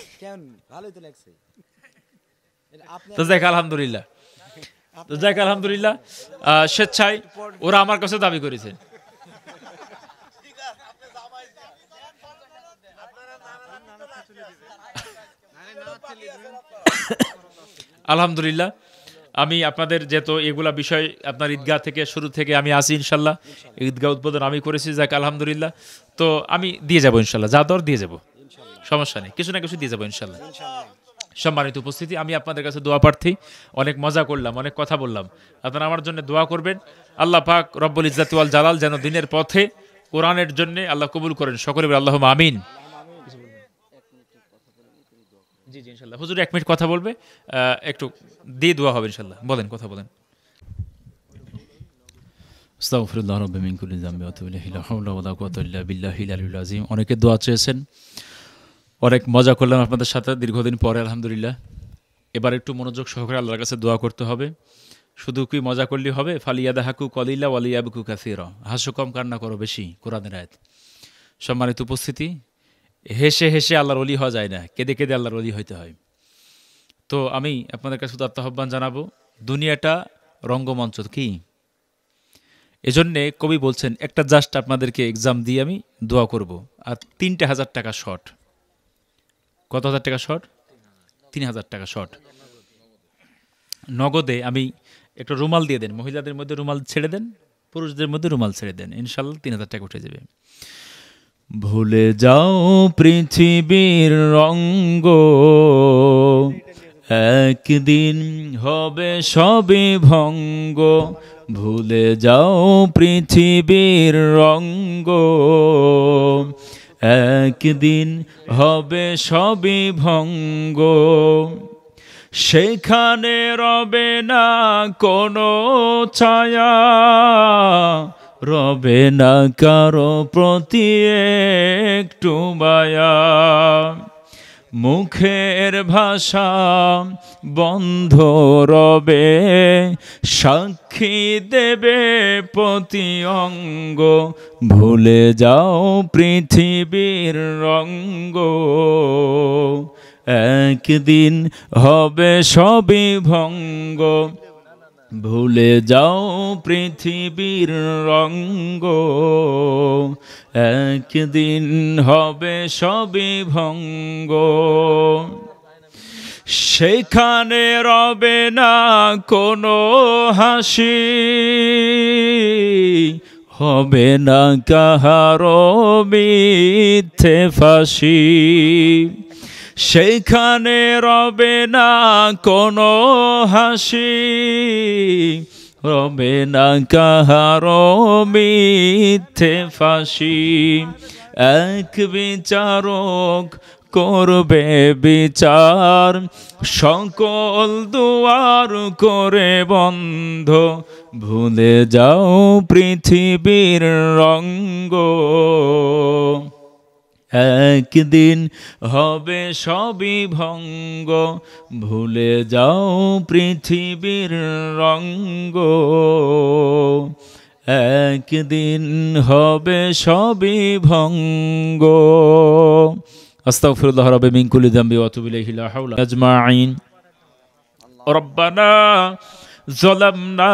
তো যাক আলহামদুলিল্লাহ, স্বেচ্ছায় ওরা আমার কাছে দাবি করেছে। আলহামদুলিল্লাহ, আমি আপনাদের যেহেতু এগুলা বিষয় আপনার ঈদগাহ থেকে শুরু থেকে আমি আসি ইনশাল্লাহ, ঈদগাহ উদ্বোধন আমি করেছি, যাক আলহামদুলিল্লাহ। তো আমি দিয়ে যাবো ইনশাল্লাহ, যা দর দিয়ে যাবো, সমস্যা নেই, কিছু না কিছু দিয়ে যাবো ইনশাল্লাহ। সম্মানিত উপস্থিতি, আমি আপনাদের কাছে দোয়া প্রার্থী। অনেক মজা করলাম, অনেক কথা বললাম, আপনারা আমার জন্য দোয়া করবেন। আল্লাহ পাক রব্বুল ইজ্জাতি ওয়াল জালাল যেন দিনের পথে কোরআনের জন্য আল্লাহ কবুল করেন, সকলে বলেন আল্লাহুম্মা আমিন। জি জি ইনশাল্লাহ, হুজুর 1 মিনিট কথা বলবে, একটু দিয়ে দোয়া হবে ইনশাল্লাহ। বলেন, কথা বলেন। আস্তাগফিরুল্লাহ রাব্বি মিন কুল্লি যামবি ওয়া আতুবু ইলাইহি, লা হাওলা ওয়া লা কুওয়াতা ইল্লা বিল্লাহিল আলিয়্যিল আযীম। অনেকে দোয়া চেয়েছেন, অনেক মজা করলাম আপনাদের সাথে দীর্ঘদিন পরে আলহামদুলিল্লাহ। এবার একটু মনোযোগ সহকারে আল্লাহর কাছে দোয়া করতে হবে। শুধু কি মজা করলেই হবে? ফালিয়াদাহাকু কলিলা ওয়ালিয়াবকু কাসীরা, হাসো কম কান্না করো বেশি, কোরআনের আয়াত। সম্মানিত উপস্থিতি, হেসে হেসে আল্লাহর ওলি হওয়া যায় না, কেঁদে কেঁদে আল্লাহর ওলি হইতে হয়। তো আমি আপনাদের কাছে শুধু আত্মাহ্বান জানাবো, দুনিয়াটা রঙ্গমঞ্চ কি, এজন্যে কবি বলছেন একটা জাস্ট আপনাদেরকে এক্সাম দিয়ে আমি দোয়া করব, আর 3,000 টাকা শর্ট। কত হাজার টাকা শর্ট? 3,000 টাকা শর্ট নগদে। আমি একটা রুমাল দিয়ে দেন, মহিলাদের মধ্যে রুমাল ছেড়ে দেন, পুরুষদের মধ্যে রুমাল ছেড়ে দেন, ইনশাল্লাহ 3,000 টাকা উঠে যাবে। ভুলে যাও পৃথিবীর রঙ্গ, একদিন হবে সবই ভঙ্গ। ভুলে যাও পৃথিবীর রঙ্গ, একদিন হবে সবই ভঙ্গ। সেখানে রবে না কোনো ছায়া, রবে না কারো প্রতি একটু মায়া। মুখের ভাষা বন্ধ রবে, সাক্ষী দেবে প্রতি অঙ্গ। ভুলে যাও পৃথিবীর রঙ্গ, একদিন হবে সবই ভঙ্গ। ভুলে যাও পৃথিবীর রঙ্গ, একদিন হবে সবই ভঙ্গ। সেখানে রবে না কোনো হাসি, হবে না কাহারো মিথ্যে ফাঁসি। সেইখানে রবে না কোনো হাসি, রবে না কাহারো মিথ্যে ফাঁসি। এক বিচারক করবে বিচার, সকল দুয়ার করে বন্ধ। ভুলে যাও পৃথিবীর রঙ্গ, একদিন হবে সবই ভঙ্গ। ভুলে যাও পৃথিবীর রঙ্গ, একদিন হবে সবই ভঙ্গ। আস্তাগফিরুল্লাহ রাব্বি মিন কুল্লি যামবি ওয়া আতুবু ইলাইহি লা হাওলা আজমাইন। রব্বানা ظلمنا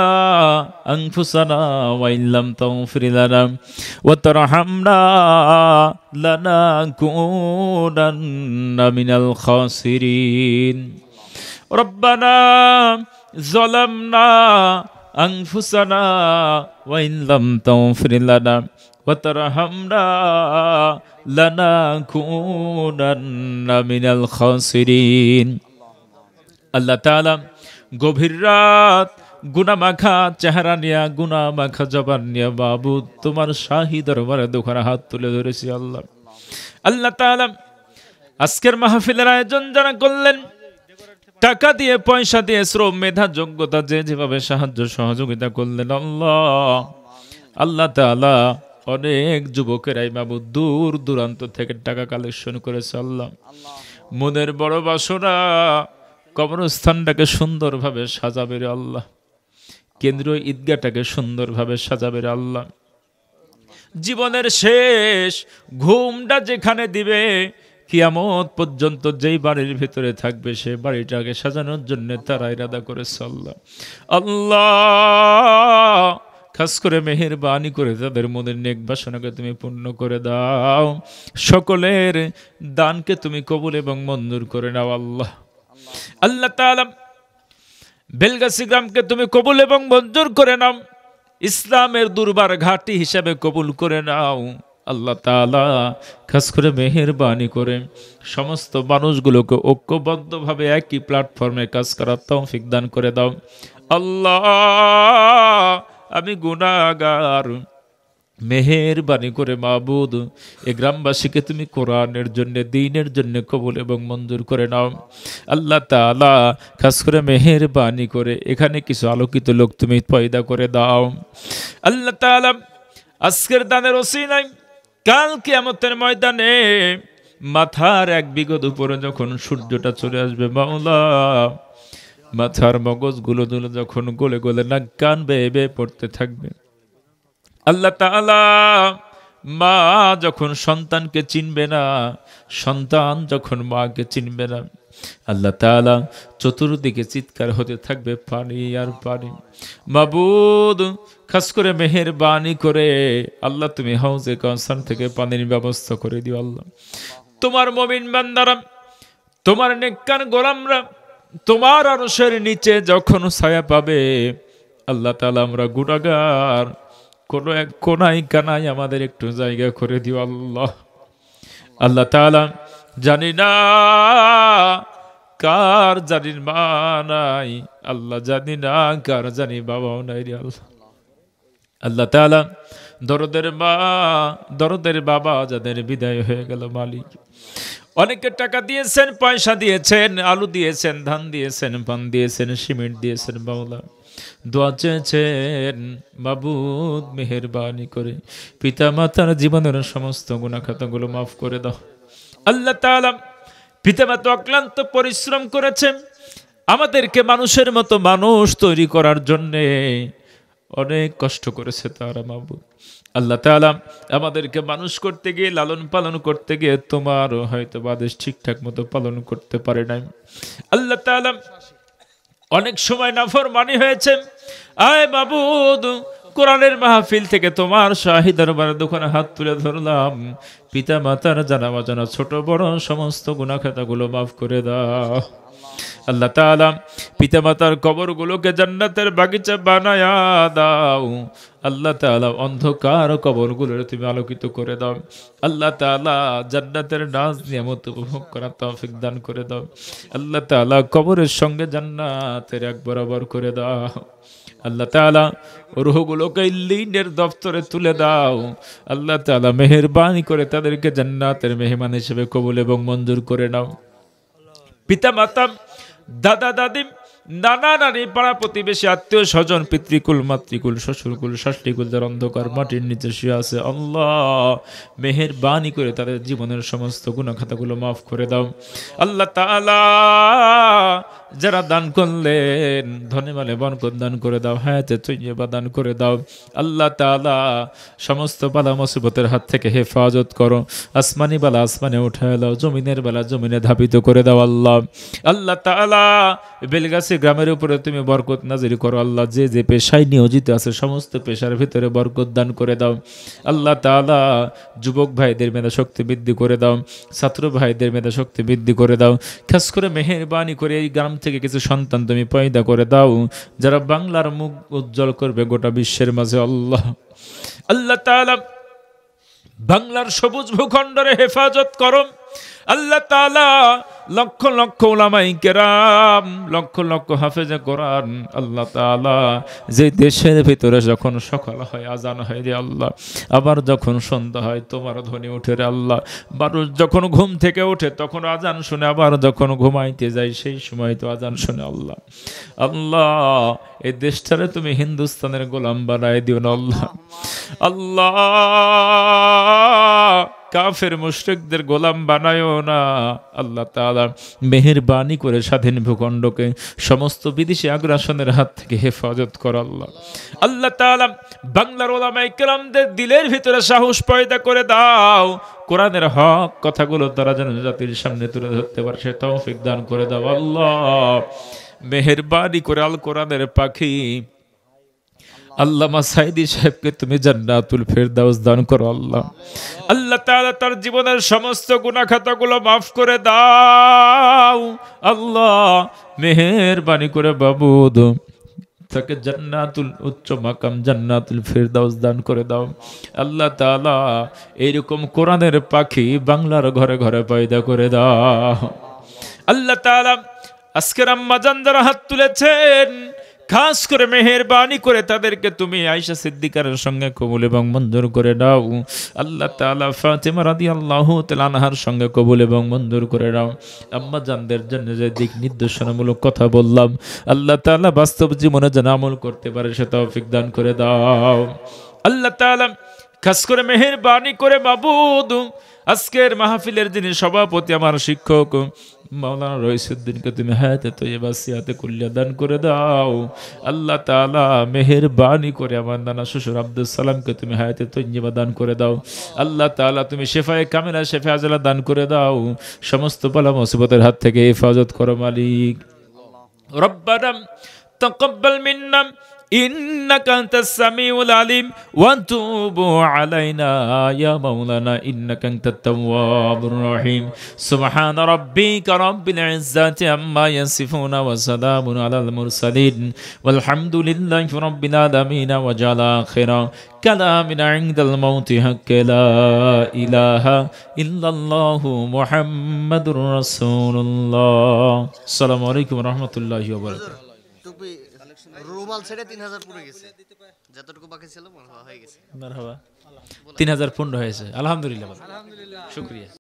أنفسنا وإن لم تغفر لنا وترحمنا لنكونن من الخاسرين ربنا ظلمنا أنفسنا وإن لم تغفر لنا وترحمنا لنكونن من الخاسرين আল্লাহ তাআলা গভীর রাত গুনামাখা চেহারা নিয়ে গুনামাখা জবান নিয়ে মাবুদ তোমার শাহী দরবারে দুখানা হাত তুলে ধরেছি আল্লাহ। আল্লাহ তাআলা আজকের মাহফিলের আয়োজন যারা করলেন, টাকা দিয়ে পয়সা দিয়ে শ্রম মেধা যোগ্যতা যে যেভাবে সাহায্য সহযোগিতা করলেন আল্লাহ, আল্লাহ তাআলা অনেক যুবকেরাই মাবুদ দূর দূরান্ত থেকে টাকা কালেকশন করেছে আল্লাহ। মনের বড় বাসনা কবরস্থানটাকে সুন্দরভাবে সাজাবে রে আল্লাহ, কেন্দ্রীয় ঈদগাহটাকে সুন্দরভাবে সাজাবে রে আল্লাহ। জীবনের শেষ ঘুমটা যেখানে দিবে, কিয়ামত পর্যন্ত যেই বাড়ির ভিতরে থাকবে সে বাড়িটাকে সাজানোর জন্য তারা ইরাদা করেছে আল্লাহ। আল্লাহ খাস করে মেহেরবানি করে তাদের মনের নেক বাসনাকে তুমি পূর্ণ করে দাও, সকলের দানকে তুমি কবুল এবং মঞ্জুর করে নাও আল্লাহ। আল্লাহ তাআলা বেলগাছি গ্রামকে তুমি কবুল এবং মঞ্জুর করে নাও, ইসলামের দুর্বার ঘাঁটি হিসাবে কবুল করে নাও আল্লাহ তাআলা। খাস করে মেহেরবানি করে সমস্ত মানুষগুলোকে ঐক্যবদ্ধভাবে একই প্ল্যাটফর্মে কাজ করার তৌফিক দান করে দাও আল্লাহ। আমি গুনাহগার, মেহেরবানি করে মাবুদ এ গ্রামবাসীকে তুমি কোরআনের জন্য দ্বীনের জন্য কবুল এবং মঞ্জুর করে নাও আল্লাহ তাআলা। খাস করে মেহেরবানি করে এখানে কিছু আলোকিত লোক তুমি পয়দা করে দাও আল্লাহ তাআলা। আজকের দানের ওসিলায় কাল কিয়ামতের ময়দানে মাথার এক বিগত উপরে যখন সূর্যটা চলে আসবে মাওলা, মাথার মগজগুলো যখন গলে গলে নাক কান বেয়ে বেয়ে পড়তে থাকবে আল্লাহ তাআলা, মা যখন সন্তানকে চিনবে না, সন্তান যখন মাকে চিনবে না আল্লাহ তাআলা, চতুর্দিকে চিৎকার হতে থাকবে পানি আর পানি। মাবুদ খাস করে মেহেরবানি করে আল্লাহ তুমি হাউজে কাউসার থেকে পানির ব্যবস্থা করে দিও আল্লাহ। তোমার মুমিন বান্দারা, তোমার নেককার গোলামরা তোমার আরশের নিচে যখন ছায়া পাবে আল্লাহ তাআলা, আমরা গুনাহগার, কোনো এক কোনায় কানায় আমাদের একটু জায়গা করে দিও আল্লাহ। আল্লাহ তাআলা জানি না কার জানির মা নাই আল্লাহ, জানি না কার জানি বাবাও নাই রে আল্লাহ। আল্লাহ তাআলা দরদের মা দরদের বাবা যাদের বিদায় হয়ে গেল মালিক, অনেকে টাকা দিয়েছেন, পয়সা দিয়েছেন, আলু দিয়েছেন, ধান দিয়েছেন, পান দিয়েছেন, সিমেন্ট দিয়েছেন মাওলা, দোয়া চেয়েছেন মাবুদ মেহেরবানি করে পিতা মাতার জীবনের সমস্ত গুনাহ খাতাগুলো মাফ করে দাও আল্লাহ তাআলা। পিতা মাতা অক্লান্ত পরিশ্রম করেছেন আমাদেরকে মানুষের মতো মানুষ তৈরি করার জন্যে, অনেক কষ্ট করেছে তারা মাবুদ। আল্লাহ তাআলা আমাদেরকে মানুষ করতে গিয়ে, লালন পালন করতে গিয়ে তোমার হয়তো আদেশ ঠিকঠাক মতো পালন করতে পারে নাই আল্লাহ তাআলা। অনেক সময় নাফরমানি হয়েছে, আয় মাবুদ কোরআনের মাহফিল থেকে তোমার শাহী দরবারে দোকানে হাত তুলে ধরলাম, পিতা মাতার জানা অজানা ছোট বড় সমস্ত গুনাহ খাতাগুলো মাফ করে দাও আল্লাহ তাআলা। পিতা মাতার কবরগুলোকে জান্নাতের বাগিচা বানায়া দাও আল্লাহ তাআলা। অন্ধকার কবরগুলোর তুমি আলোকিত করে দাও আল্লাহ তাআলা। জান্নাতের নাজ নিয়ামত উপভোগ করার তৌফিক দান করে দাও আল্লাহ তাআলা। কবরের সঙ্গে জান্নাতের এক বরাবর করে দাও আল্লাহ তাআলা। রূহগুলোকে ইল্লিনের দপ্তরে তুলে দাও আল্লাহ তাআলা। মেহেরবানি করে তাদেরকে জান্নাতের মেহমান হিসেবে কবুল এবং মঞ্জুর করে নাও। পিতা মাতা, দাদা দাদি, নানা নানি, পাড়া প্রতিবেশী, আত্মীয় স্বজন, পিতৃকুল মাতৃকুল শ্বশুরকুল শাশুড়িকুল যারা অন্ধকার মাটির নিচে শুয়ে আছে আল্লাহ, মেহেরবানি করে তাদের জীবনের সমস্ত গুনাহ খাতাগুলো মাফ করে দাও আল্লাহ তাআলা। যারা দান করলেন ধনে মালে বরকত দান করে দাও, হায়াতে তৈয়বা দান করে দাও। আল্লাহ তাআলা সমস্ত বালা মুসিবতের হাত থেকে হেফাজত করো। আসমানি বালা আসমানে উঠায় দাও, জমিনের বেলা জমিনে ধাবিত করে দাও। আল্লাহ আল্লাহ তাআলা বেলগাছি গ্রামের উপরে তুমি বরকত নাজির করো। আল্লাহ যে যে পেশায় নিয়োজিত আছে সমস্ত পেশার ভিতরে বরকত দান করে দাও। আল্লাহ তাআলা যুবক ভাইদের মেধা শক্তি বৃদ্ধি করে দাও, ছাত্র ভাইদের মেধা শক্তি বৃদ্ধি করে দাও। খাস করে মেহেরবানি করে এই গ্রাম থেকে কিছু সন্তান তুমি পয়দা করে দাও, যারা বাংলার মুখ উজ্জ্বল করবে গোটা বিশ্বের মাঝে। আল্লাহ আল্লাহ তাআলা বাংলার সবুজ ভূখণ্ডরে হেফাজত করো। আল্লাহ তাআলা লক্ষ লক্ষ উলামায়ে কেরাম, লক্ষ লক্ষ হাফেজে কোরআন, আল্লাহ তাআলা যে দেশের ভিতরে যখন সকাল হয় আজান হয় রে আল্লাহ, আবার যখন সন্ধ্যা হয় তোমার ধ্বনি উঠে রে আল্লাহ, মানুষ যখন ঘুম থেকে ওঠে তখন আজান শুনে, আবার যখন ঘুমাইতে যায় সেই সময় তো আজান শুনে। আল্লাহ আল্লাহ এই দেশটারে তুমি হিন্দুস্তানের গোলাম বানায় দিও না আল্লাহ। আল্লাহ কাফের মুশরিকদের গোলাম বানায়ও না। আল্লাহ তাআলা মেহেরবানি করে স্বাধীন ভূখণ্ডকে সমস্ত বিদেশি আগ্রাসনের হাত থেকে হেফাজত কর। আল্লাহ আল্লাহ তাআলা বাংলার উলামায়ে কেরামদের দিলের ভিতরে সাহস পয়দা করে দাও, কোরআনের হক কথাগুলো তারা যেন জাতির সামনে তুলে ধরতে পারে সে তৌফিক দান করে দাও। আল্লাহ মেহেরবানি করে আল কোরআনের পাখি আল্লামা সাইদি সাহেবকে তুমি জান্নাতুল ফেরদাউস দান করো। আল্লাহ আল্লাহ তাআলা তার জীবনের সমস্ত গুনাহ খাতাগুলো মাফ করে দাও। আল্লাহ মেহেরবানি করে বাবুদ তাকে জান্নাতুল উচ্চ মাকাম জান্নাতুল ফেরদাউস দান করে দাও। আল্লাহ তাআলা এইরকম কোরআনের পাখি বাংলার ঘরে ঘরে পয়দা করে দাও। আল্লাহ তাআলা আজকের আম্মা জান যারা হাত তুলেছেন খাস করে মেহেরবানি করে তাদেরকে তুমি আয়েশা সিদ্দিকার সঙ্গে কবুল এবং মঞ্জুর করে দাও। আল্লাহ তাআলা ফাতেমা রাদিয়াল্লাহু তাআলা আনহার সঙ্গে কবুল এবং মঞ্জুর করে দাও। আম্মা জানদের জন্য যে দিক নির্দেশনামূলক কথা বললাম আল্লাহ তাআলা বাস্তব জীবনে যেন আমল করতে পারে সে তৌফিক দান করে দাও। আল্লাহ তাআলা খাস করে মেহেরবানি করে মাবুদ আজকের মাহফিলের যিনি সভাপতি আমার শিক্ষক মাওলানা রইসুদ্দিনকে তুমি হায়াতে তৈয়বা সিয়াতে কুল্লিয়া দান করে দাও। আল্লাহ তাআলা মেহেরবানি করে আমার নানা শ্বশুর আব্দুল সালামকে তুমি হায়াতে তৈয়বা দান করে দাও। আল্লাহ তাআলা তুমি শেফায়ে কামিলা শেফা আজলা দান করে দাও, সমস্ত বালা মুসিবতের হাত থেকে হেফাজত করো মালিক। রব্বানা তাকাব্বাল মিন্না إنك أنت السميع العليم وتوب علينا يا مولانا إنك أنت التواب الرحيم سبحان ربك رب العزة عما يصفون وسلام على المرسلين والحمد لله رب العالمين وجعل آخر كلامنا عند الموت حق لا إله إلا الله محمد رسول الله السلام عليكم ورحمة الله وبركاته টুপি রুমাল ছেড়ে 3000 পুরো গেছে, যতটুকু বাকি ছিল মনে হয়ে গেছে। মারহাবা 3000 পূর্ণ হয়েছে, আলহামদুলিল্লাহ, শুকরিয়া।